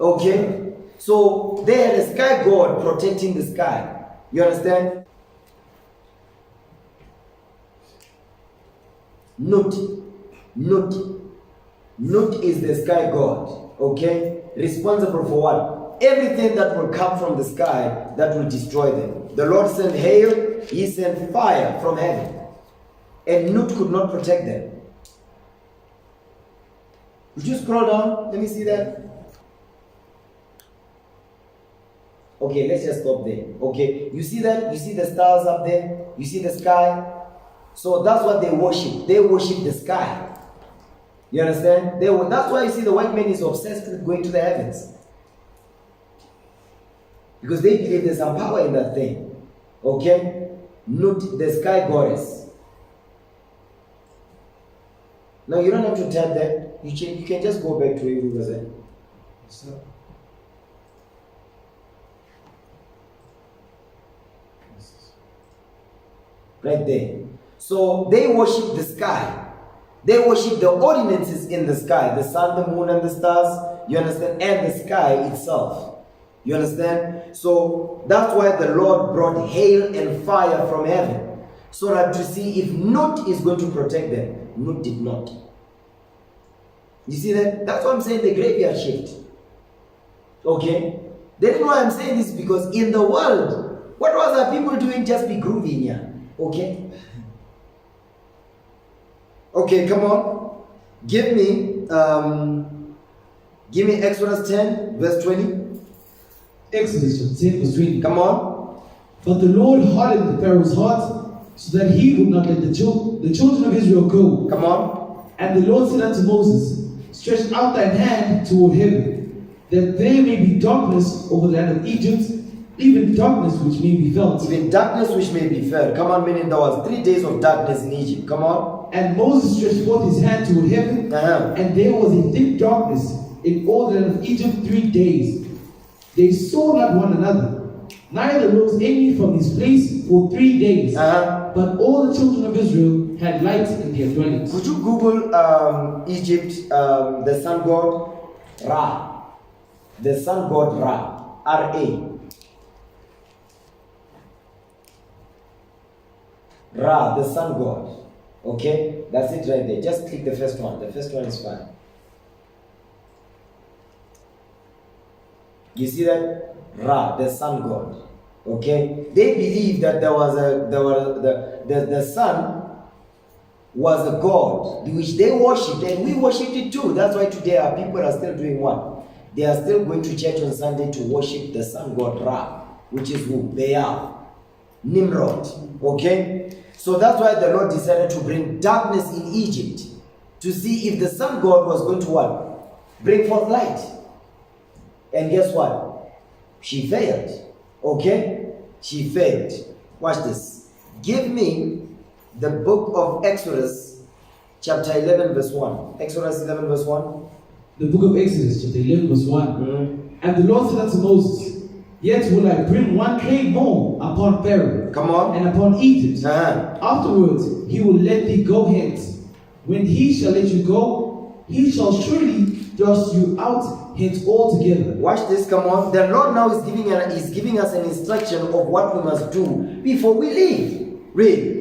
Okay. So they had a sky god protecting the sky. You understand? Nut is the sky god. Okay? Responsible for what? Everything that will come from the sky that will destroy them. The Lord sent hail, He sent fire from heaven. And Nut could not protect them. Would you scroll down? Let me see that. Okay, let's just stop there. Okay, you see that? You see the stars up there? You see the sky? So that's what they worship. They worship the sky. You understand? That's why you see the white man is obsessed with going to the heavens. Because they believe there's some power in that thing. Okay? Nut, the sky goddess. Now you don't have to tap that. You can just go back to where you were at. Right there. So they worship the sky. They worship the ordinances in the sky. The sun, the moon, and the stars. You understand? And the sky itself. You understand? So that's why the Lord brought hail and fire from heaven. So that to see if Nut is going to protect them. Nut did not. You see that? That's what I'm saying, the graveyard shift. Okay? The reason why I'm saying this is because in the world, what was our people doing? Just be grooving here. Okay? Okay, come on. Give me Exodus 10, verse 20. Exodus 10 verse 20. Come on. But the Lord hardened Pharaoh's heart, so that he would not let the children of Israel go. Come on. And the Lord said unto Moses, stretch out thine hand toward heaven, that there may be darkness over the land of Egypt, even darkness which may be felt. Even darkness which may be felt. Come on, meaning there was 3 days of darkness in Egypt. Come on. And Moses stretched forth his hand toward heaven, and there was a thick darkness in all the land of Egypt 3 days. They saw not one another, neither rose any from his place for 3 days. But all the children of Israel had light in their dwellings. Could you Google Egypt, the sun god Ra? The sun god Ra. R-A. Ra, the sun god. Okay? That's it right there. Just click the first one. The first one is fine. You see that? Ra, the sun god. Okay, they believed that the sun was a god which they worshipped, and we worshipped it too. That's why today our people are still doing what? They are still going to church on Sunday to worship the sun god Ra, which is who? Baal, Nimrod. Okay, so that's why the Lord decided to bring darkness in Egypt to see if the sun god was going to what? Bring forth light. And guess what? She failed. Okay, she failed. Watch this. Give me the book of Exodus, chapter 11, verse 1. Exodus 11, verse 1. The book of Exodus, chapter 11, verse 1. And the Lord said unto Moses, Yet will I bring one plague more upon Pharaoh, Come on. and upon Egypt. Uh-huh. Afterwards he will let thee go hence. When he shall let you go, he shall surely thrust you out hence altogether. Watch this, come on. The Lord now is giving us an instruction of what we must do before we leave. Read.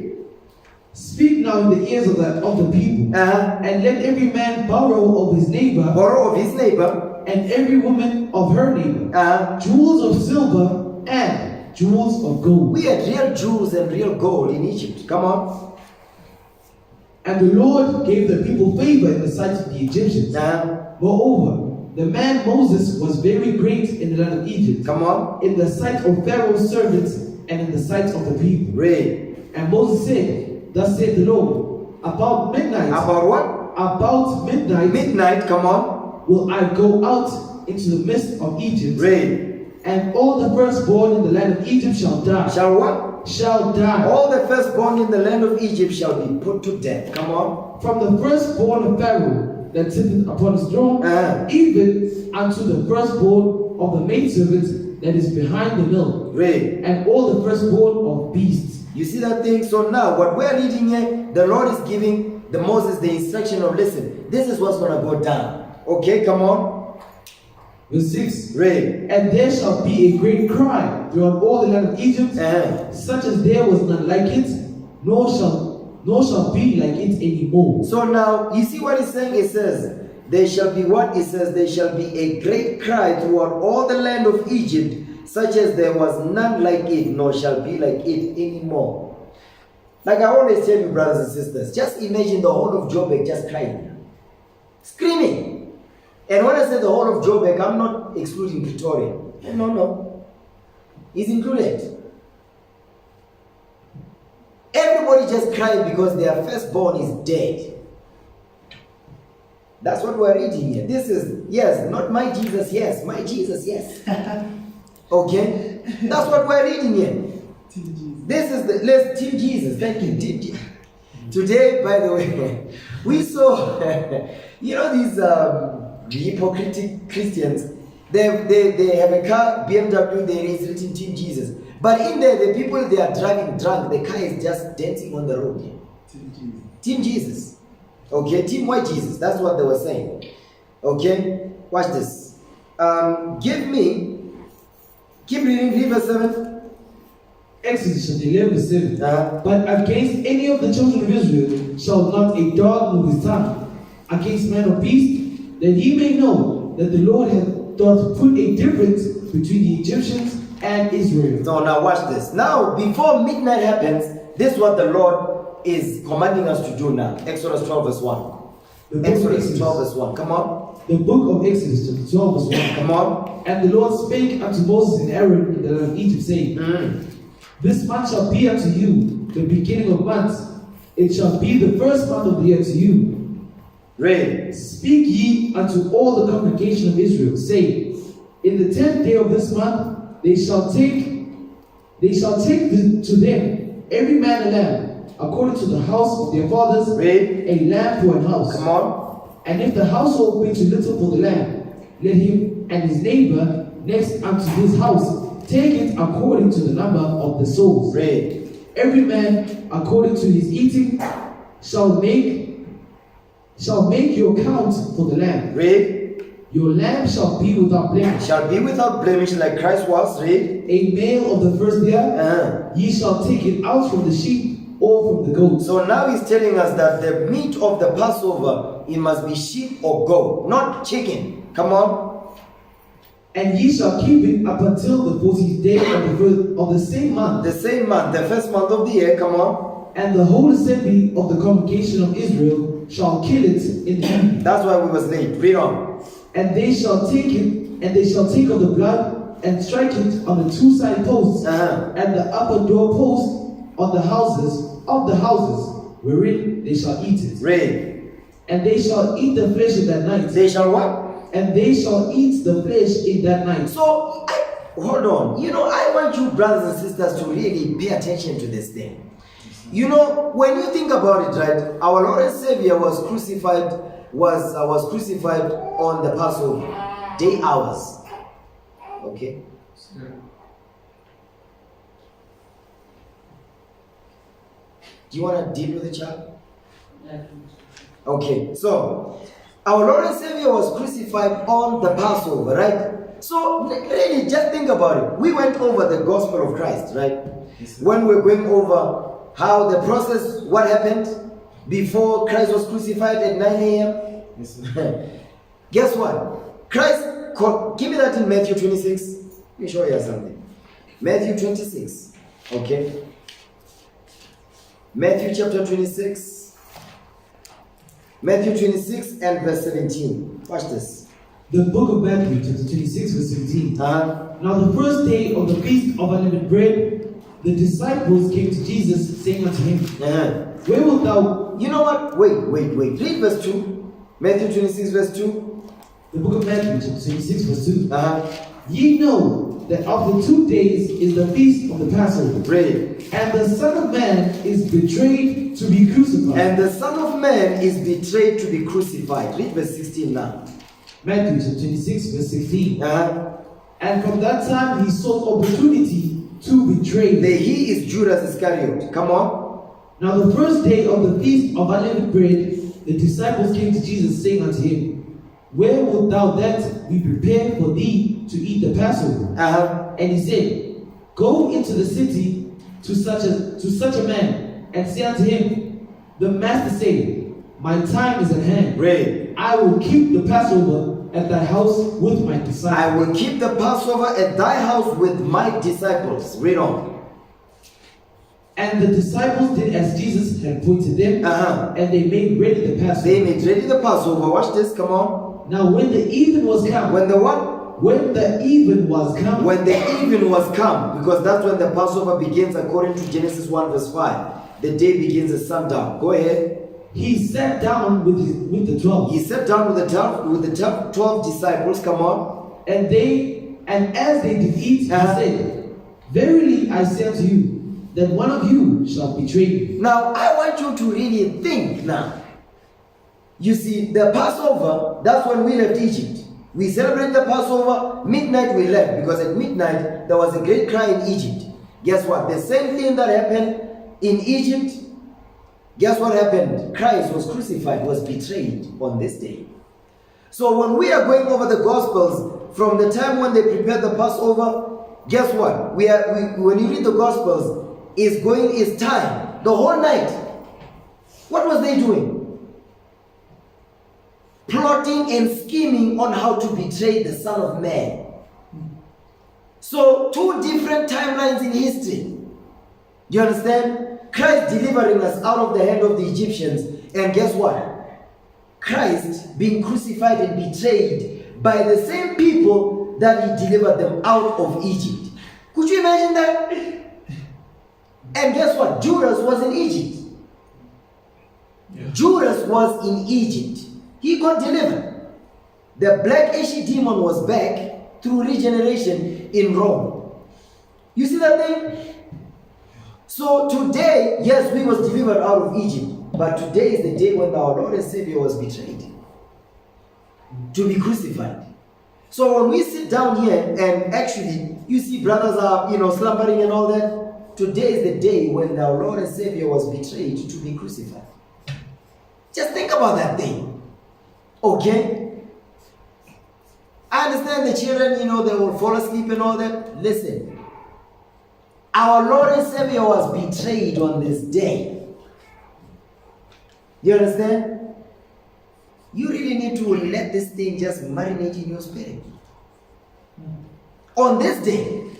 Speak now in the ears of the people, and let every man borrow of his neighbor, and every woman of her neighbor, jewels of silver and jewels of gold. We had real jewels and real gold in Egypt. Come on. And the Lord gave the people favor in the sight of the Egyptians. Moreover, the man Moses was very great in the land of Egypt. Come on. In the sight of Pharaoh's servants and in the sight of the people. Read. And Moses said, Thus said the Lord, about midnight. About what? About midnight. Midnight, come on. Will I go out into the midst of Egypt. Read. And all the firstborn in the land of Egypt shall die. Shall what? Shall die. All the firstborn in the land of Egypt shall be put to death. Come on. From the firstborn of Pharaoh that sitteth upon his throne, even unto the firstborn of the maidservant that is behind the mill. Read. And all the firstborn of beasts. You see that thing? So now what we're reading here, the Lord is giving the Moses the instruction of, listen, this is what's going to go down. Okay, come on. Verse 6. Read. And there shall be a great cry throughout all the land of Egypt, such as there was none like it, nor shall be like it anymore. So now, you see what it's saying? It says, there shall be what? It says, there shall be a great cry throughout all the land of Egypt, such as there was none like it, nor shall be like it anymore. Like I always tell you, brothers and sisters, just imagine the whole of Joburg just crying, screaming. And when I say the whole of Joburg, I'm not excluding Pretoria. No. It's included. Everybody just crying because their firstborn is dead. That's what we're reading here. This is, yes, not my Jesus, yes. My Jesus, yes. Okay? That's what we're reading here. This is Team Jesus. Thank you, Team Jesus. Today, by the way, we saw, these hypocritic Christians. They have a car, BMW, there is written Team Jesus. But in there, the people, they are driving drunk. The car is just dancing on the road. Team Jesus. Okay, Team White Jesus. That's what they were saying. Okay, watch this. Keep reading, verse 7. Exodus chapter 11, verse 7. But against any of the children of Israel shall not a dog move his tongue, against man or beast, that ye may know that the Lord doth put a difference between the Egyptians and Israel. So now watch this. Now, before midnight happens, this is what the Lord is commanding us to do now. Exodus 12, verse 1. Exodus 12, verse 1. Come on. The book of Exodus, chapter 12, verse 1. Come on. And the Lord spake unto Moses and Aaron in the land of Egypt, saying, This month shall be unto you the beginning of months. It shall be the first month of the year to you. Read. Speak ye unto all the congregation of Israel, saying, In the 10th day of this month they shall take to them every man a lamb, according to the house of their fathers. Read. A lamb for an house. Come on. And if the household be too little for the lamb, let him and his neighbor next unto his house take it according to the number of the souls. Read. Every man according to his eating shall make your count for the lamb. Read. Your lamb shall be without blemish. Shall be without blemish like Christ was. Read. A male of the first year. Ye shall take it out from the sheep or from the goat. So now he's telling us that the meat of the Passover, it must be sheep or goat, not chicken. Come on. And ye shall keep it up until the 14th day of the same month. The same month, the first month of the year, come on. And the whole assembly of the congregation of Israel shall kill it in the evening. That's why we was late. Read on. And they shall take it, and they shall take of the blood and strike it on the two side posts and the upper door post on the houses of the houses wherein they shall eat it. Read. And they shall eat the flesh in that night. They shall what? And they shall eat the flesh in that night. So, hold on. I want you brothers and sisters to really pay attention to this thing. When you think about it, right, our Lord and Savior was crucified on the Passover day hours. Okay? Do you want to deal with the child? Okay, so our Lord and Savior was crucified on the Passover, right? So really, just think about it. We went over the gospel of Christ, right? Yes, when we're going over how the process, what happened before Christ was crucified at 9 a.m. Yes, guess what? Give me that in Matthew 26. Let me show you something. Matthew 26, okay? Matthew chapter 26. Matthew 26 and verse 17. Watch this. The book of Matthew, chapter 26, verse 17. Now the first day of the feast of unleavened bread, the disciples came to Jesus, saying unto him, Where wilt thou... You know what? Wait. Read verse 2. Matthew 26, verse 2. The book of Matthew, chapter 26, verse 2. Ye know that after 2 days is the feast of the Passover. Read. And the Son of Man is betrayed to be crucified. And the Son of Man is betrayed to be crucified. Read verse 16 now. Matthew 26, verse 16. And from that time he sought opportunity to betray him. He is Judas Iscariot. Come on. Now the first day of the feast of unleavened bread, the disciples came to Jesus, saying unto him, Where wilt thou that we prepare for thee to eat the Passover? And he said, Go into the city to such a man, and say unto him, The master said, My time is at hand. Read. I will keep the Passover at thy house with my disciples. I will keep the Passover at thy house with my disciples. Read on. And the disciples did as Jesus had appointed them, and they made ready the Passover. They made ready the Passover. Watch this, come on. Now when the even was come. When the what? When the even was come. When the even was come, because that's when the Passover begins according to Genesis 1 verse 5. The day begins at sundown. Go ahead. He sat down with the 12. He sat down with the 12 disciples. Come on. And as they did eat, he said, Verily I say unto you, that one of you shall betray me. Now I want you to really think now. You see, the Passover, that's when we left Egypt. We celebrate the Passover, midnight we left, because at midnight there was a great cry in Egypt. Guess what? The same thing that happened in Egypt, guess what happened? Christ was crucified, was betrayed on this day. So when we are going over the Gospels, from the time when they prepared the Passover, guess what? When you read the Gospels, it's time, the whole night. What was they doing? Plotting and scheming on how to betray the Son of Man. So, two different timelines in history. You understand? Christ delivering us out of the hand of the Egyptians. And guess what? Christ being crucified and betrayed by the same people that he delivered them out of Egypt. Could you imagine that? And guess what? Judas was in Egypt. Yeah. Judas was in Egypt. He got delivered. The black Ashi demon was back through regeneration in Rome. You see that thing? So today, yes, we was delivered out of Egypt. But today is the day when our Lord and Savior was betrayed. To be crucified. So when we sit down here and actually, you see brothers are, slumbering and all that. Today is the day when our Lord and Savior was betrayed to be crucified. Just think about that thing. Okay? I understand the children, they will fall asleep and all that. Listen. Our Lord and Savior was betrayed on this day. You understand? You really need to let this thing just marinate in your spirit. On this day.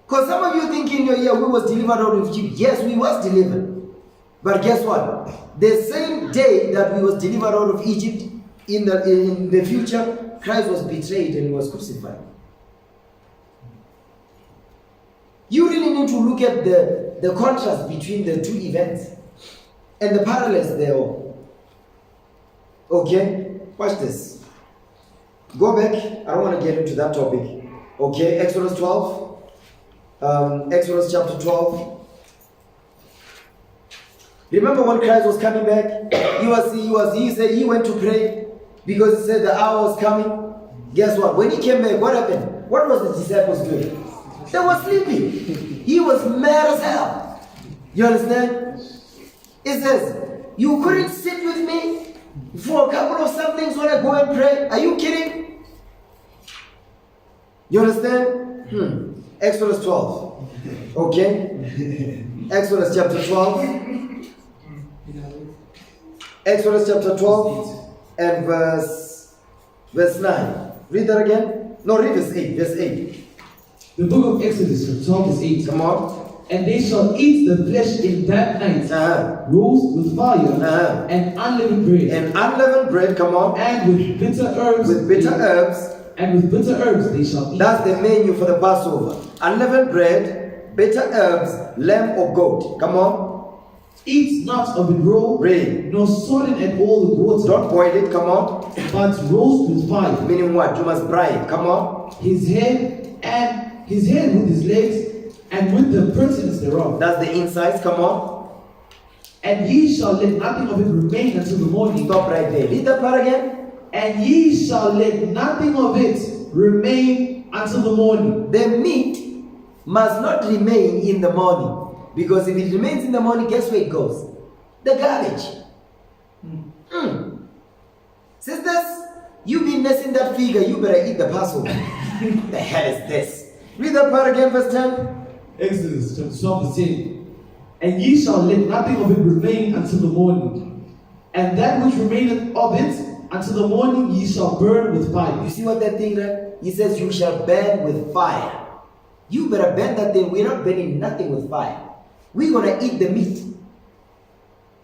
Because some of you thinking, yeah, we was delivered out of Egypt. Yes, we was delivered. But guess what? The same day that we was delivered out of Egypt, in the future, Christ was betrayed and was crucified. You really need to look at the contrast between the two events and the parallels thereof. Okay? Watch this. Go back. I don't want to get into that topic. Okay? Exodus 12. Exodus chapter 12. Remember when Christ was coming back? He said he went to pray because he said the hour was coming. Guess what? When he came back, what happened? What was the disciples doing? They were sleeping. He was mad as hell. You understand? It says, you couldn't sit with me for a couple of somethings when I go and pray. Are you kidding? You understand? Exodus 12. Okay? Exodus chapter 12. Exodus chapter 12 and verse 9. Read that again. No, read verse 8. Verse 8. The book of Exodus, chapter 12, verse 8. Come on. And they shall eat the flesh in that night, roast with fire, and unleavened bread. And unleavened bread, come on. And with bitter herbs. With bitter herbs. And with bitter herbs they shall eat. That's the menu for the Passover. Unleavened bread, bitter herbs, lamb or goat. Come on. Eat not of it raw, nor salt it at all with water. Don't boil it, come on. But roast with fire. Meaning what? You must brine, come on. His head with his legs, and with the purtenance thereof. That's the insides, come on. And ye shall let nothing of it remain until the morning. Stop right there. Read that part again. And ye shall let nothing of it remain until the morning. The meat must not remain in the morning. Because if it remains in the morning, guess where it goes? The garbage. Sisters, you've been messing that figure, you better eat the Passover. The hell is this? Read that part again, verse 10. Exodus chapter 12, verse 10. And ye shall let nothing of it remain until the morning. And that which remaineth of it until the morning ye shall burn with fire. You see what that thing there? He says you shall burn with fire. You better burn that thing. We're not burning nothing with fire. We're going to eat the meat.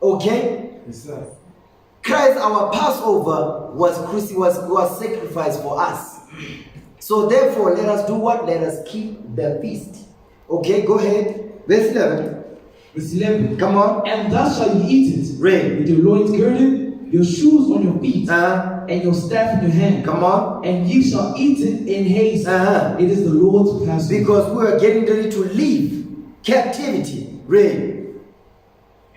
Okay? Yes, sir. Christ, our Passover, was sacrificed for us. So therefore, let us do what? Let us keep the feast. Okay, go ahead. Verse 11. Verse 11. Come on. And thus shall ye eat it. Read. With your loins girded, your shoes on your feet, and your staff in your hand. Come on. And ye shall eat it in haste. It is the Lord's Passover. Because we are getting ready to leave captivity. Read.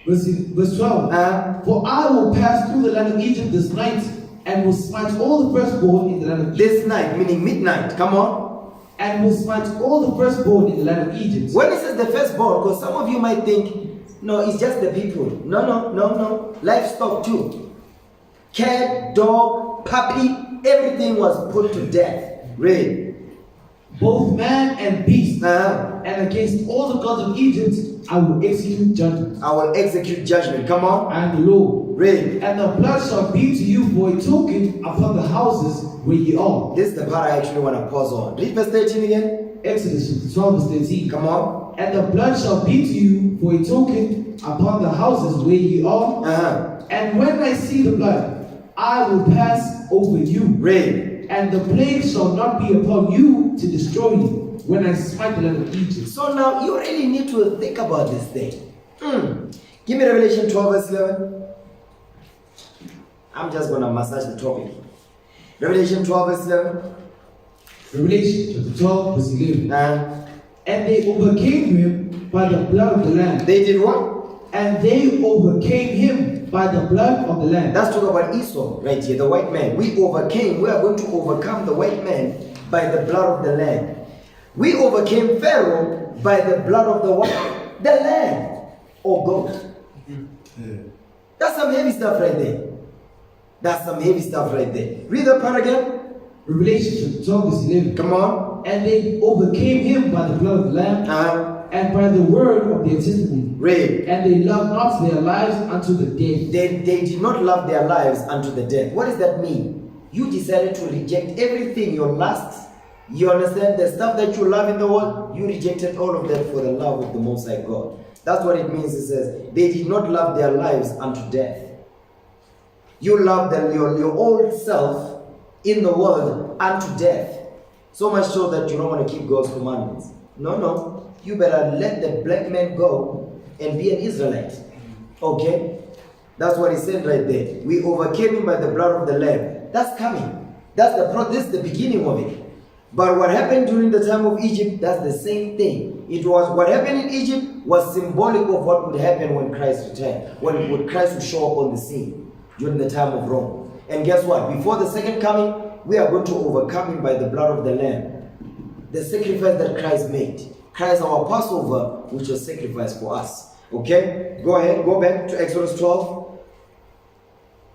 Verse 12. For I will pass through the land of Egypt this night, and will smite all the firstborn in the land of Egypt. This night, meaning midnight. Come on. And will smite all the firstborn in the land of Egypt. When it says the firstborn, because some of you might think, no, it's just the people. No. Livestock too. Cat, dog, puppy, everything was put to death. Read. Both man and beast. And against all the gods of Egypt, I will execute judgment. I will execute judgment. Come on. I am the Lord. Read. And the blood shall be to you for a token upon the houses where ye are. This is the part I actually want to pause on. Read verse 13 again. Exodus 12 verse 13. Come on. And the blood shall be to you for a token upon the houses where ye are. And when I see the blood, I will pass over you. Read. And the plague shall not be upon you to destroy you when I smite the land of Egypt. So now you really need to think about this thing. Give me Revelation 12 verse 11. I'm just going to massage the topic. Revelation 12 verse 11. Revelation chapter 12 verse 11. And they overcame him by the blood of the Lamb. They did what? And they overcame him by the blood of the Lamb. That's talking about Esau right here, the white man. We overcame. We are going to overcome the white man by the blood of the Lamb. We overcame Pharaoh by the blood of the what? The lamb or goat. That's some heavy stuff right there. That's some heavy stuff right there. Read the part again. Revelation chapter 12 verse 11. Come on. And they overcame him by the blood of the Lamb and by the word of their testimony. Read. And they loved not their lives unto the death. They did not love their lives unto the death. What does that mean? You decided to reject everything, your lusts, You understand? The stuff that you love in the world, you rejected all of that for the love of the Most High God. That's what it means. It says, they did not love their lives unto death. You love them, your old self in the world unto death. So much so that you don't want to keep God's commandments. No. You better let the black man go and be an Israelite. Okay? That's what he said right there. We overcame him by the blood of the Lamb. That's coming. This is the beginning of it. But what happened during the time of Egypt, that's the same thing. It was what happened in Egypt was symbolic of what would happen when Christ returned. When Christ would show up on the scene during the time of Rome. And guess what? Before the second coming, we are going to overcome him by the blood of the Lamb. The sacrifice that Christ made. Christ, our Passover, which was sacrificed for us. Okay? Go ahead. Go back to Exodus 12.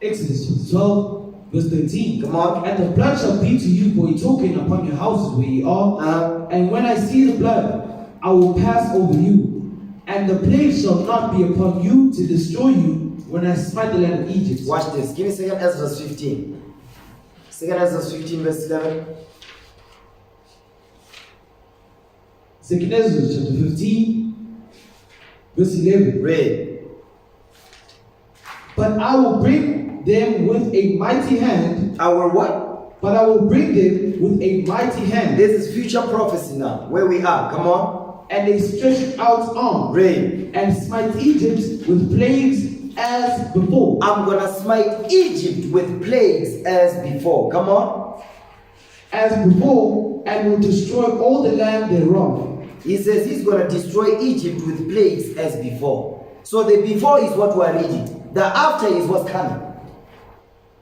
Exodus 12. Verse 13. Come on. And the blood shall be to you for a token upon your houses where ye are. And when I see the blood, I will pass over you. And the plague shall not be upon you to destroy you when I smite the land of Egypt. Watch this. Give me 2 Ezra 15. 2 Ezra 15 verse 11. 2 Ezra chapter 15 verse 11. Read. But I will bring them with a mighty hand. I will what? But I will bring them with a mighty hand. This is future prophecy now. Where we are. Come on. And a stretched out arm. Read. And smite Egypt with plagues as before. I'm going to smite Egypt with plagues as before. Come on. As before, and will destroy all the land thereof. He says he's going to destroy Egypt with plagues as before. So the before is what we are reading. The after is what's coming.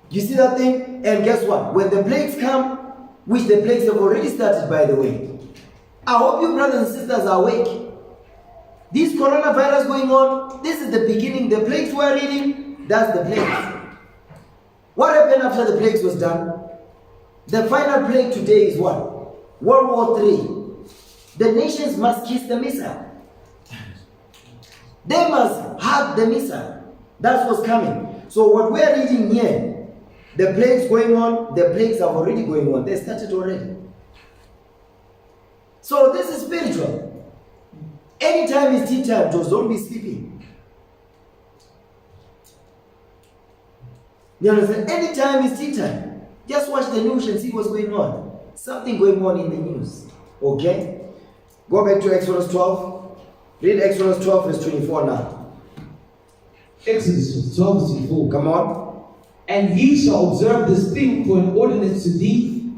You see that thing? And guess what? When the plagues come, which the plagues have already started, by the way. I hope you brothers and sisters are awake. This coronavirus going on, this is the beginning. The plagues we are reading, that's the plagues. What happened after the plagues was done? The final plague today is what? World War III. The nations must kiss the missile. They must hug the missile. That's what's coming. So what we are reading here, the plagues going on, the plagues are already going on. They started already. So this is spiritual. Anytime is tea time, just don't be sleeping. You understand? Anytime is tea time. Just watch the news and see what's going on. Something going on in the news. Okay? Go back to Exodus 12. Read Exodus 12 verse 24 now. Exodus 12 verse 24. Come on. And ye shall observe this thing for an ordinance to thee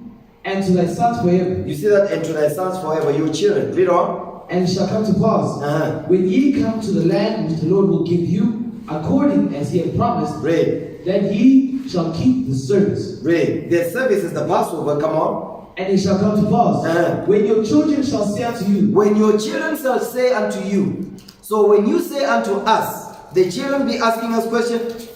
and to thy sons forever. You see that? And to thy sons forever, your children. Read on. And it shall come to pass, when ye come to the land which the Lord will give you, according as he had promised, Read. then ye shall keep the service. Read. The service is the Passover. Come on. And it shall come to pass, when your children shall say unto you, when your children shall say unto you. So when you say unto us, the children be asking us questions.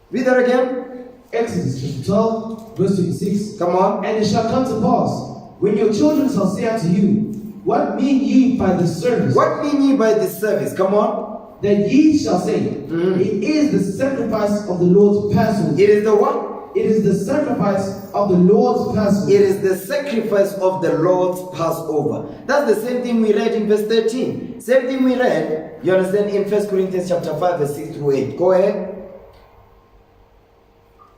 Read that again. Exodus chapter 12, verse 26. Come on. And it shall come to pass, when your children shall say unto you, what mean ye by this service? What mean ye by this service? Come on. That ye shall say, it is the sacrifice of the Lord's Passover. It is the what? It is the sacrifice of the Lord's Passover. It is the sacrifice of the Lord's Passover. That's the same thing we read in verse 13. Same thing we read, you understand, in 1 Corinthians chapter 5, verse 6 through 8. Go ahead.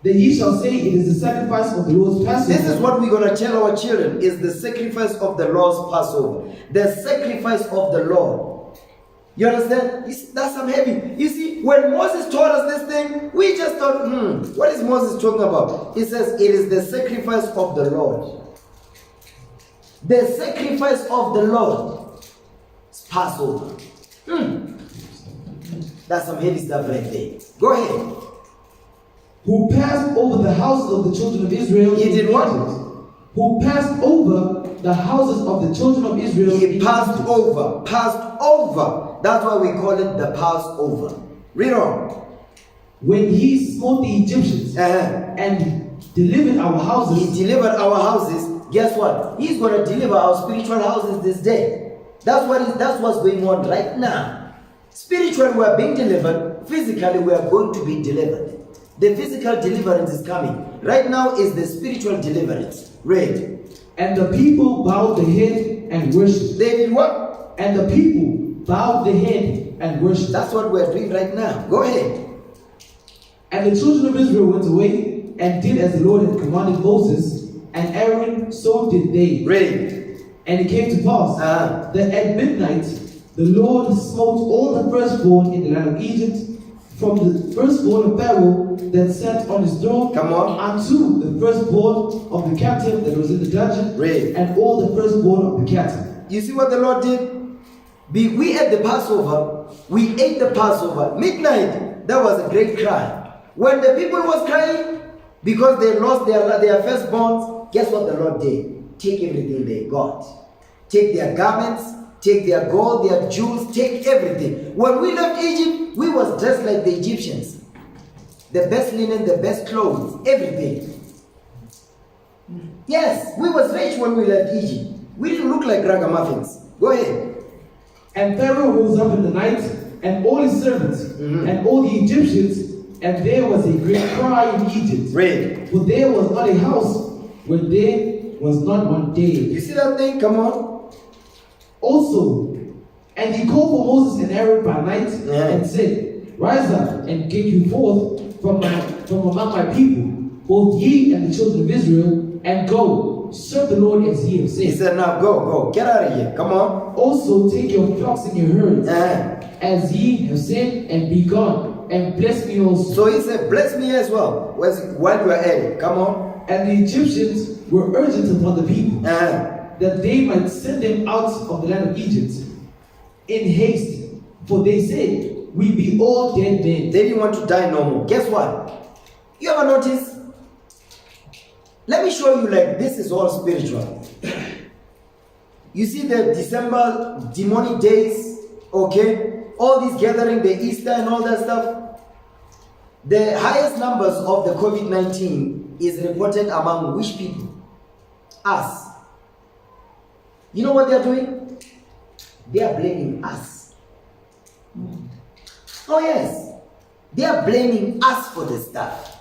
That ye shall say, it is the sacrifice of the Lord's Passover. This is what we're going to tell our children, is the sacrifice of the Lord's Passover. The sacrifice of the Lord. You understand? That's some heavy. You see, when Moses taught us this thing, we just thought, what is Moses talking about? He says, it is the sacrifice of the Lord. The sacrifice of the Lord is Passover. That's some heavy stuff right there. Go ahead. Who passed over the houses of the children of Israel. He did what? Who passed over the houses of the children of Israel. He passed over. Passed over. That's why we call it the Passover. Read on. When he smote the Egyptians and delivered our houses. He delivered our houses. Guess what? He's going to deliver our spiritual houses this day. That's what's going on right now. Spiritually we are being delivered. Physically we are going to be delivered. The physical deliverance is coming. Right now is the spiritual deliverance. Read. And the people bowed their head and worshipped. They did what? And the people bowed their head and worshipped. That's what we're doing right now. Go ahead. And the children of Israel went away and did as the Lord had commanded Moses, and Aaron, so did they. Read. And it came to pass that at midnight the Lord smote all the firstborn in the land of Egypt, from the firstborn of Pharaoh that sat on his throne, Come on. unto the firstborn of the captive that was in the dungeon, Read. and all the firstborn of the captive. You see what the Lord did? We ate the Passover. We ate the Passover. Midnight. That was a great cry. When the people was crying because they lost their firstborns, guess what the Lord did? Take everything they got. Take their garments, take their gold, their jewels, take everything. When we left Egypt, we was dressed like the Egyptians. The best linen, the best clothes, everything. Yes, we was rich when we left Egypt. We didn't look like ragamuffins. Go ahead. And Pharaoh rose up in the night, and all his servants, and all the Egyptians, and there was a great cry in Egypt. Read. For there was not a house where there was not one day. You see that thing? Come on. Also, and he called for Moses and Aaron by night, and said, Rise up and get you forth from among my people, both ye and the children of Israel, and go, serve the Lord as ye have He said. said, now go, get out of here. Come on. Also take your flocks and your herds, as ye have said, and be gone, and bless me also. So he said, bless me as well. While you are at it. Come on. And the Egyptians were urgent upon the people, that they might send them out of the land of Egypt in haste. For they said, we be all dead men. They didn't want to die no more. Guess what? You ever notice? Let me show you, like, this is all spiritual. You see the December demonic days, okay? All this gathering, the Easter and all that stuff. The highest numbers of the COVID-19 is reported among which people? Us. You know what they are doing? They are blaming us. Oh yes. They are blaming us for the stuff.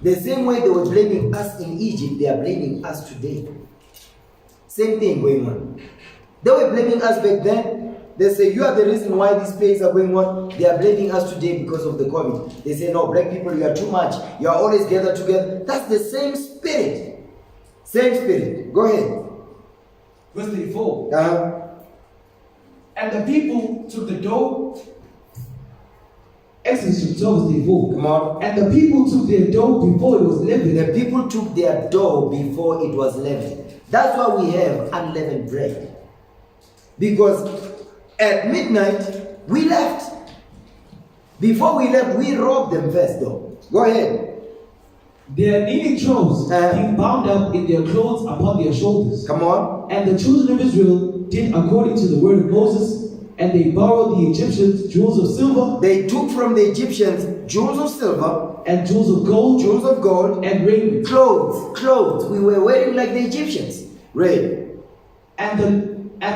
The same way they were blaming us in Egypt, they are blaming us today. Same thing going on. They were blaming us back then. They say, you are the reason why these plagues are going on. They are blaming us today because of the COVID. They say, no, black people, you are too much. You are always gathered together. That's the same spirit. Same spirit. Go ahead. Verse 34. And the people took the dough. Exodus 12, verse 34. Come on. And the people took their dough before it was leavened. The people took their dough before it was leavened. That's why we have unleavened bread. Because at midnight, we left. Before we left, we robbed them first though. Go ahead. Their kneading troughs being bound up in their clothes upon their shoulders. Come on. And the children of Israel did according to the word of Moses, and they borrowed the Egyptians jewels of silver. They took from the Egyptians jewels of silver. And jewels of gold. And raiment. Clothes. We were wearing like the Egyptians. Read. And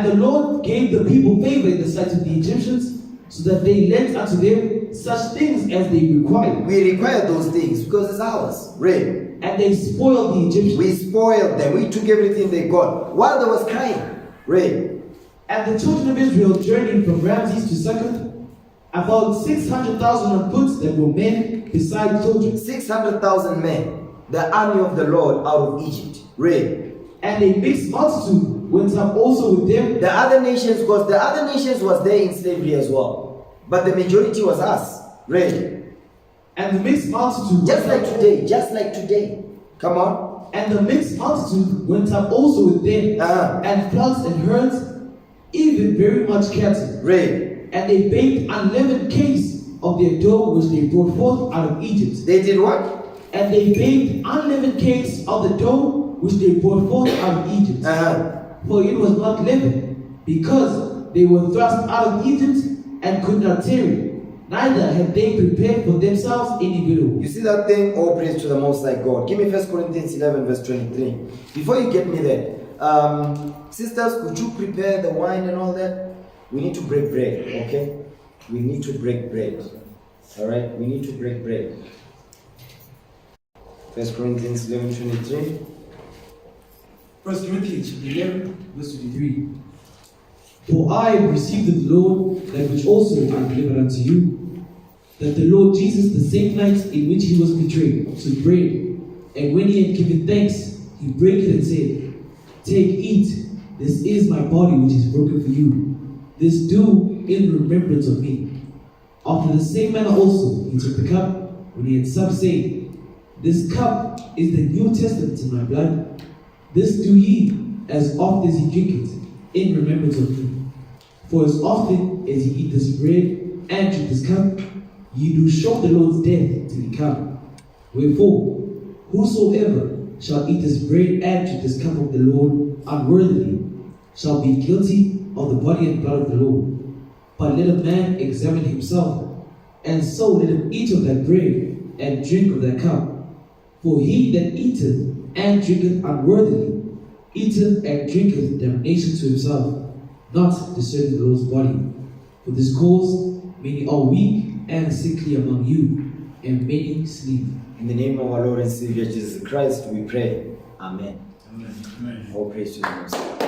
the Lord gave the people favor in the sight of the Egyptians, so that they lent unto them such things as they required. We required those things because it's ours. Read. And they spoiled the Egyptians. We spoiled them. We took everything they got while they was crying. Read. And the children of Israel journeyed from Ramses to Succoth, about 600,000 on foot that were men beside children. 600,000 men, the army of the Lord out of Egypt. Read. And a mixed multitude went up also with them. The other nations, because the other nations was there in slavery as well, but the majority was us. Read. And the mixed multitude, just like today. Come on. And the mixed multitude went up also with them, and flocks and herds, even very much cattle. Read. And they baked unleavened cakes of their dough which they brought forth out of Egypt. They did what? And they baked unleavened cakes of the dough which they brought forth out of Egypt. For it was not leavened, because they were thrust out of Egypt and could not tarry. Neither had they prepared for themselves any widow. You see that thing? All praise to the Most High God. Give me 1 Corinthians 11 verse 23. Before you get me there, sisters, could you prepare the wine and all that? We need to break bread, okay? We need to break bread. Alright? We need to break bread. 1 Corinthians 11:23. 1 Corinthians chapter 11, verse 23. For I have received of the Lord that which also I delivered unto you, that the Lord Jesus, the same night in which he was betrayed, took bread, and when he had given thanks, he brake it and said, Take, eat, this is my body which is broken for you. This do in remembrance of me. After the same manner also he took the cup, when he had supped, saying, This cup is the New Testament in my blood. This do ye, as oft as ye drink it, in remembrance of me. For as often as ye eat this bread and drink this cup, ye do show the Lord's death till he come. Wherefore, whosoever shall eat this bread and drink this cup of the Lord unworthily shall be guilty of the body and blood of the Lord. But let a man examine himself, and so let him eat of that bread and drink of that cup. For he that eateth and drinketh unworthily eateth and drinketh damnation to himself, not discerning the Lord's body. For this cause many are weak and sickly among you, and many sleep. In the name of our Lord and Savior Jesus Christ, we pray. Amen. Amen. All praise to the Lord.